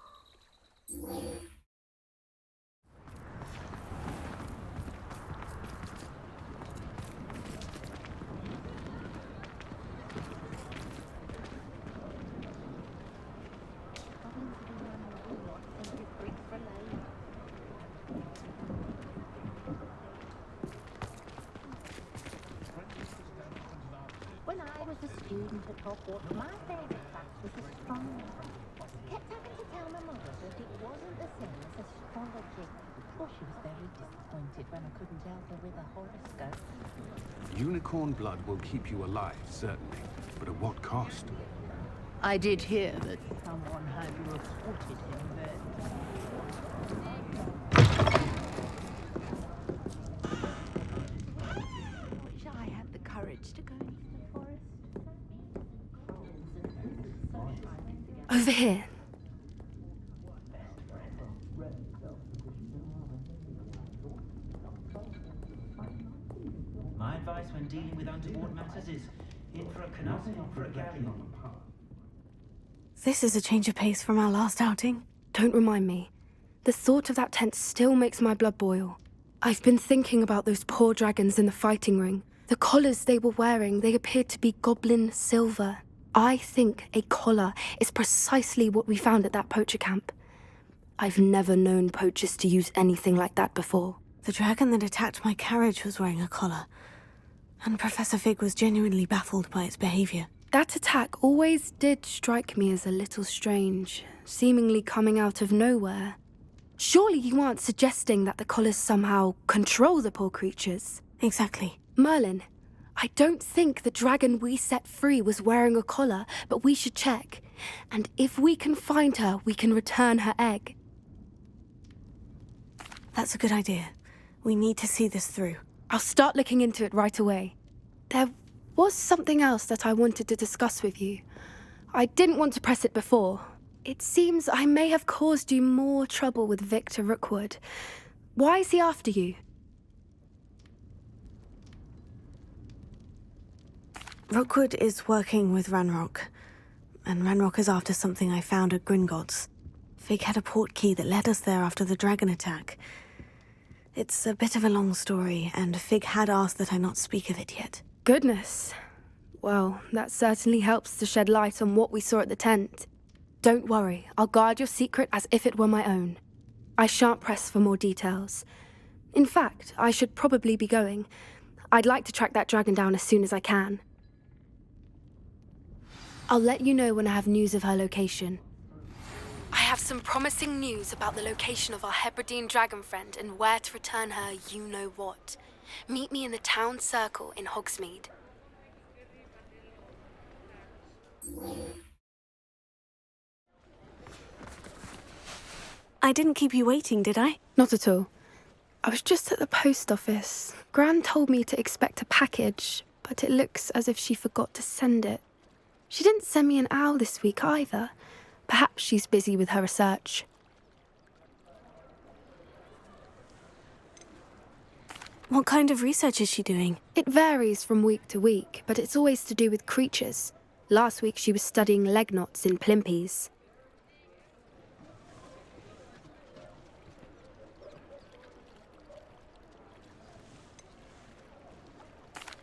When I was a student at Hogwarts, my favourite class was astronomy. Kept having to tell my mother that it wasn't the same as astrology. Well, she was very disappointed when I couldn't help her with a horoscope. Unicorn blood will keep you alive, certainly. But at what cost? I did hear that someone had reported him dead. Wish I had the courage to go into the forest. Over here. My advice when dealing with untoward matters is in for a canal, in for a galley. This is a change of pace from our last outing. Don't remind me. The thought of that tent still makes my blood boil. I've been thinking about those poor dragons in the fighting ring. The collars they were wearing, they appeared to be goblin silver. I think a collar is precisely what we found at that poacher camp. I've never known poachers to use anything like that before. The dragon that attacked my carriage was wearing a collar, and Professor Fig was genuinely baffled by its behavior. That attack always did strike me as a little strange, seemingly coming out of nowhere. Surely you aren't suggesting that the collars somehow control the poor creatures? Exactly. Merlin, I don't think the dragon we set free was wearing a collar, but we should check. And if we can find her, we can return her egg. That's a good idea. We need to see this through. I'll start looking into it right away. There was something else that I wanted to discuss with you. I didn't want to press it before. It seems I may have caused you more trouble with Victor Rookwood. Why is he after you? Rookwood is working with Ranrock, and Ranrock is after something I found at Gringotts. Fig had a portkey that led us there after the dragon attack. It's a bit of a long story, and Fig had asked that I not speak of it yet. Goodness. Well, that certainly helps to shed light on what we saw at the tent. Don't worry, I'll guard your secret as if it were my own. I shan't press for more details. In fact, I should probably be going. I'd like to track that dragon down as soon as I can. I'll let you know when I have news of her location. I have some promising news about the location of our Hebridean dragon friend and where to return her you-know-what. Meet me in the town circle in Hogsmeade. I didn't keep you waiting, did I? Not at all. I was just at the post office. Gran told me to expect a package, but it looks as if she forgot to send it. She didn't send me an owl this week either. Perhaps she's busy with her research. What kind of research is she doing? It varies from week to week, but it's always to do with creatures. Last week she was studying leg knots in plimpies.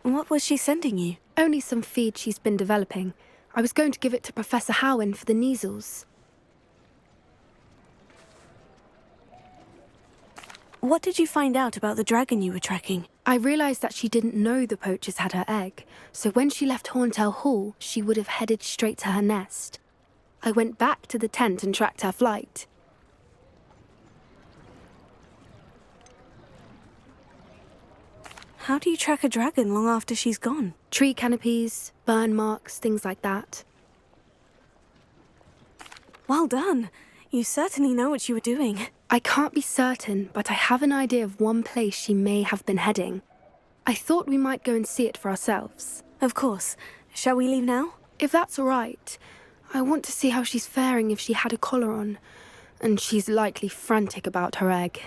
What was she sending you? Only some feed she's been developing. I was going to give it to Professor Howen for the measles. What did you find out about the dragon you were tracking? I realised that she didn't know the poachers had her egg, so when she left Horntail Hall, she would have headed straight to her nest. I went back to the tent and tracked her flight. How do you track a dragon long after she's gone? Tree canopies, burn marks, things like that. Well done. You certainly know what you were doing. I can't be certain, but I have an idea of one place she may have been heading. I thought we might go and see it for ourselves. Of course. Shall we leave now? If that's all right. I want to see how she's faring if she had a collar on. And she's likely frantic about her egg.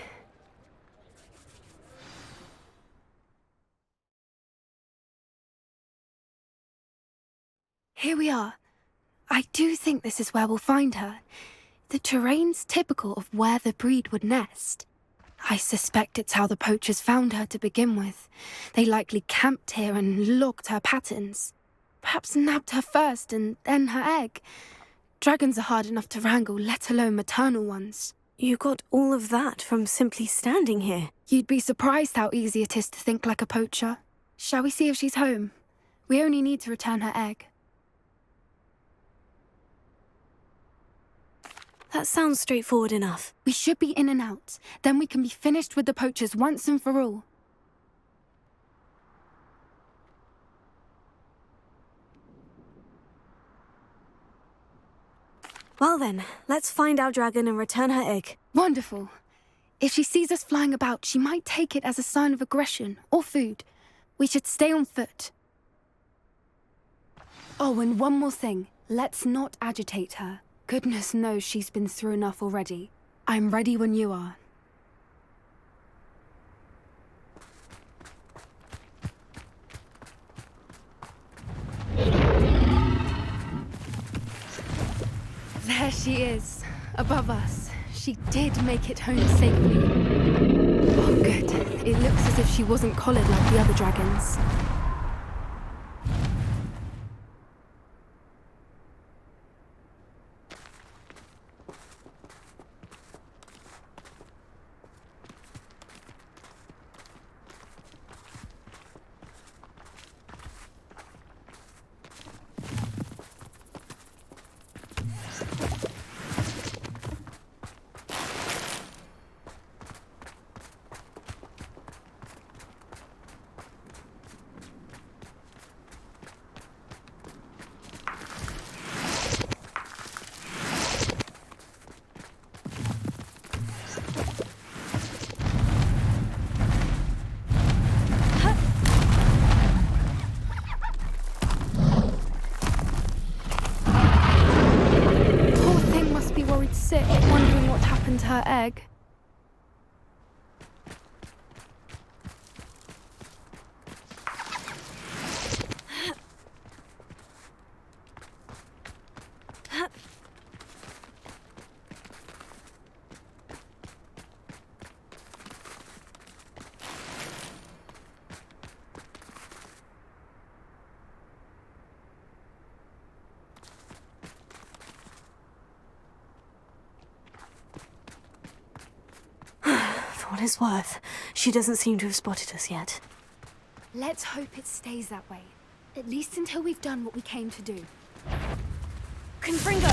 Here we are. I do think this is where we'll find her. The terrain's typical of where the breed would nest. I suspect it's how the poachers found her to begin with. They likely camped here and logged her patterns. Perhaps nabbed her first and then her egg. Dragons are hard enough to wrangle, let alone maternal ones. You got all of that from simply standing here. You'd be surprised how easy it is to think like a poacher. Shall we see if she's home? We only need to return her egg. That sounds straightforward enough. We should be in and out. Then we can be finished with the poachers once and for all. Well then, let's find our dragon and return her egg. Wonderful. If she sees us flying about, she might take it as a sign of aggression or food. We should stay on foot. Oh, and one more thing. Let's not agitate her. Goodness knows she's been through enough already. I'm ready when you are. There she is, above us. She did make it home safely. Oh, good. It looks as if she wasn't collared like the other dragons. and her egg. For what it's worth, she doesn't seem to have spotted us yet. Let's hope it stays that way. At least until we've done what we came to do. Confringo!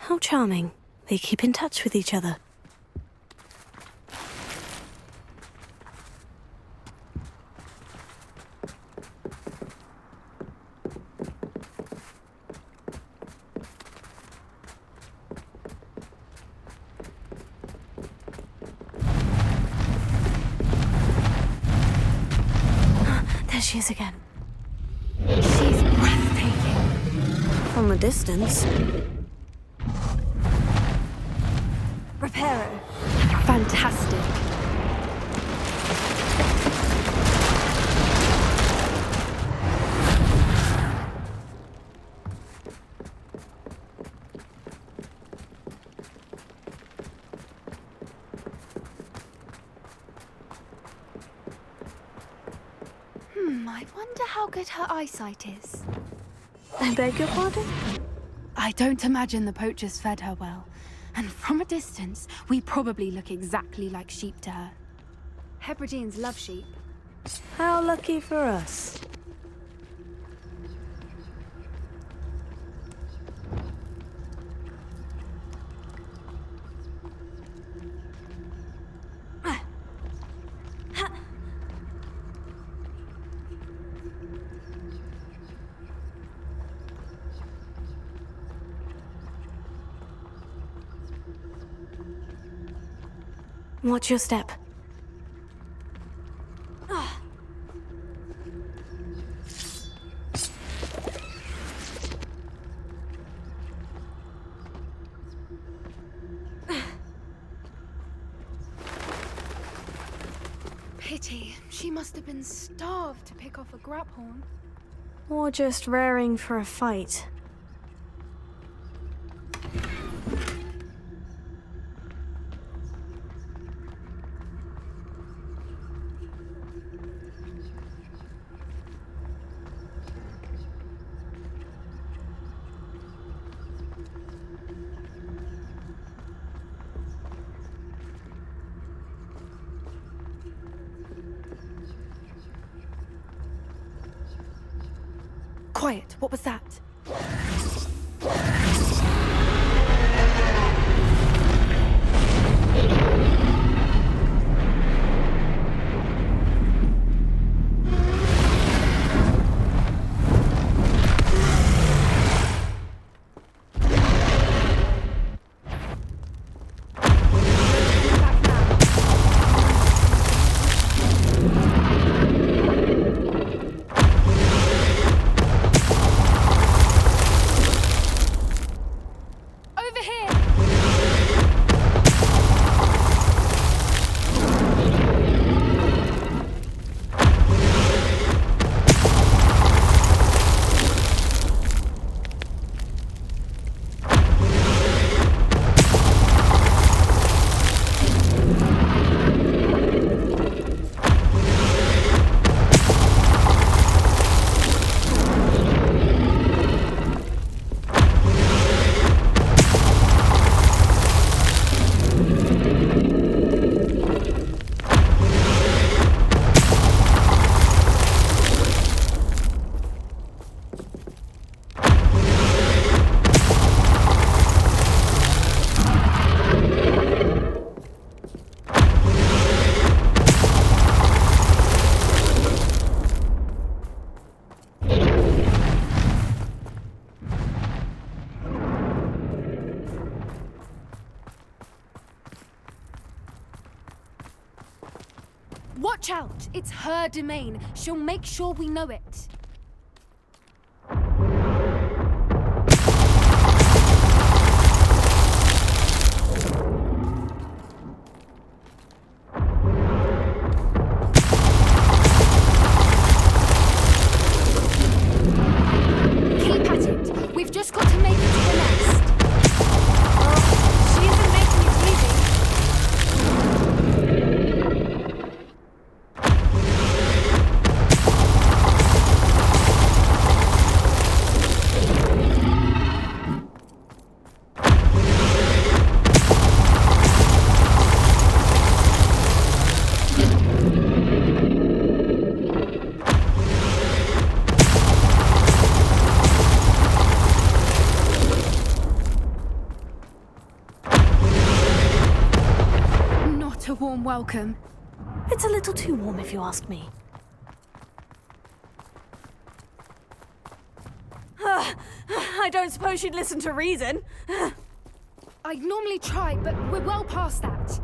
How charming. They keep in touch with each other. There she is again. She's breathtaking. From a distance. Reparo. Fantastic. I wonder how good her eyesight is. I beg your pardon? I don't imagine the poachers fed her well. And from a distance, we probably look exactly like sheep to her. Hebrideans love sheep. How lucky for us. Watch your step. Pity. She must have been starved to pick off a graphorn. Or just raring for a fight. Quiet. What was that? Watch out! It's her domain. She'll make sure we know it. Keep at it. We've just got to make it to the nest. Oh, she isn't making it easy. Not a warm welcome. It's a little too warm if you ask me. I don't suppose you'd listen to reason. I'd normally try, but we're well past that.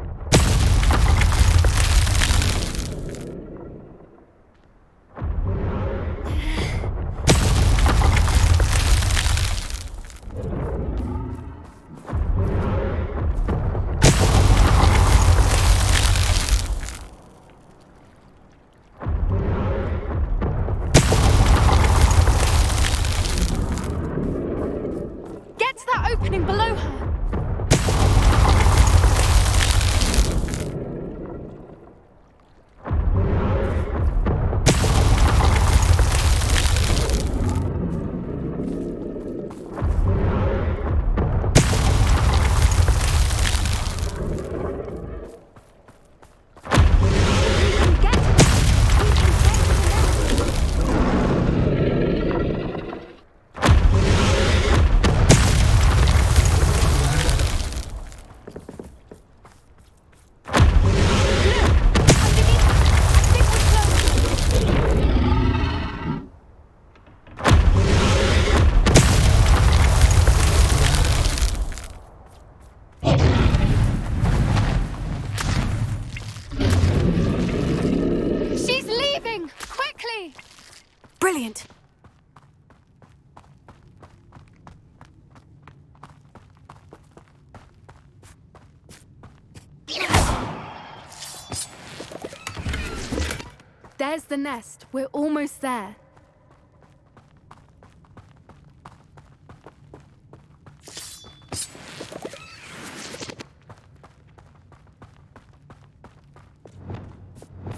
Get to that opening below her. She's leaving! Quickly! Brilliant. There's the nest. We're almost there.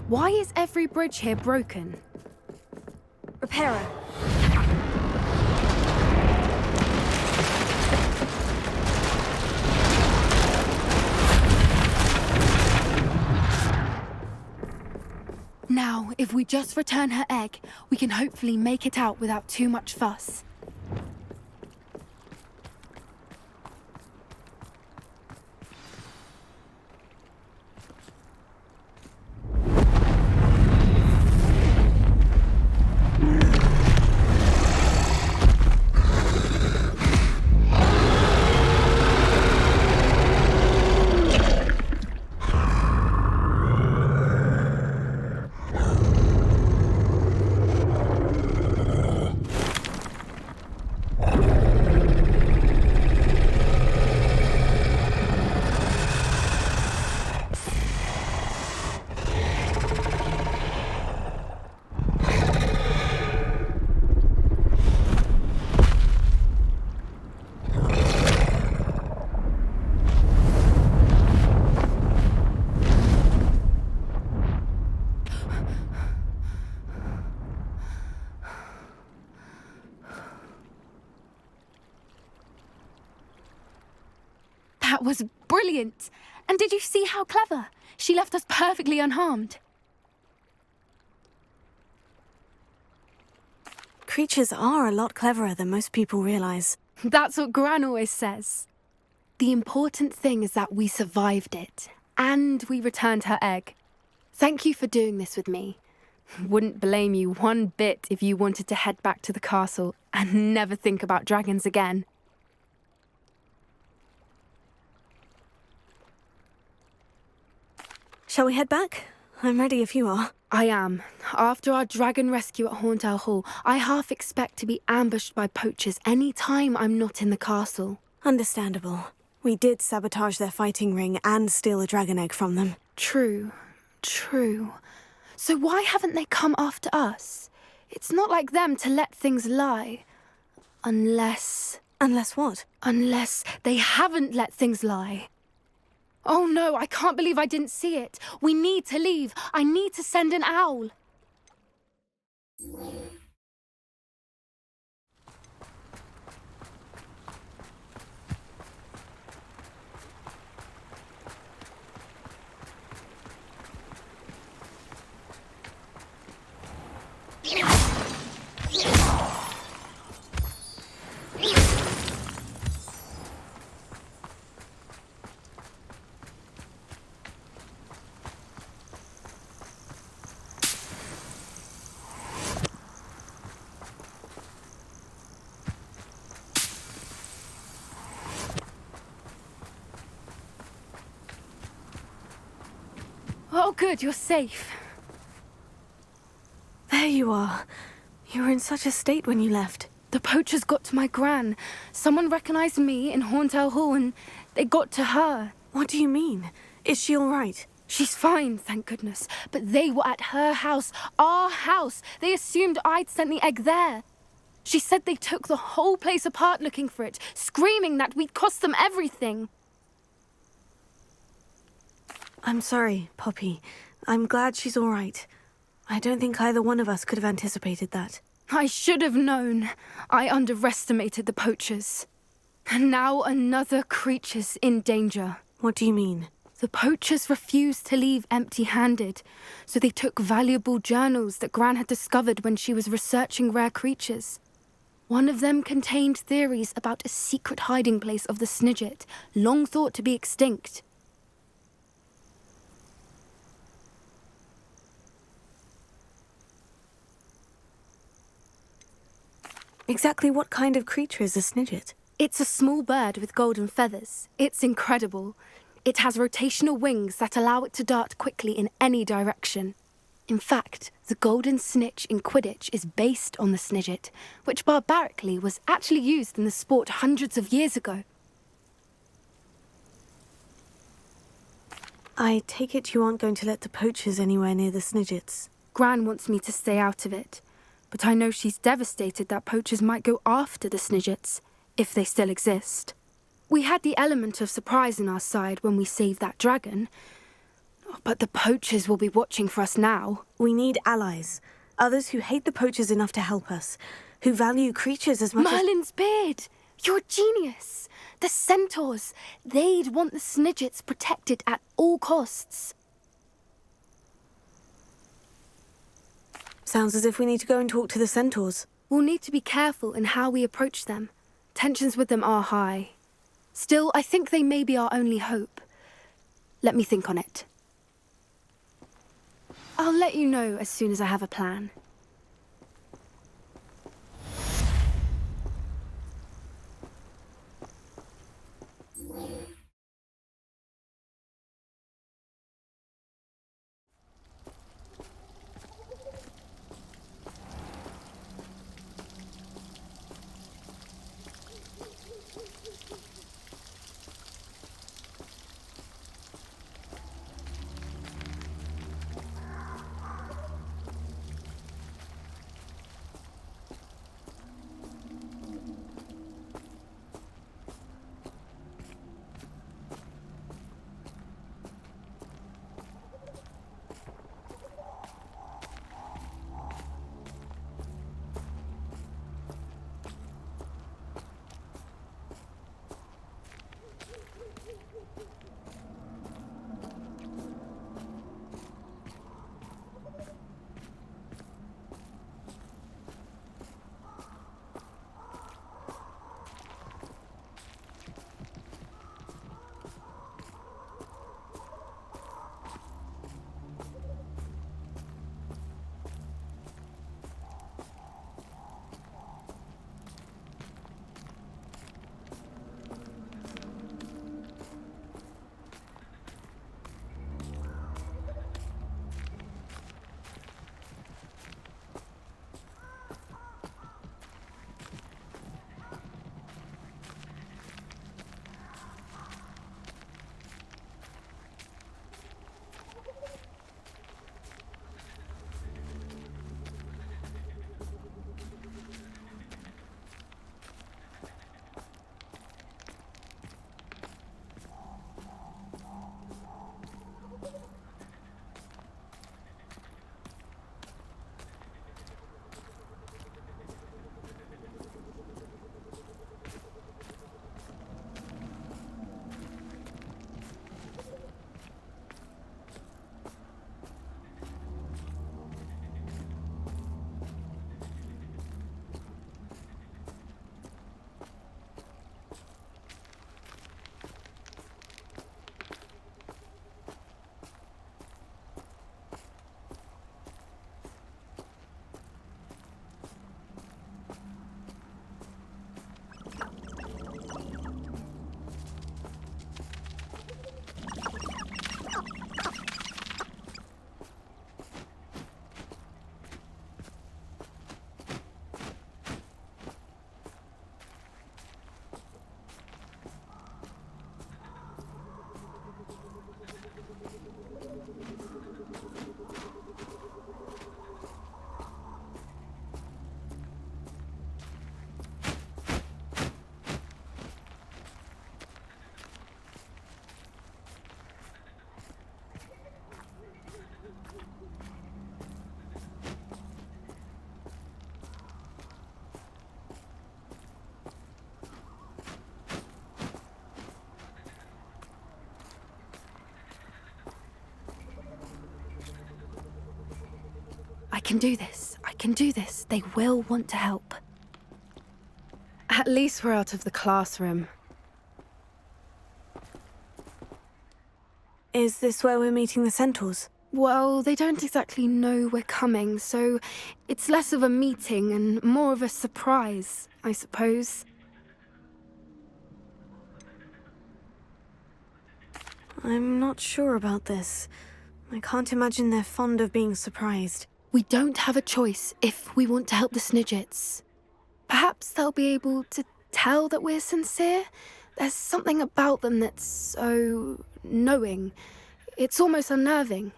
Why is every bridge here broken? Repairer. Now, if we just return her egg, we can hopefully make it out without too much fuss. That was brilliant! And did you see how clever? She left us perfectly unharmed. Creatures are a lot cleverer than most people realize. That's what Gran always says. The important thing is that we survived it, and we returned her egg. Thank you for doing this with me. Wouldn't blame you one bit if you wanted to head back to the castle and never think about dragons again. Shall we head back? I'm ready if you are. I am. After our dragon rescue at Hauntow Hall, I half expect to be ambushed by poachers any time I'm not in the castle. Understandable. We did sabotage their fighting ring and steal a dragon egg from them. True. So why haven't they come after us? It's not like them to let things lie. Unless... Unless what? Unless they haven't let things lie. Oh no, I can't believe I didn't see it. We need to leave. I need to send an owl. Oh, good, you're safe. There you are. You were in such a state when you left. The poachers got to my gran. Someone recognized me in Hauntow Hall and they got to her. What do you mean? Is she all right? She's fine, thank goodness. But they were at her house, our house. They assumed I'd sent the egg there. She said they took the whole place apart looking for it, screaming that we'd cost them everything. I'm sorry, Poppy. I'm glad she's all right. I don't think either one of us could have anticipated that. I should have known. I underestimated the poachers. And now another creature's in danger. What do you mean? The poachers refused to leave empty-handed, so they took valuable journals that Gran had discovered when she was researching rare creatures. One of them contained theories about a secret hiding place of the Snidget, long thought to be extinct. Exactly what kind of creature is a Snidget? It's a small bird with golden feathers. It's incredible. It has rotational wings that allow it to dart quickly in any direction. In fact, the golden snitch in Quidditch is based on the Snidget, which barbarically was actually used in the sport hundreds of years ago. I take it you aren't going to let the poachers anywhere near the Snidgets. Gran wants me to stay out of it. But I know she's devastated that poachers might go after the Snidgets, if they still exist. We had the element of surprise on our side when we saved that dragon. But the poachers will be watching for us now. We need allies. Others who hate the poachers enough to help us. Who value creatures as much Merlin's beard! You're a genius! The Centaurs! They'd want the Snidgets protected at all costs. Sounds as if we need to go and talk to the Centaurs. We'll need to be careful in how we approach them. Tensions with them are high. Still, I think they may be our only hope. Let me think on it. I'll let you know as soon as I have a plan. can do this. I can do this. They will want to help. At least we're out of the classroom. Is this where we're meeting the Centaurs? Well, they don't exactly know we're coming, so it's less of a meeting and more of a surprise, I suppose. I'm not sure about this. I can't imagine they're fond of being surprised. We don't have a choice if we want to help the Snidgets. Perhaps they'll be able to tell that we're sincere. There's something about them that's so knowing. It's almost unnerving.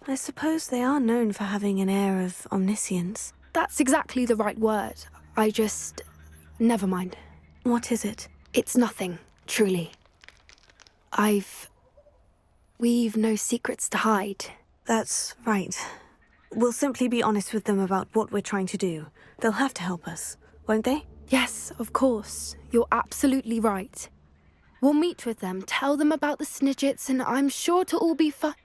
I suppose they are known for having an air of omniscience. That's exactly the right word. I just... never mind. What is it? It's nothing, truly. We've no secrets to hide. That's right. We'll simply be honest with them about what we're trying to do. They'll have to help us, won't they? Yes, of course. You're absolutely right. We'll meet with them, tell them about the Snidgets, and I'm sure it'll all be fun.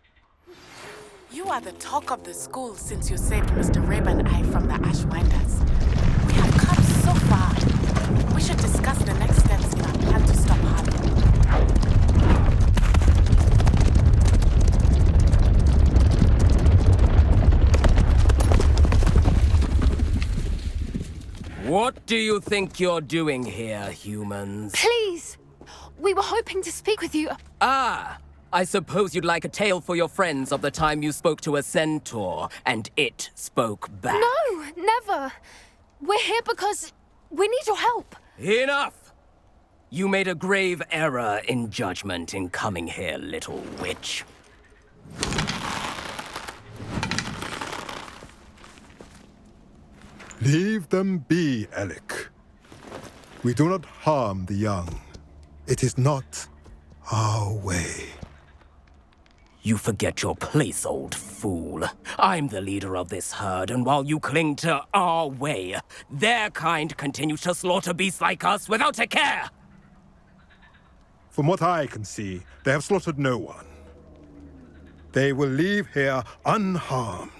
You are the talk of the school since you saved Mr. Rabe and I from the Ashwinders. We have come so far. We should discuss the next steps in our plan to stop Harlow. What do you think you're doing here, humans? Please! We were hoping to speak with you. Ah! I suppose you'd like a tale for your friends of the time you spoke to a centaur, and it spoke back. No, never. We're here because we need your help. Enough! You made a grave error in judgment in coming here, little witch. Leave them be, Alec. We do not harm the young. It is not our way. You forget your place, old fool. I'm the leader of this herd, and while you cling to our way, their kind continues to slaughter beasts like us without a care! From what I can see, they have slaughtered no one. They will leave here unharmed.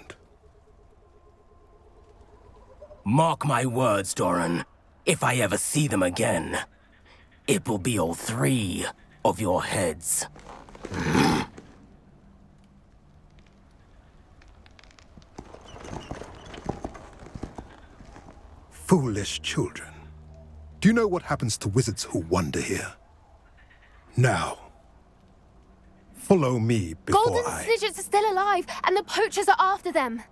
Mark my words, Doran. If I ever see them again, it will be all 3 of your heads. Foolish children. Do you know what happens to wizards who wander here? Now, follow me before Golden Snidgets are still alive, and the Poachers are after them.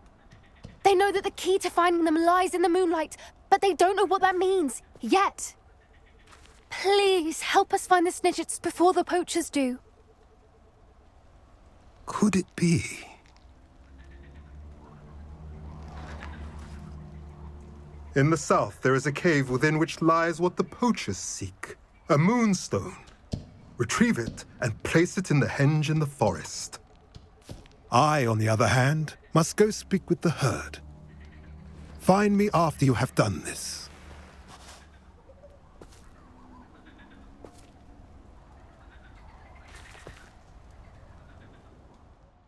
They know that the key to finding them lies in the moonlight, but they don't know what that means, yet. Please, help us find the Snidgets before the Poachers do. Could it be? In the south, there is a cave within which lies what the Poachers seek. A moonstone. Retrieve it and place it in the henge in the forest. I, on the other hand, must go speak with the herd. Find me after you have done this.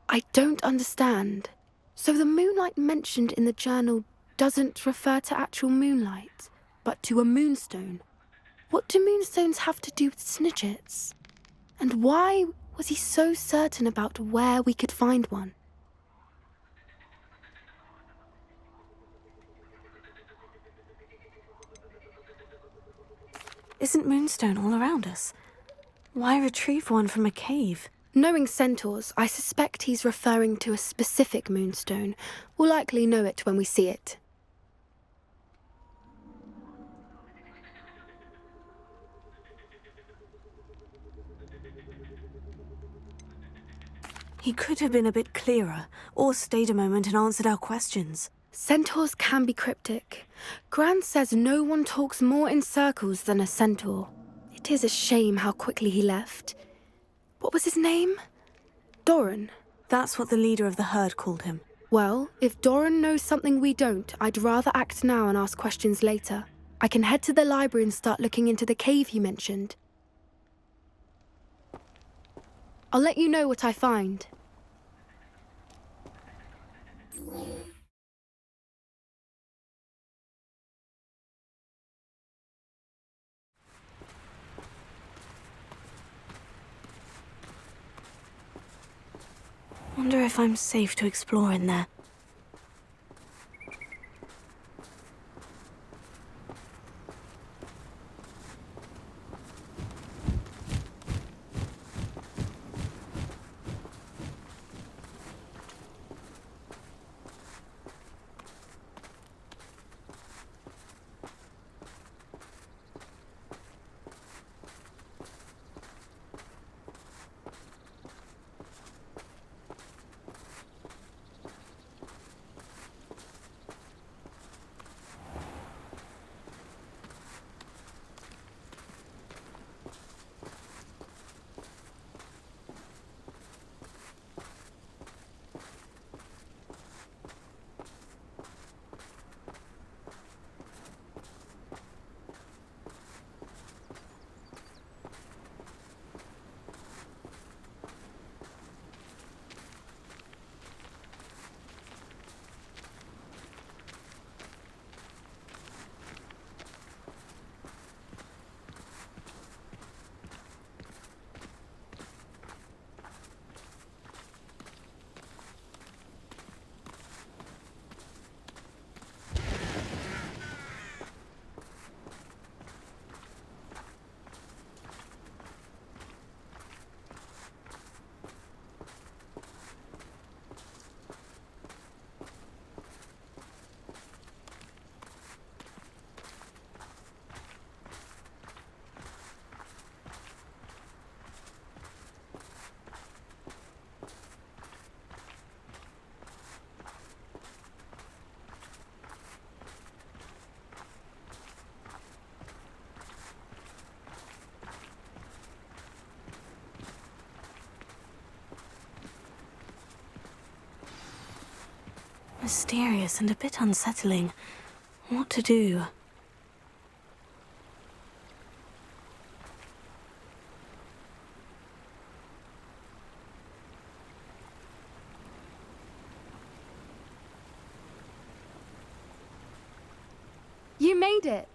I don't understand. So the moonlight mentioned in the journal doesn't refer to actual moonlight, but to a moonstone. What do moonstones have to do with Snidgets? And why was he so certain about where we could find one? Isn't moonstone all around us? Why retrieve one from a cave? Knowing centaurs, I suspect he's referring to a specific moonstone. We'll likely know it when we see it. He could have been a bit clearer, or stayed a moment and answered our questions. Centaurs can be cryptic. Gran says no one talks more in circles than a centaur. It is a shame how quickly he left. What was his name? Doran. That's what the leader of the herd called him. Well, if Doran knows something we don't, I'd rather act now and ask questions later. I can head to the library and start looking into the cave you mentioned. I'll let you know what I find. Wonder if I'm safe to explore in there. Mysterious and a bit unsettling. What to do? You made it!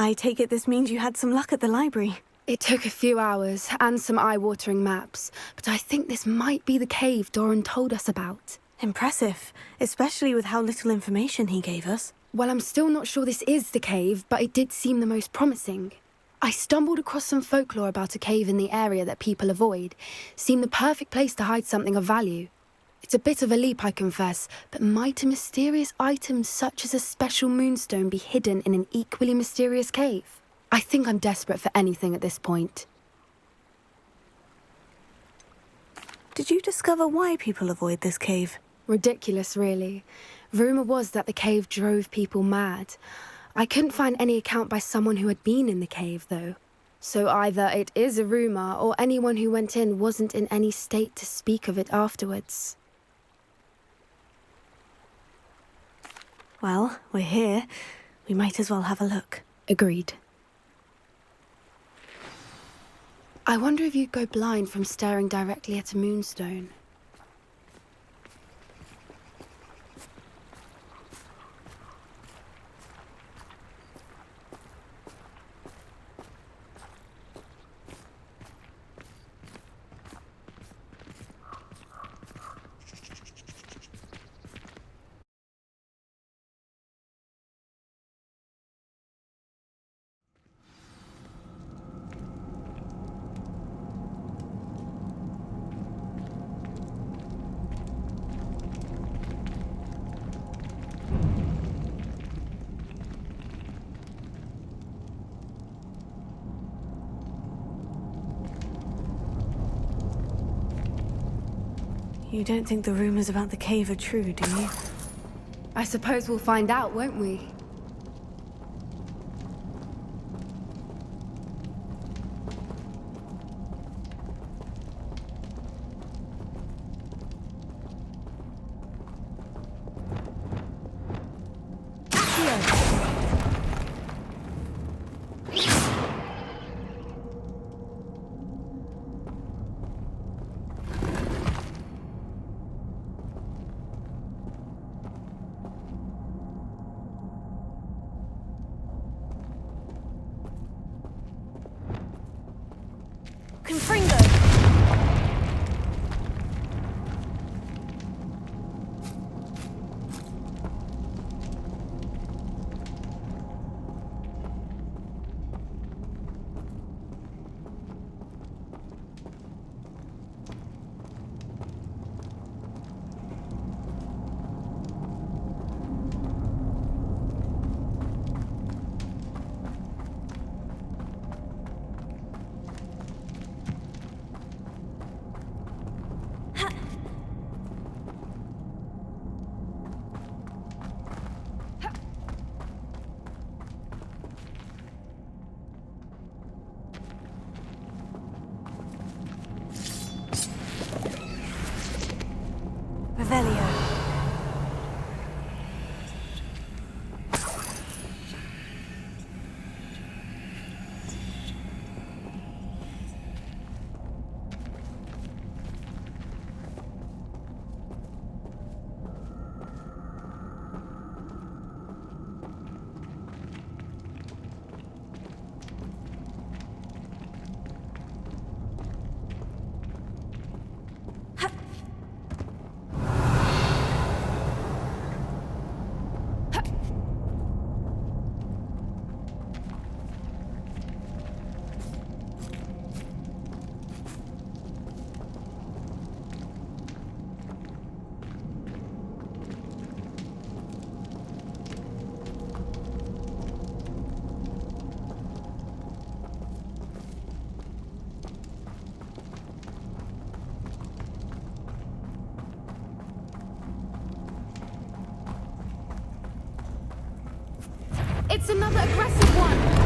I take it this means you had some luck at the library. It took a few hours and some eye-watering maps, but I think this might be the cave Doran told us about. Impressive, especially with how little information he gave us. Well, I'm still not sure this is the cave, but it did seem the most promising. I stumbled across some folklore about a cave in the area that people avoid. Seemed the perfect place to hide something of value. It's a bit of a leap, I confess, but might a mysterious item such as a special moonstone be hidden in an equally mysterious cave? I think I'm desperate for anything at this point. Did you discover why people avoid this cave? Ridiculous, really. Rumour was that the cave drove people mad. I couldn't find any account by someone who had been in the cave, though. So either it is a rumour, or anyone who went in wasn't in any state to speak of it afterwards. Well, we're here. We might as well have a look. Agreed. I wonder if you'd go blind from staring directly at a moonstone. You don't think the rumors about the cave are true, do you? I suppose we'll find out, won't we? It's another aggressive one!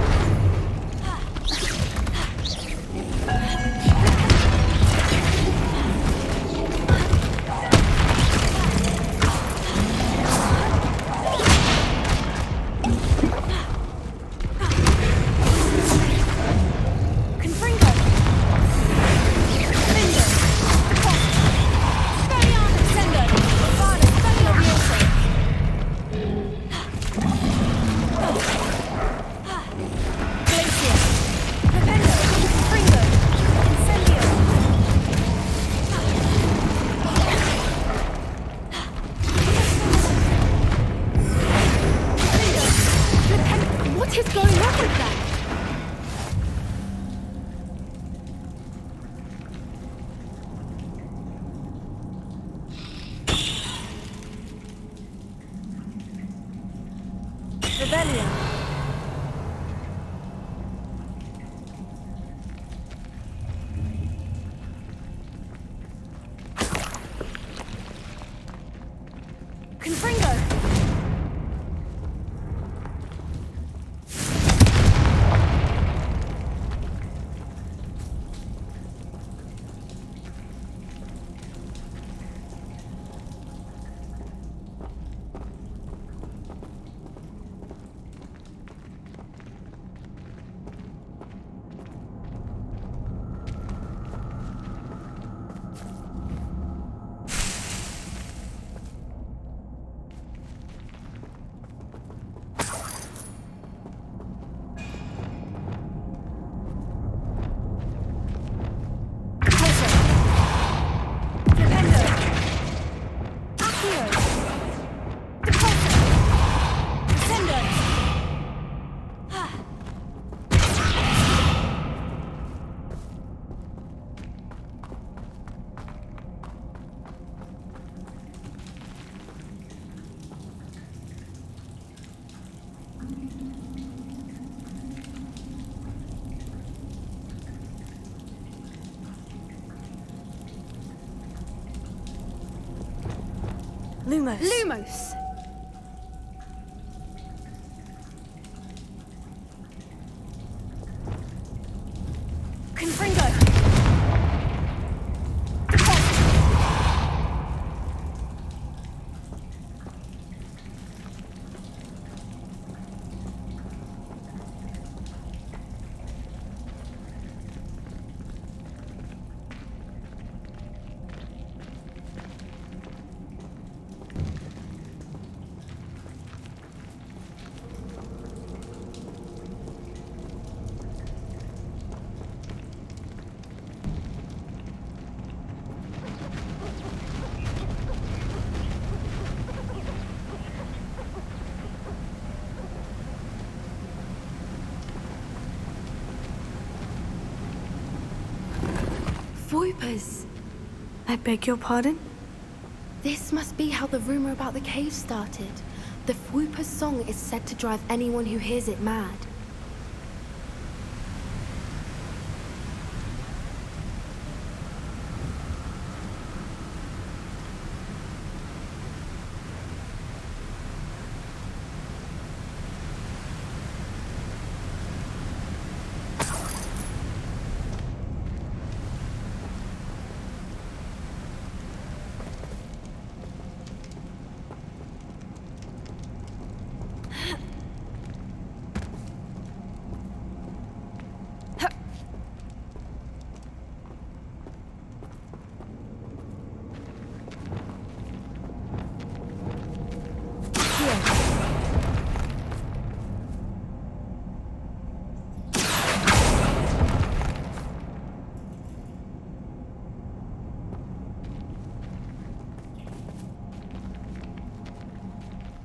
Rebellion. Confringo. Lumos. Lumos! Confringo. Voipers! I beg your pardon? This must be how the rumor about the cave started. The Voiper's song is said to drive anyone who hears it mad.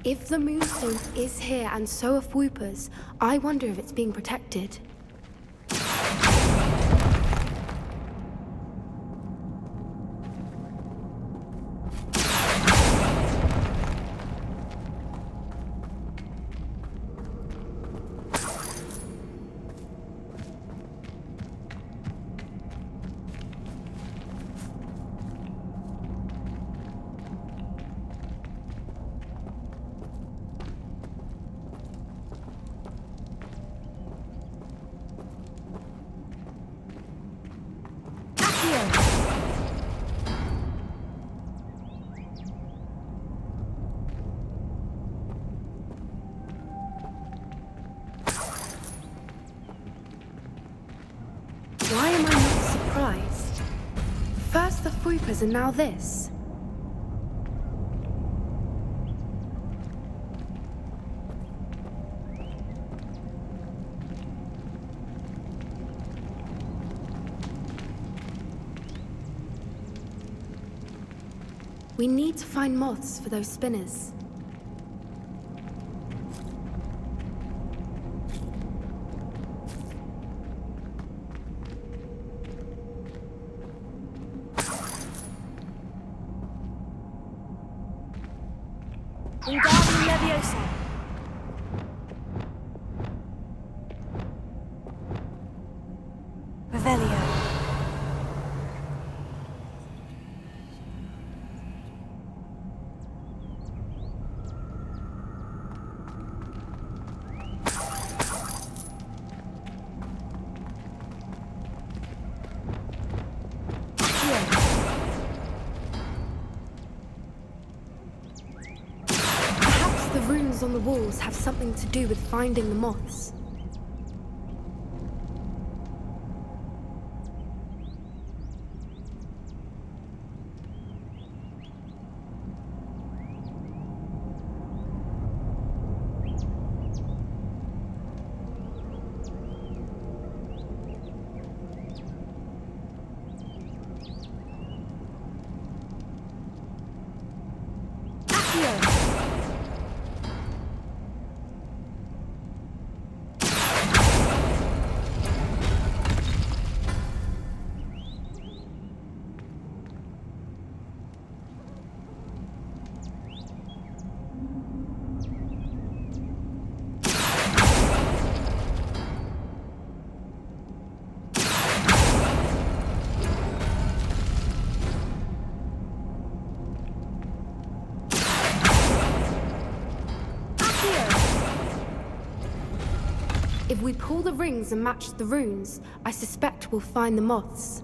If the Moonstone is here and so are Voipers, I wonder if it's being protected. First the Foipers and now this. We need to find moths for those spinners. Wingardium Leviosa. Revelio. The runes on the walls have something to do with finding the moths. If we pull the rings and match the runes, I suspect we'll find the moths.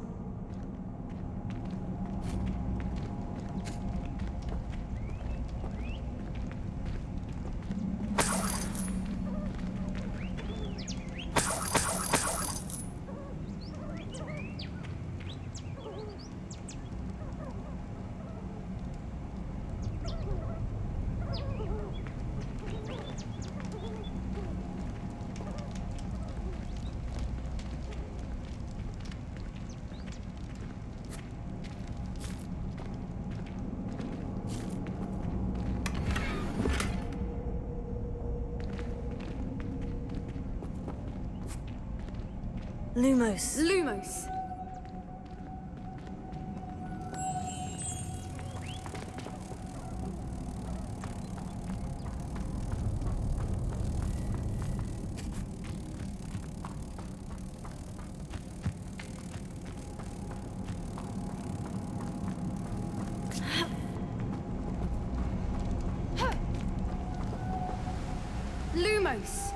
Lumos. Lumos! Lumos!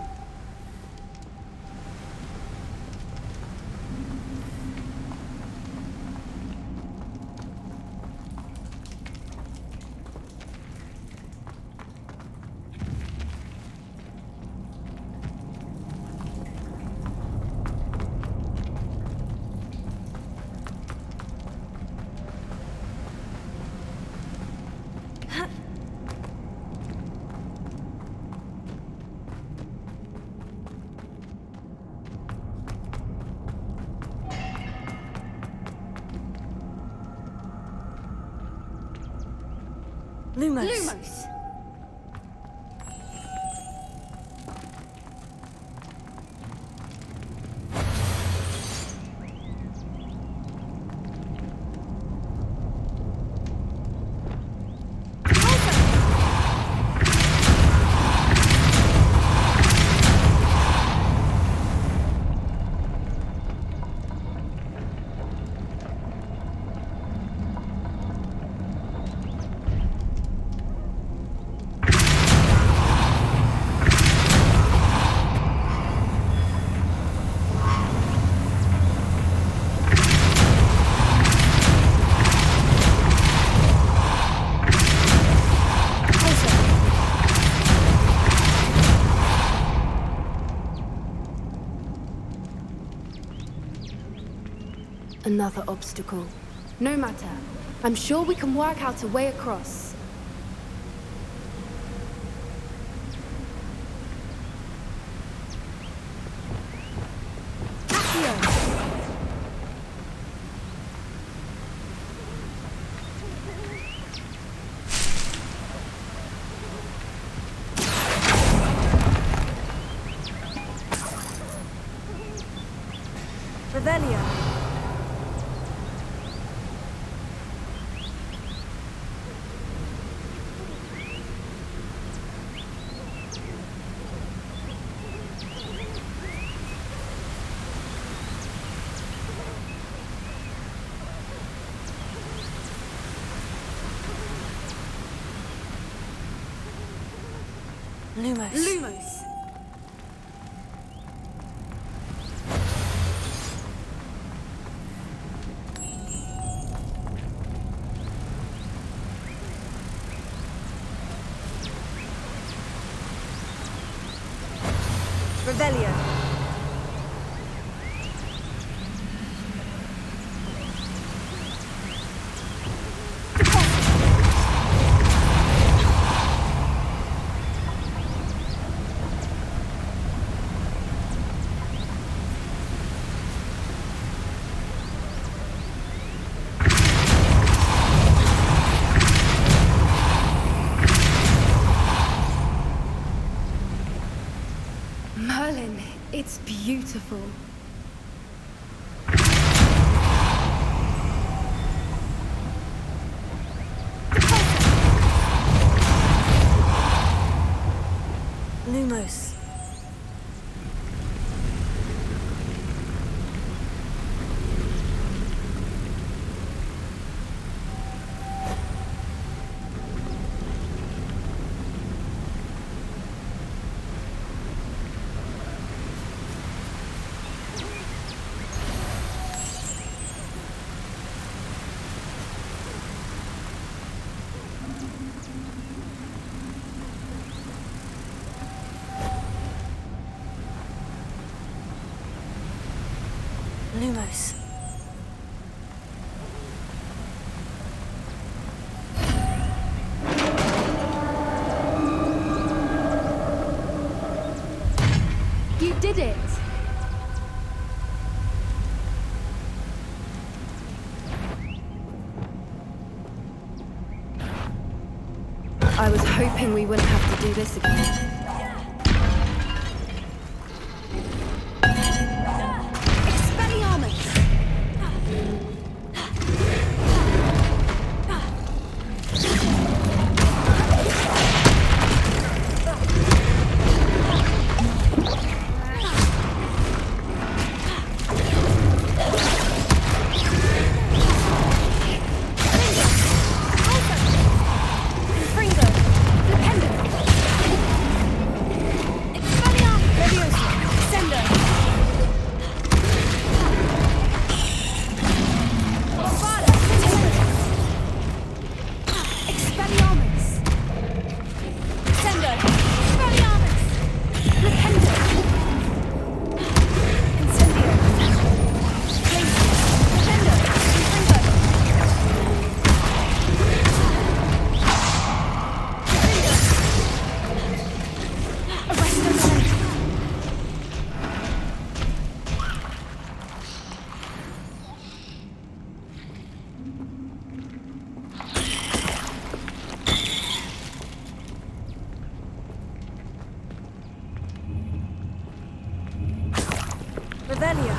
Lumos. Lumos! Another obstacle. No matter. I'm sure we can work out a way across. Revelio. Lumos. Revelio. Merlin, it's beautiful. Lumos. Lumos. You did it! I was hoping we wouldn't have to do this again. Revelio.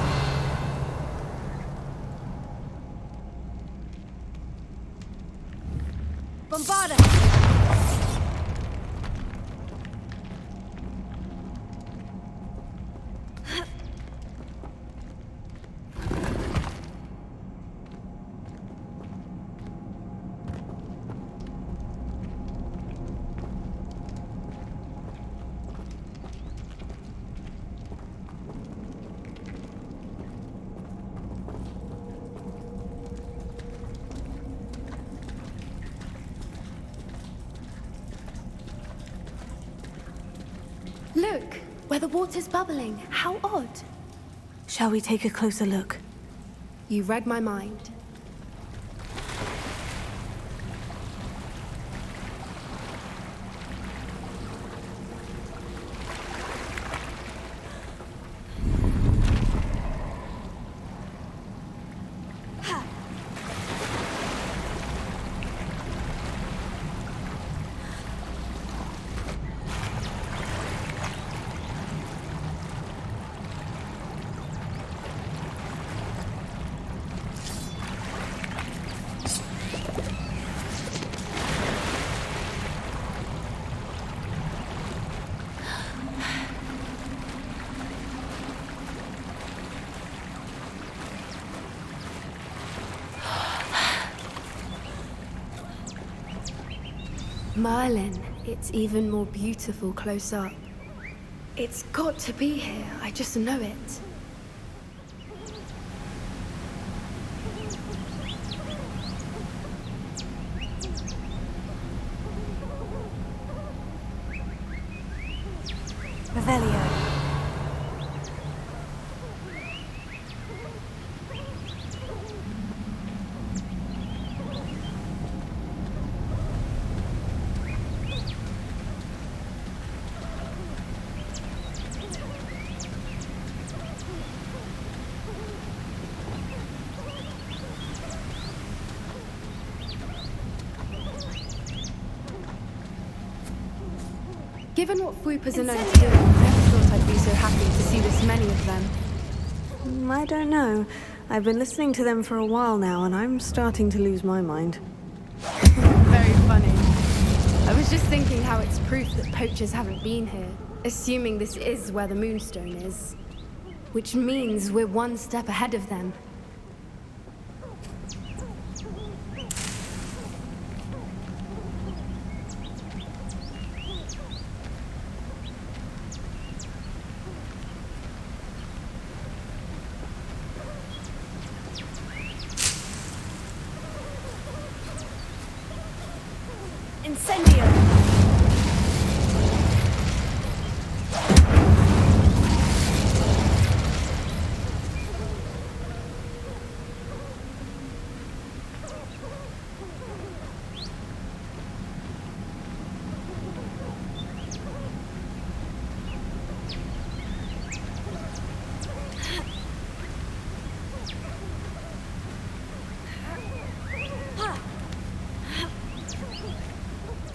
Bombarda. Look, where the water's bubbling. How odd. Shall we take a closer look? You read my mind. Merlin, it's even more beautiful close up. It's got to be here, I just know it. Revelio. Given what Fwooper's are known to do, I never thought I'd be so happy to see this many of them. I don't know. I've been listening to them for a while now, and I'm starting to lose my mind. Very funny. I was just thinking how it's proof that poachers haven't been here, assuming this is where the Moonstone is. Which means we're one step ahead of them. Incendio!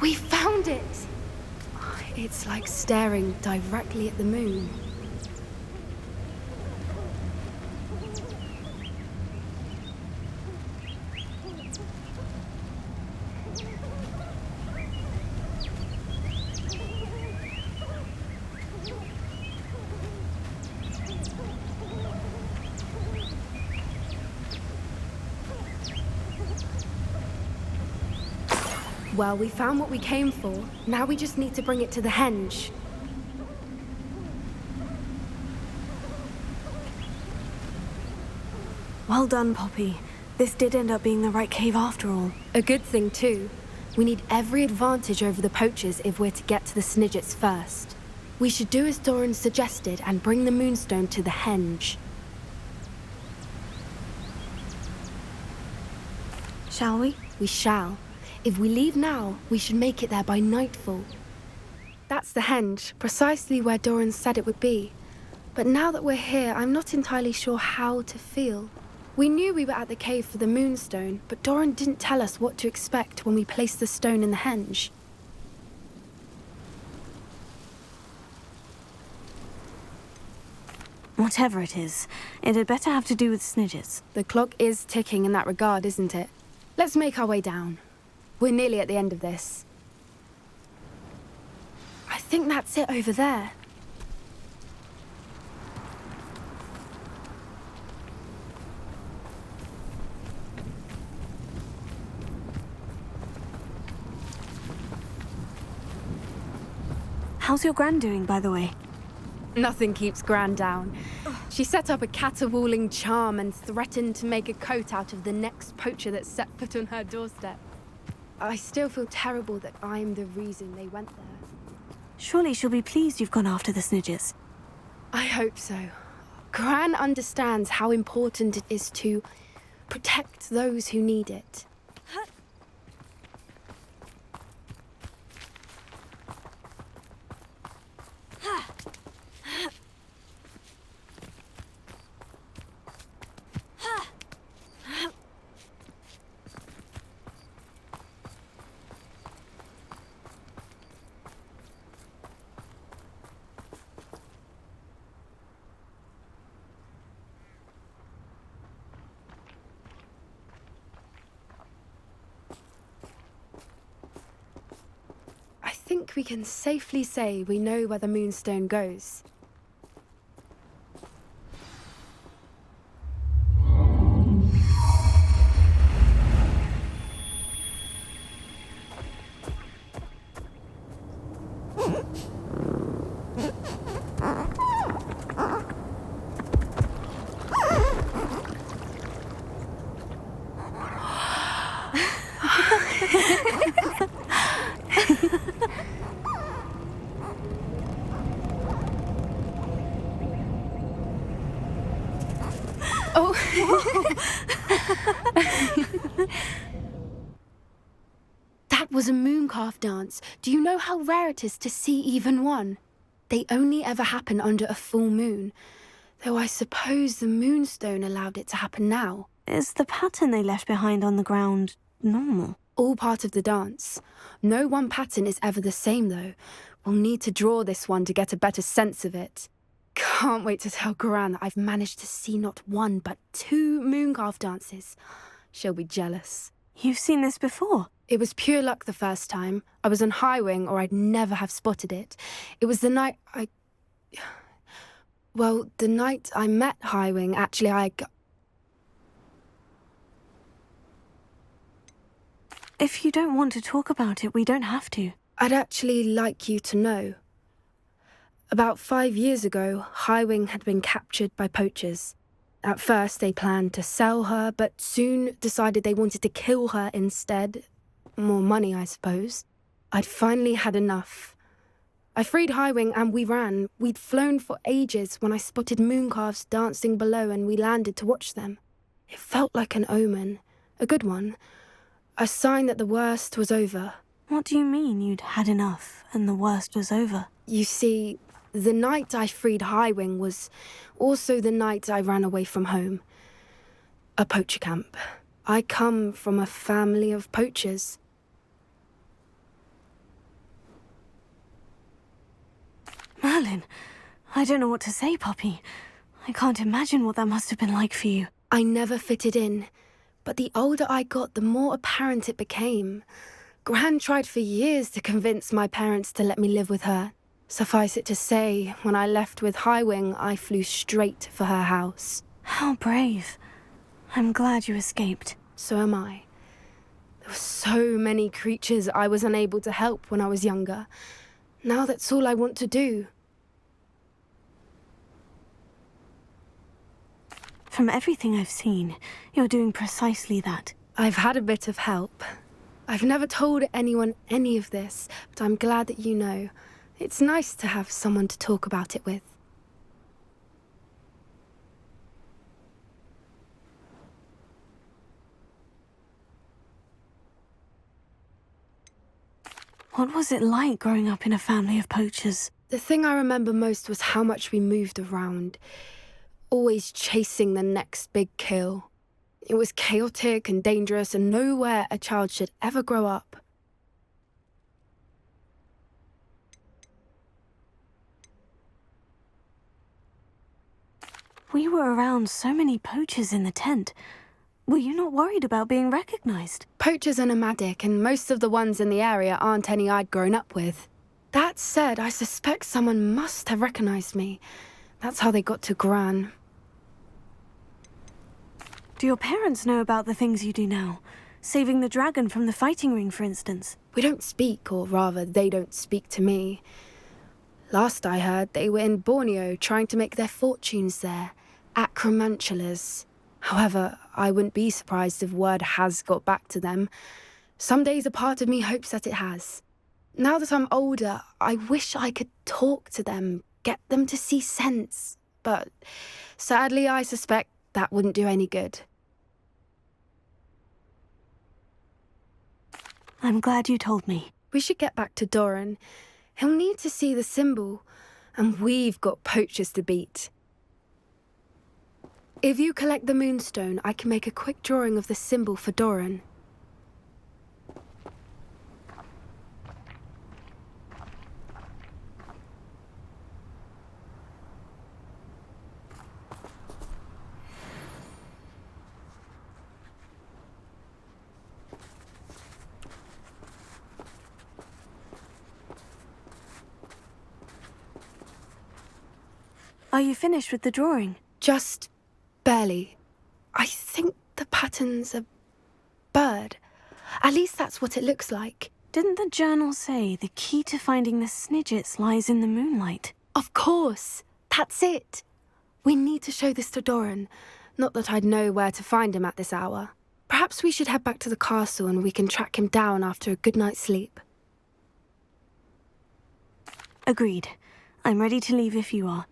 We found it! It's like staring directly at the moon. Well, we found what we came for. Now we just need to bring it to the henge. Well done, Poppy. This did end up being the right cave after all. A good thing, too. We need every advantage over the poachers if we're to get to the Snidgets first. We should do as Doran suggested and bring the Moonstone to the henge. Shall we? We shall. If we leave now, we should make it there by nightfall. That's the henge, precisely where Doran said it would be. But now that we're here, I'm not entirely sure how to feel. We knew we were at the cave for the Moonstone, but Doran didn't tell us what to expect when we placed the stone in the henge. Whatever it is, it had better have to do with Snidgets. The clock is ticking in that regard, isn't it? Let's make our way down. We're nearly at the end of this. I think that's it over there. How's your Gran doing, by the way? Nothing keeps Gran down. She set up a caterwauling charm and threatened to make a coat out of the next poacher that set foot on her doorstep. I still feel terrible that I'm the reason they went there. Surely she'll be pleased you've gone after the Snidgets. I hope so. Gran understands how important it is to protect those who need it. I think we can safely say we know where the Moonstone goes. That was a mooncalf dance. Do you know how rare it is to see even one? They only ever happen under a full moon. Though I suppose the moonstone allowed it to happen now. Is the pattern they left behind on the ground normal? All part of the dance. No one pattern is ever the same, though. We'll need to draw this one to get a better sense of it. Can't wait to tell Gran that I've managed to see not one, but 2 mooncalf dances. She'll be jealous. You've seen this before? It was pure luck the first time. I was on Highwing, or I'd never have spotted it. It was the night Well, the night I met Highwing, actually, If you don't want to talk about it, we don't have to. I'd actually like you to know. About 5 years ago, Highwing had been captured by poachers. At first, they planned to sell her, but soon decided they wanted to kill her instead. More money, I suppose. I'd finally had enough. I freed Highwing and we ran. We'd flown for ages when I spotted mooncalves dancing below and we landed to watch them. It felt like an omen. A good one. A sign that the worst was over. What do you mean you'd had enough and the worst was over? You see, the night I freed Highwing was also the night I ran away from home. A poacher camp. I come from a family of poachers. Merlin, I don't know what to say, Poppy. I can't imagine what that must have been like for you. I never fitted in, but the older I got, the more apparent it became. Gran tried for years to convince my parents to let me live with her. Suffice it to say, when I left with Highwing, I flew straight for her house. How brave. I'm glad you escaped. So am I. There were so many creatures I was unable to help when I was younger. Now that's all I want to do. From everything I've seen, you're doing precisely that. I've had a bit of help. I've never told anyone any of this, but I'm glad that you know. It's nice to have someone to talk about it with. What was it like growing up in a family of poachers? The thing I remember most was how much we moved around. Always chasing the next big kill. It was chaotic and dangerous and nowhere a child should ever grow up. We were around so many poachers in the tent. Were you not worried about being recognized? Poachers are nomadic, and most of the ones in the area aren't any I'd grown up with. That said, I suspect someone must have recognized me. That's how they got to Gran. Do your parents know about the things you do now? Saving the dragon from the fighting ring, for instance? We don't speak, or rather, they don't speak to me. Last I heard, they were in Borneo trying to make their fortunes there, acromantulas. However, I wouldn't be surprised if word has got back to them. Some days a part of me hopes that it has. Now that I'm older, I wish I could talk to them, get them to see sense. But sadly, I suspect that wouldn't do any good. I'm glad you told me. We should get back to Doran. He'll need to see the symbol, and we've got poachers to beat. If you collect the moonstone, I can make a quick drawing of the symbol for Doran. Are you finished with the drawing? Just barely. I think the pattern's a bird. At least that's what it looks like. Didn't the journal say the key to finding the Snidgets lies in the moonlight? Of course. That's it. We need to show this to Doran. Not that I'd know where to find him at this hour. Perhaps we should head back to the castle and we can track him down after a good night's sleep. Agreed. I'm ready to leave if you are.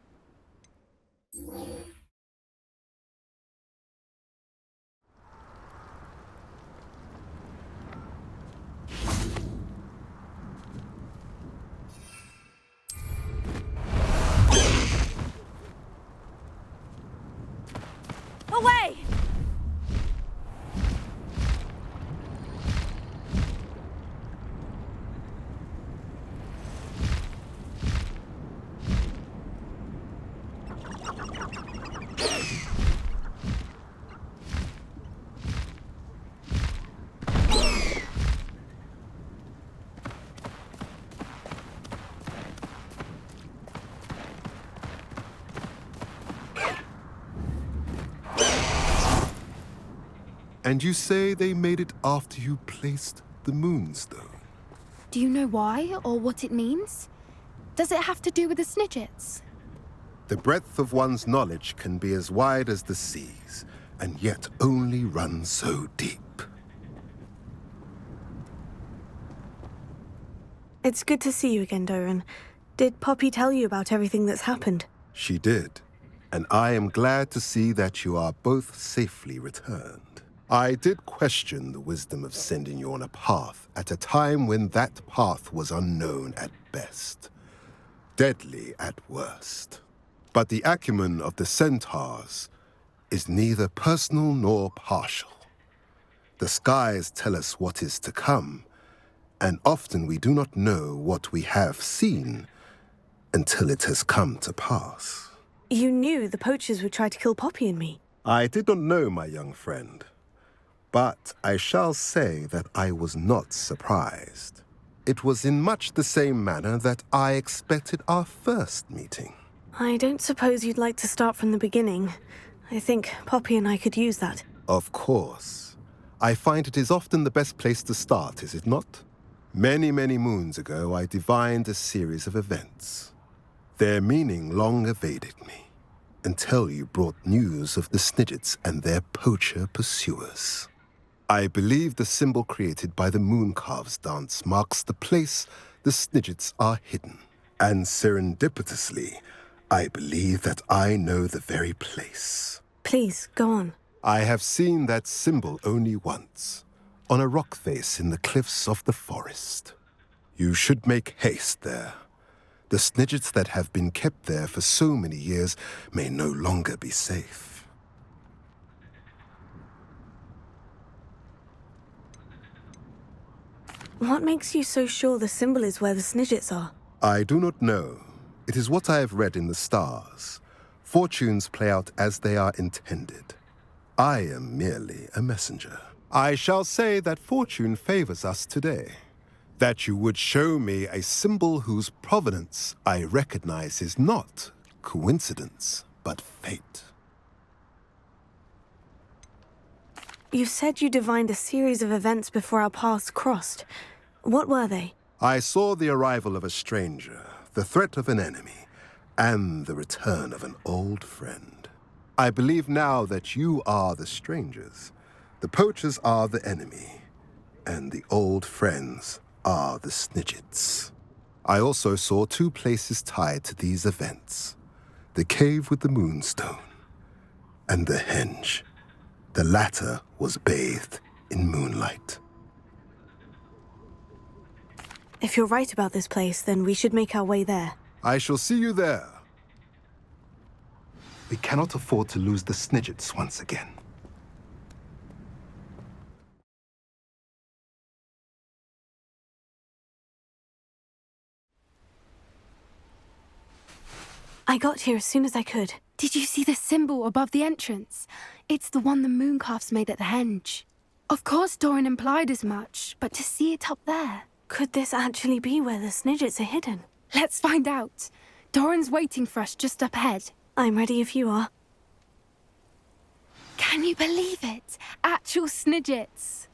And you say they made it after you placed the Moonstone? Do you know why or what it means? Does it have to do with the Snidgets? The breadth of one's knowledge can be as wide as the seas, and yet only run so deep. It's good to see you again, Doran. Did Poppy tell you about everything that's happened? She did, and I am glad to see that you are both safely returned. I did question the wisdom of sending you on a path at a time when that path was unknown at best, deadly at worst. But the acumen of the Centaurs is neither personal nor partial. The skies tell us what is to come, and often we do not know what we have seen until it has come to pass. You knew the Poachers would try to kill Poppy and me. I did not know, my young friend, but I shall say that I was not surprised. It was in much the same manner that I expected our first meeting. I don't suppose you'd like to start from the beginning. I think Poppy and I could use that. Of course. I find it is often the best place to start, is it not? Many, many moons ago, I divined a series of events. Their meaning long evaded me, until you brought news of the Snidgets and their poacher pursuers. I believe the symbol created by the Mooncalves dance marks the place the Snidgets are hidden. And serendipitously, I believe that I know the very place. Please, go on. I have seen that symbol only once, on a rock face in the cliffs of the forest. You should make haste there. The Snidgets that have been kept there for so many years may no longer be safe. What makes you so sure the symbol is where the Snidgets are? I do not know. It is what I have read in the stars. Fortunes play out as they are intended. I am merely a messenger. I shall say that fortune favors us today. That you would show me a symbol whose provenance I recognize is not coincidence, but fate. You said you divined a series of events before our paths crossed. What were they? I saw the arrival of a stranger, the threat of an enemy, and the return of an old friend. I believe now that you are the strangers, the poachers are the enemy, and the old friends are the Snidgets. I also saw two places tied to these events: the cave with the Moonstone and the henge. The latter was bathed in moonlight. If you're right about this place, then we should make our way there. I shall see you there. We cannot afford to lose the Snidgets once again. I got here as soon as I could. Did you see the symbol above the entrance? It's the one the Mooncalves made at the henge. Of course Doran implied as much, but to see it up there... Could this actually be where the Snidgets are hidden? Let's find out. Doran's waiting for us just up ahead. I'm ready if you are. Can you believe it? Actual Snidgets.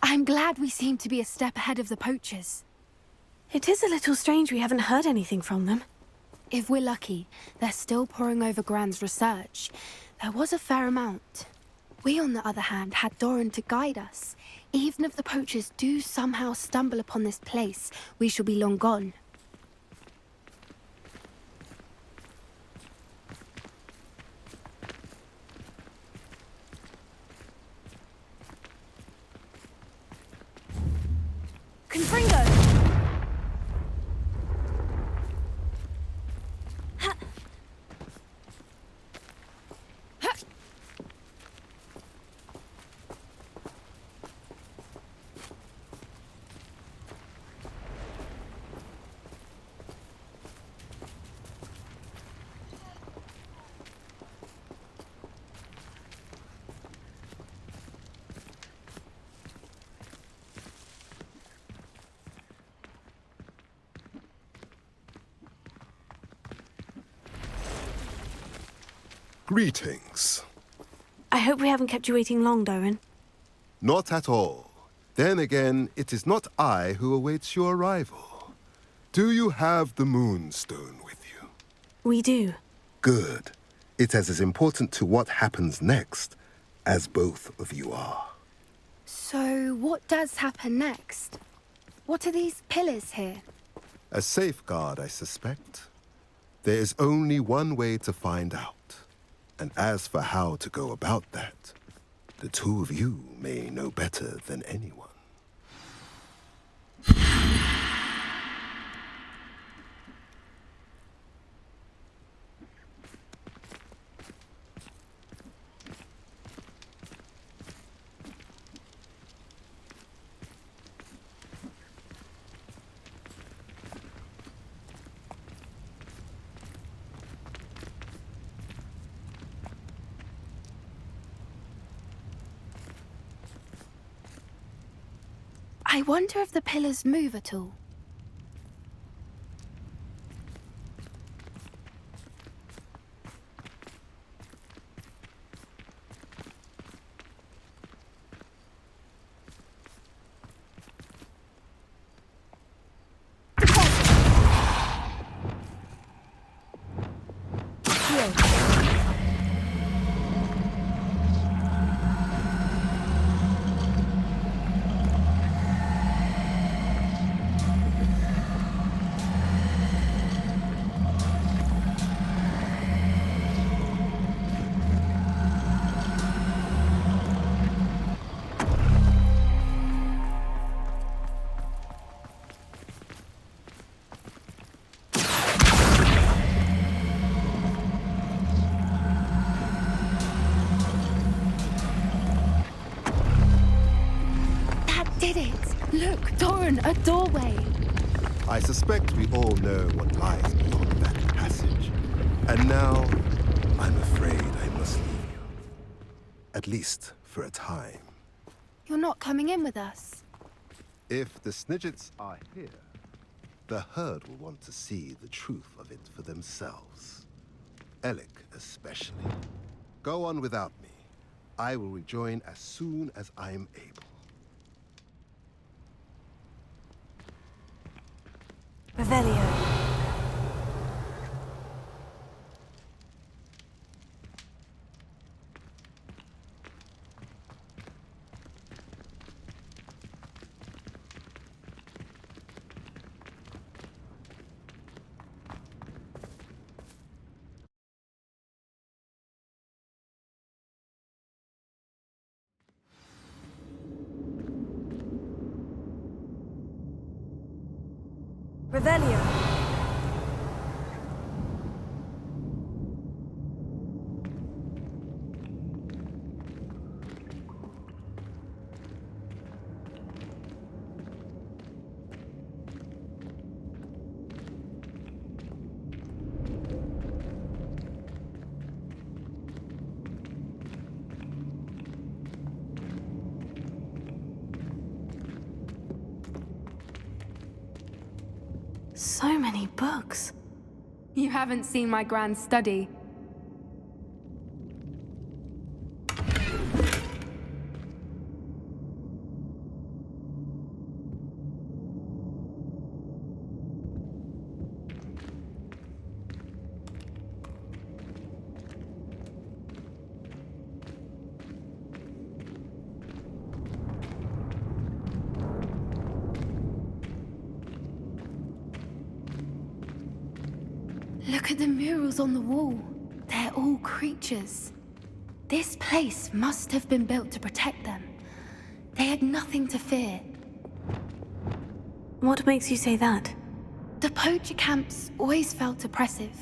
I'm glad we seem to be a step ahead of the Poachers. It is a little strange we haven't heard anything from them. If we're lucky, they're still poring over Gran's research. There was a fair amount. We, on the other hand, had Doran to guide us. Even if the Poachers do somehow stumble upon this place, we shall be long gone. Confringo! Greetings. I hope we haven't kept you waiting long, Doran. Not at all. Then again, it is not I who awaits your arrival. Do you have the Moonstone with you? We do. Good. It is as important to what happens next as both of you are. So, what does happen next? What are these pillars here? A safeguard, I suspect. There is only one way to find out. And as for how to go about that, the two of you may know better than anyone. I wonder if the pillars move at all. Did it! Look, Doran, a doorway! I suspect we all know what lies beyond that passage. And now, I'm afraid I must leave you. At least for a time. You're not coming in with us. If the Snidgets are here, the herd will want to see the truth of it for themselves. Alec especially. Go on without me. I will rejoin as soon as I'm able. Revelio. Revelio. So many books. You haven't seen my grand study. Look at the murals on the wall. They're all creatures. This place must have been built to protect them. They had nothing to fear. What makes you say that? The poacher camps always felt oppressive.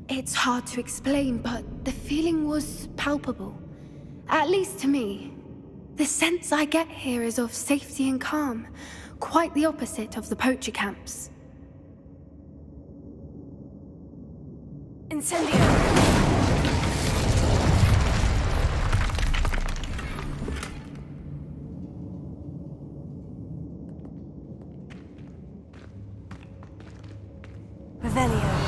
It's hard to explain, but the feeling was palpable. At least to me. The sense I get here is of safety and calm, quite the opposite of the poacher camps. Incendio! Revelio.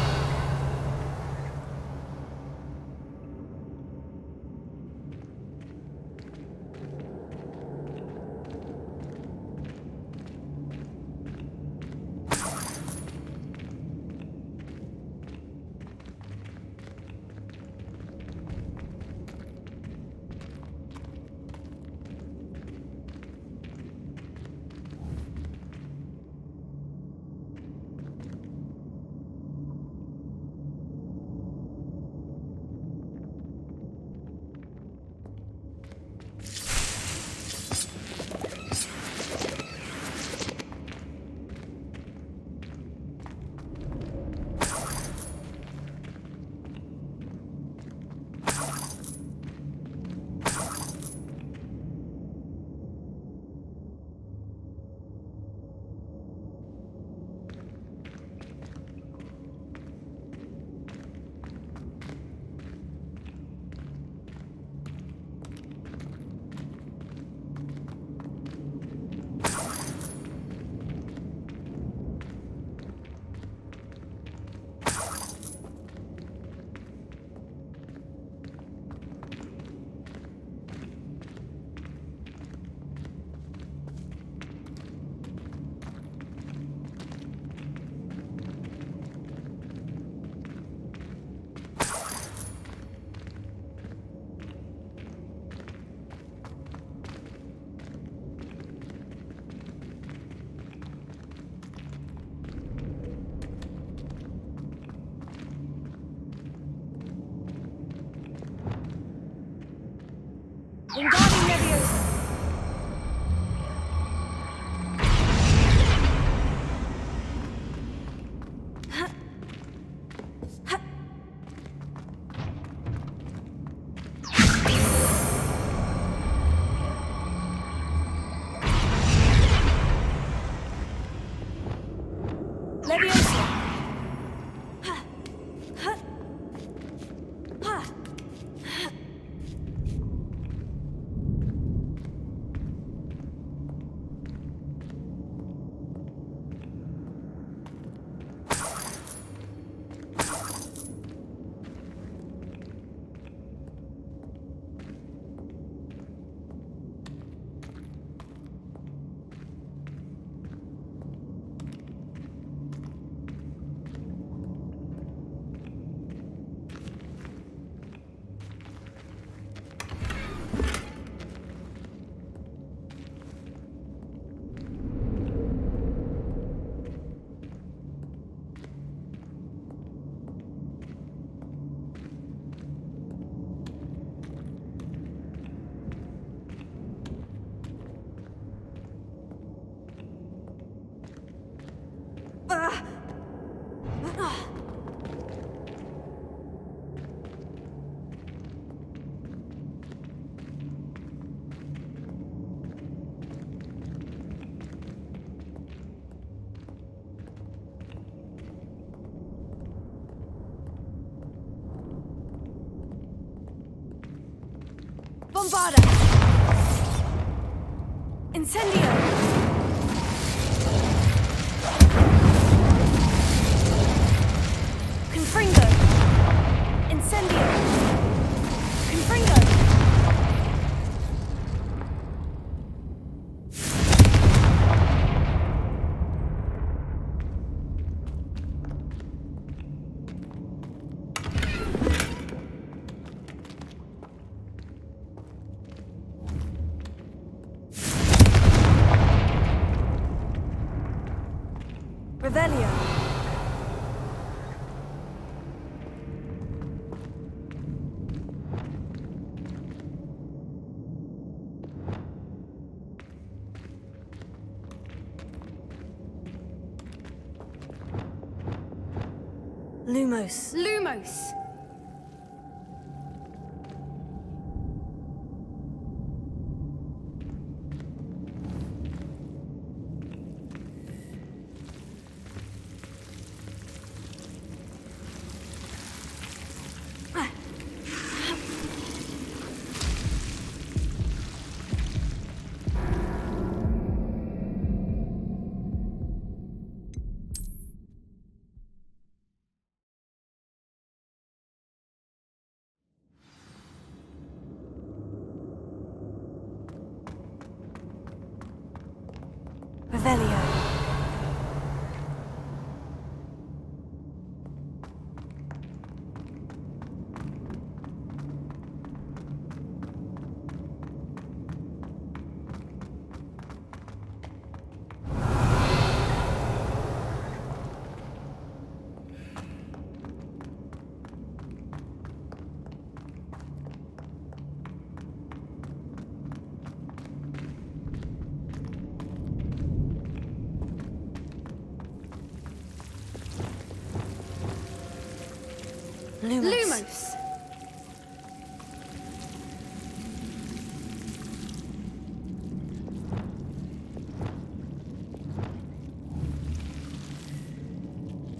Bombarda! Incendio! Confringo! Incendio! Confringo! Revelio. Lumos. Lumos! Revelio. Lumos. Lumos!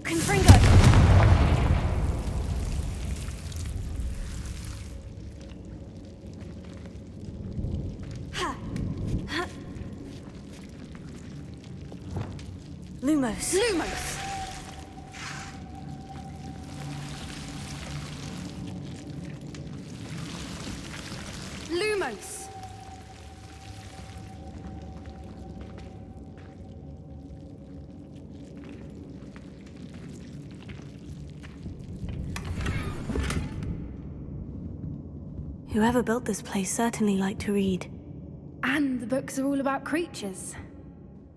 Confringo! Ha! Ha! Lumos. Lumos! Lumos! Whoever built this place certainly liked to read. And the books are all about creatures.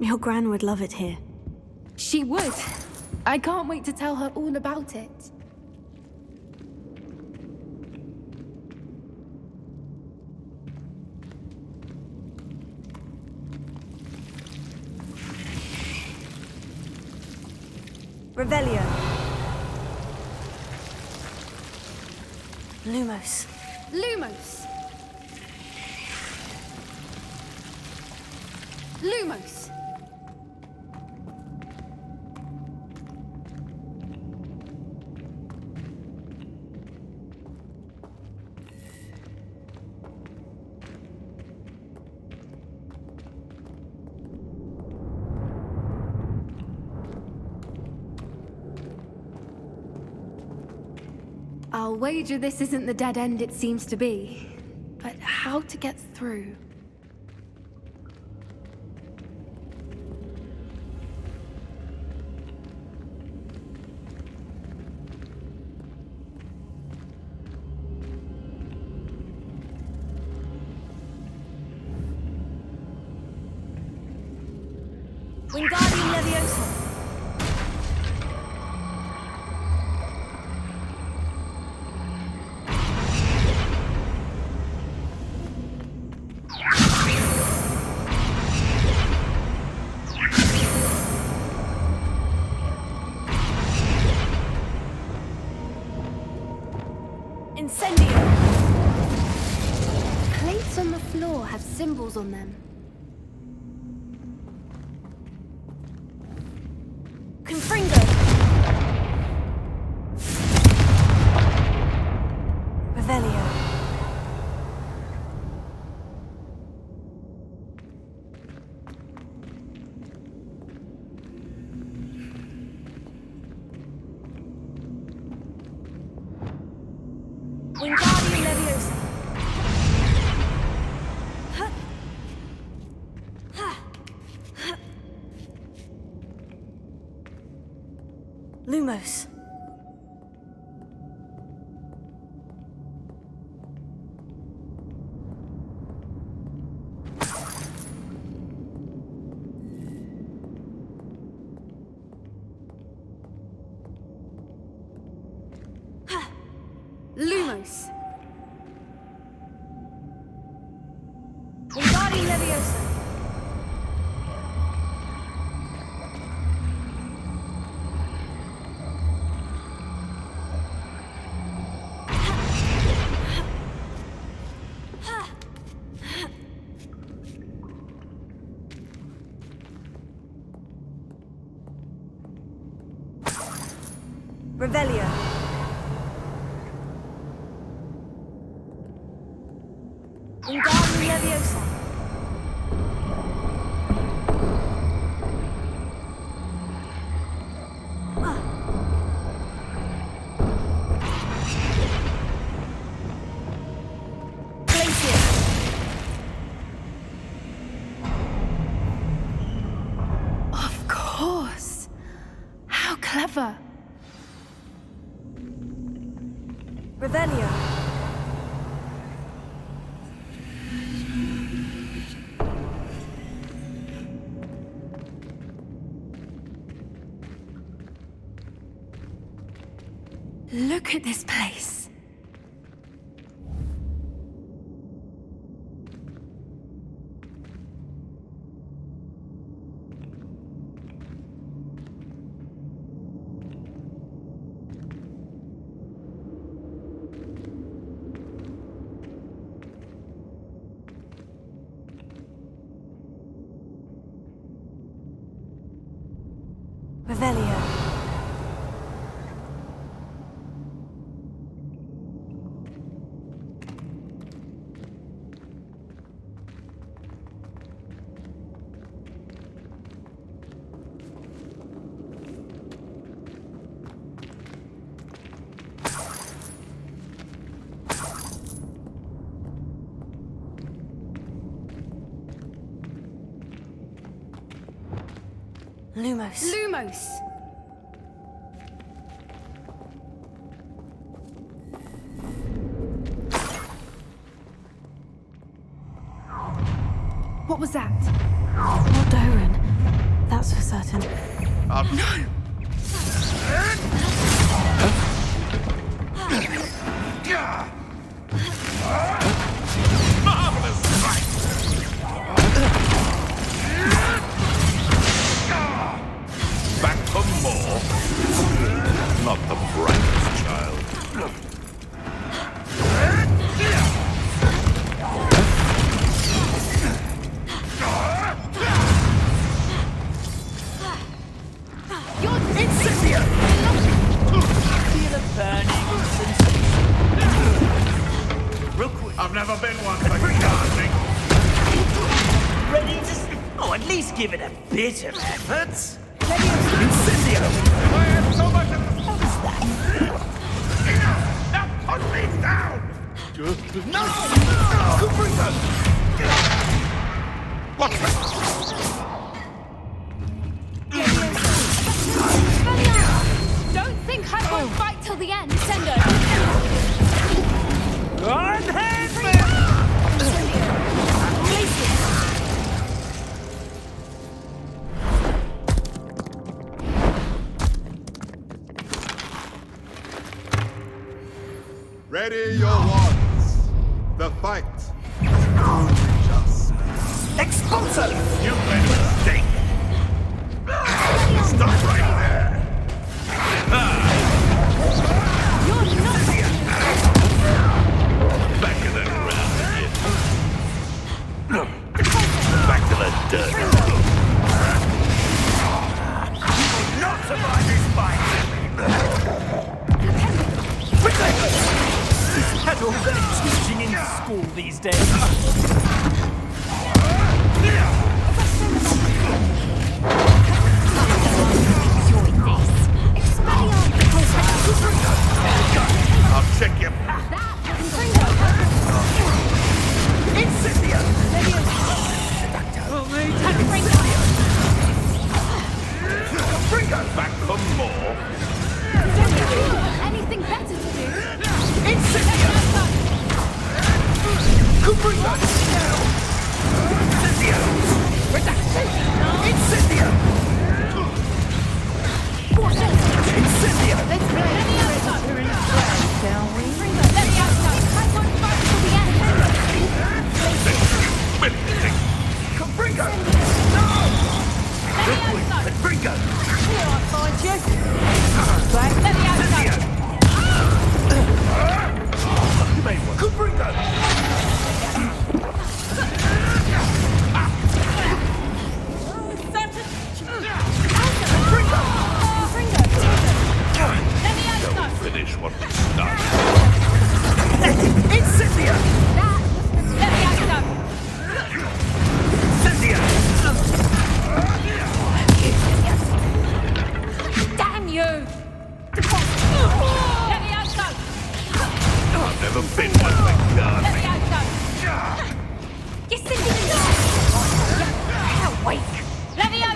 Your Gran would love it here. She would. I can't wait to tell her all about it. Revelio. Lumos. Lumos! Lumos! I'll wager this isn't the dead end it seems to be. But how to get through? Wingardium Leviosa. symbols on them. Confringo! Revelio. Wingardium Leviosa. Lumos. Lumos. Wingardium Leviosa. Revelio. Wingardium Leviosa. Of course. How clever. Revelio. Look at this place. Revelio. Lumos. Lumos. What was that? Not Doran. That's for certain. No! Marvelous strike! Back for more? Not the brightest child. I've never been one for dancing. Ready to... Oh, at least give it a bit of effort. Incendio! I had so much of... What is that? Now put me down! No! Confringo! What's that? Don't think I won't fight till the end, Sendo! Ready your wands. The fight is only just. Expulsor! You made a mistake. Stop right there. You're nothing! Back of the ground. Ringo! Here I find you. Right, let me out. You made one. Good Ringo! Don't finish what we started. It's Cynthia! Let me out. Cynthia! Damn you! Let me out. I've never been one like God. Let me out. Yes, Cindy! Hell, wait. Let me out.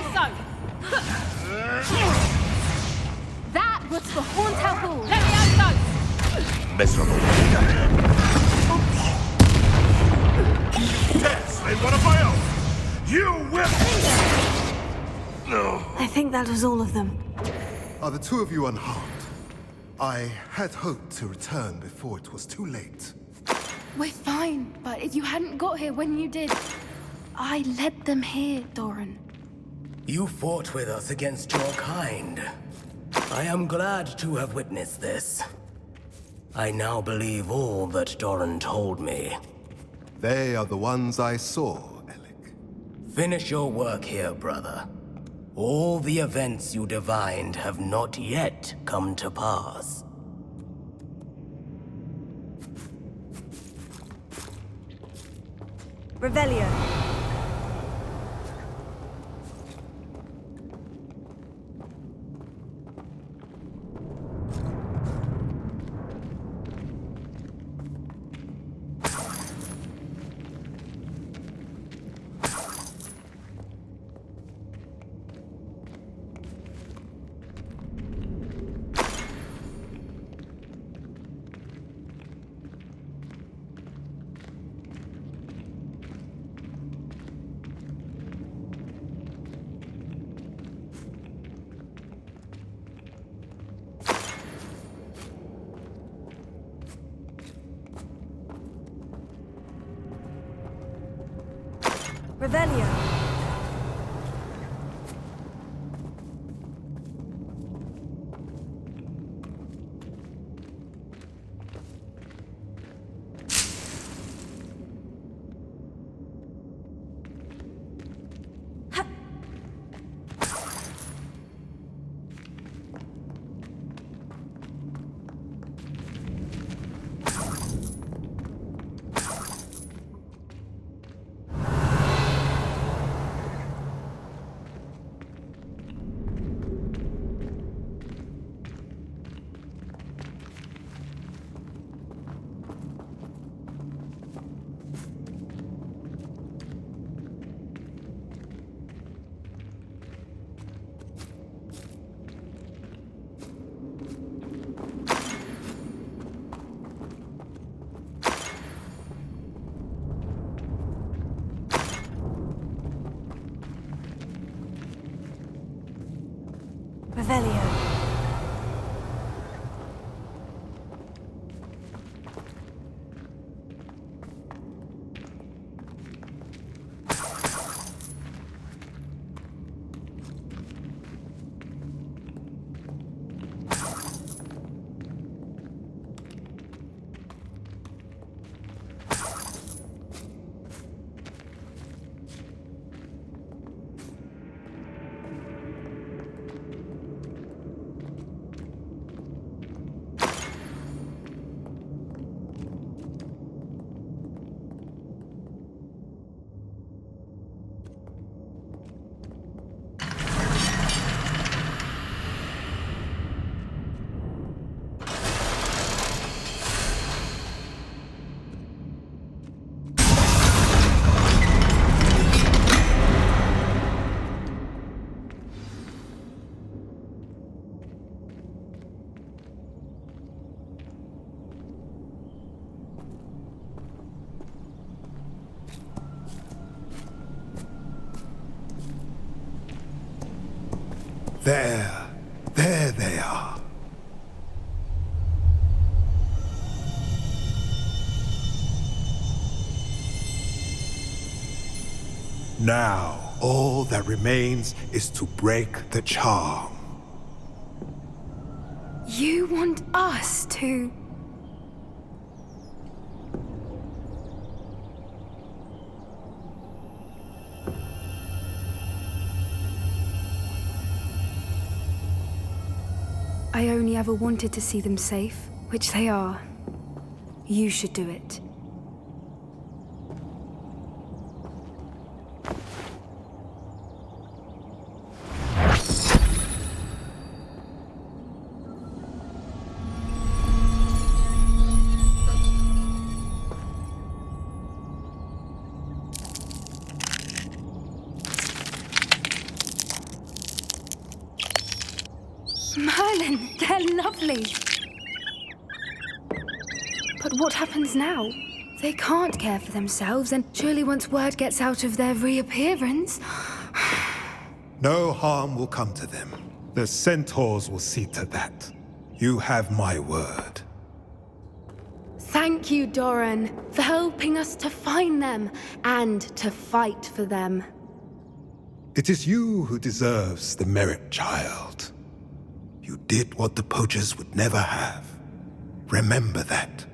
That was for Hauntel Hall. Let me out. Miserable. Tess, they one of my own. You will. No. I think that was all of them. Are the two of you unharmed? I had hoped to return before it was too late. We're fine, but if you hadn't got here when you did, I led them here, Doran. You fought with us against your kind. I am glad to have witnessed this. I now believe all that Doran told me. They are the ones I saw. Finish your work here, brother. All the events you divined have not yet come to pass. Revelio. Revelio. Revelio. There they are. Now, all that remains is to break the charm. You want us to... I only ever wanted to see them safe, which they are. You should do it. Merlin, they're lovely. But what happens now? They can't care for themselves, and surely once word gets out of their reappearance... No harm will come to them. The Centaurs will see to that. You have my word. Thank you, Doran, for helping us to find them and to fight for them. It is you who deserves the merit, child. You did what the Poachers would never have. Remember that.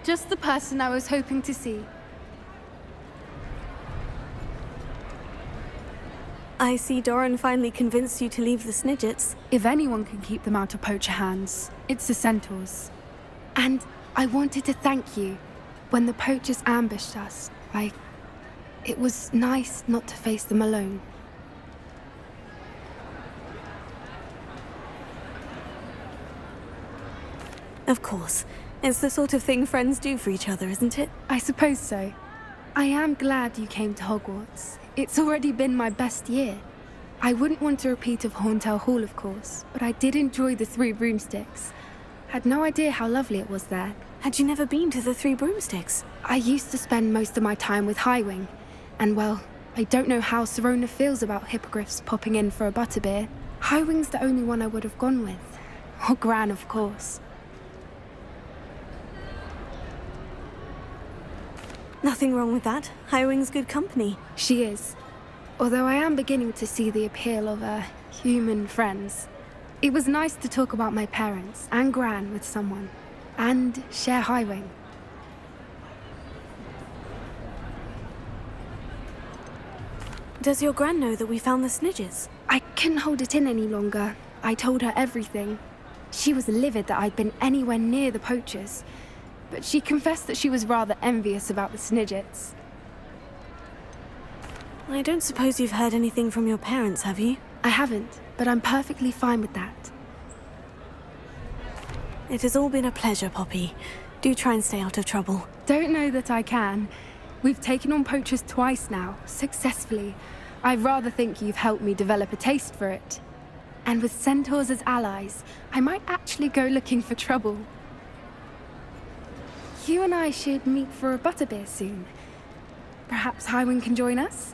Just the person I was hoping to see. I see Doran finally convinced you to leave the Snidgets. If anyone can keep them out of poacher hands, it's the Centaurs. And I wanted to thank you. When the Poachers ambushed us, it was nice not to face them alone. Of course. It's the sort of thing friends do for each other, isn't it? I suppose so. I am glad you came to Hogwarts. It's already been my best year. I wouldn't want a repeat of Horntail Hall, of course, but I did enjoy the Three Broomsticks. Had no idea how lovely it was there. Had you never been to the Three Broomsticks? I used to spend most of my time with Highwing. And well, I don't know how Serona feels about hippogriffs popping in for a butterbeer. Highwing's the only one I would have gone with. Or Gran, of course. Nothing wrong with that. Highwing's good company. She is. Although I am beginning to see the appeal of human friends. It was nice to talk about my parents and Gran with someone. And share Highwing. Does your Gran know that we found the Snidgets? I couldn't hold it in any longer. I told her everything. She was livid that I'd been anywhere near the Poachers. But she confessed that she was rather envious about the Snidgets. I don't suppose you've heard anything from your parents, have you? I haven't, but I'm perfectly fine with that. It has all been a pleasure, Poppy. Do try and stay out of trouble. Don't know that I can. We've taken on Poachers twice now, successfully. I rather think you've helped me develop a taste for it. And with Centaurs as allies, I might actually go looking for trouble. You and I should meet for a butterbeer soon. Perhaps Highwing can join us?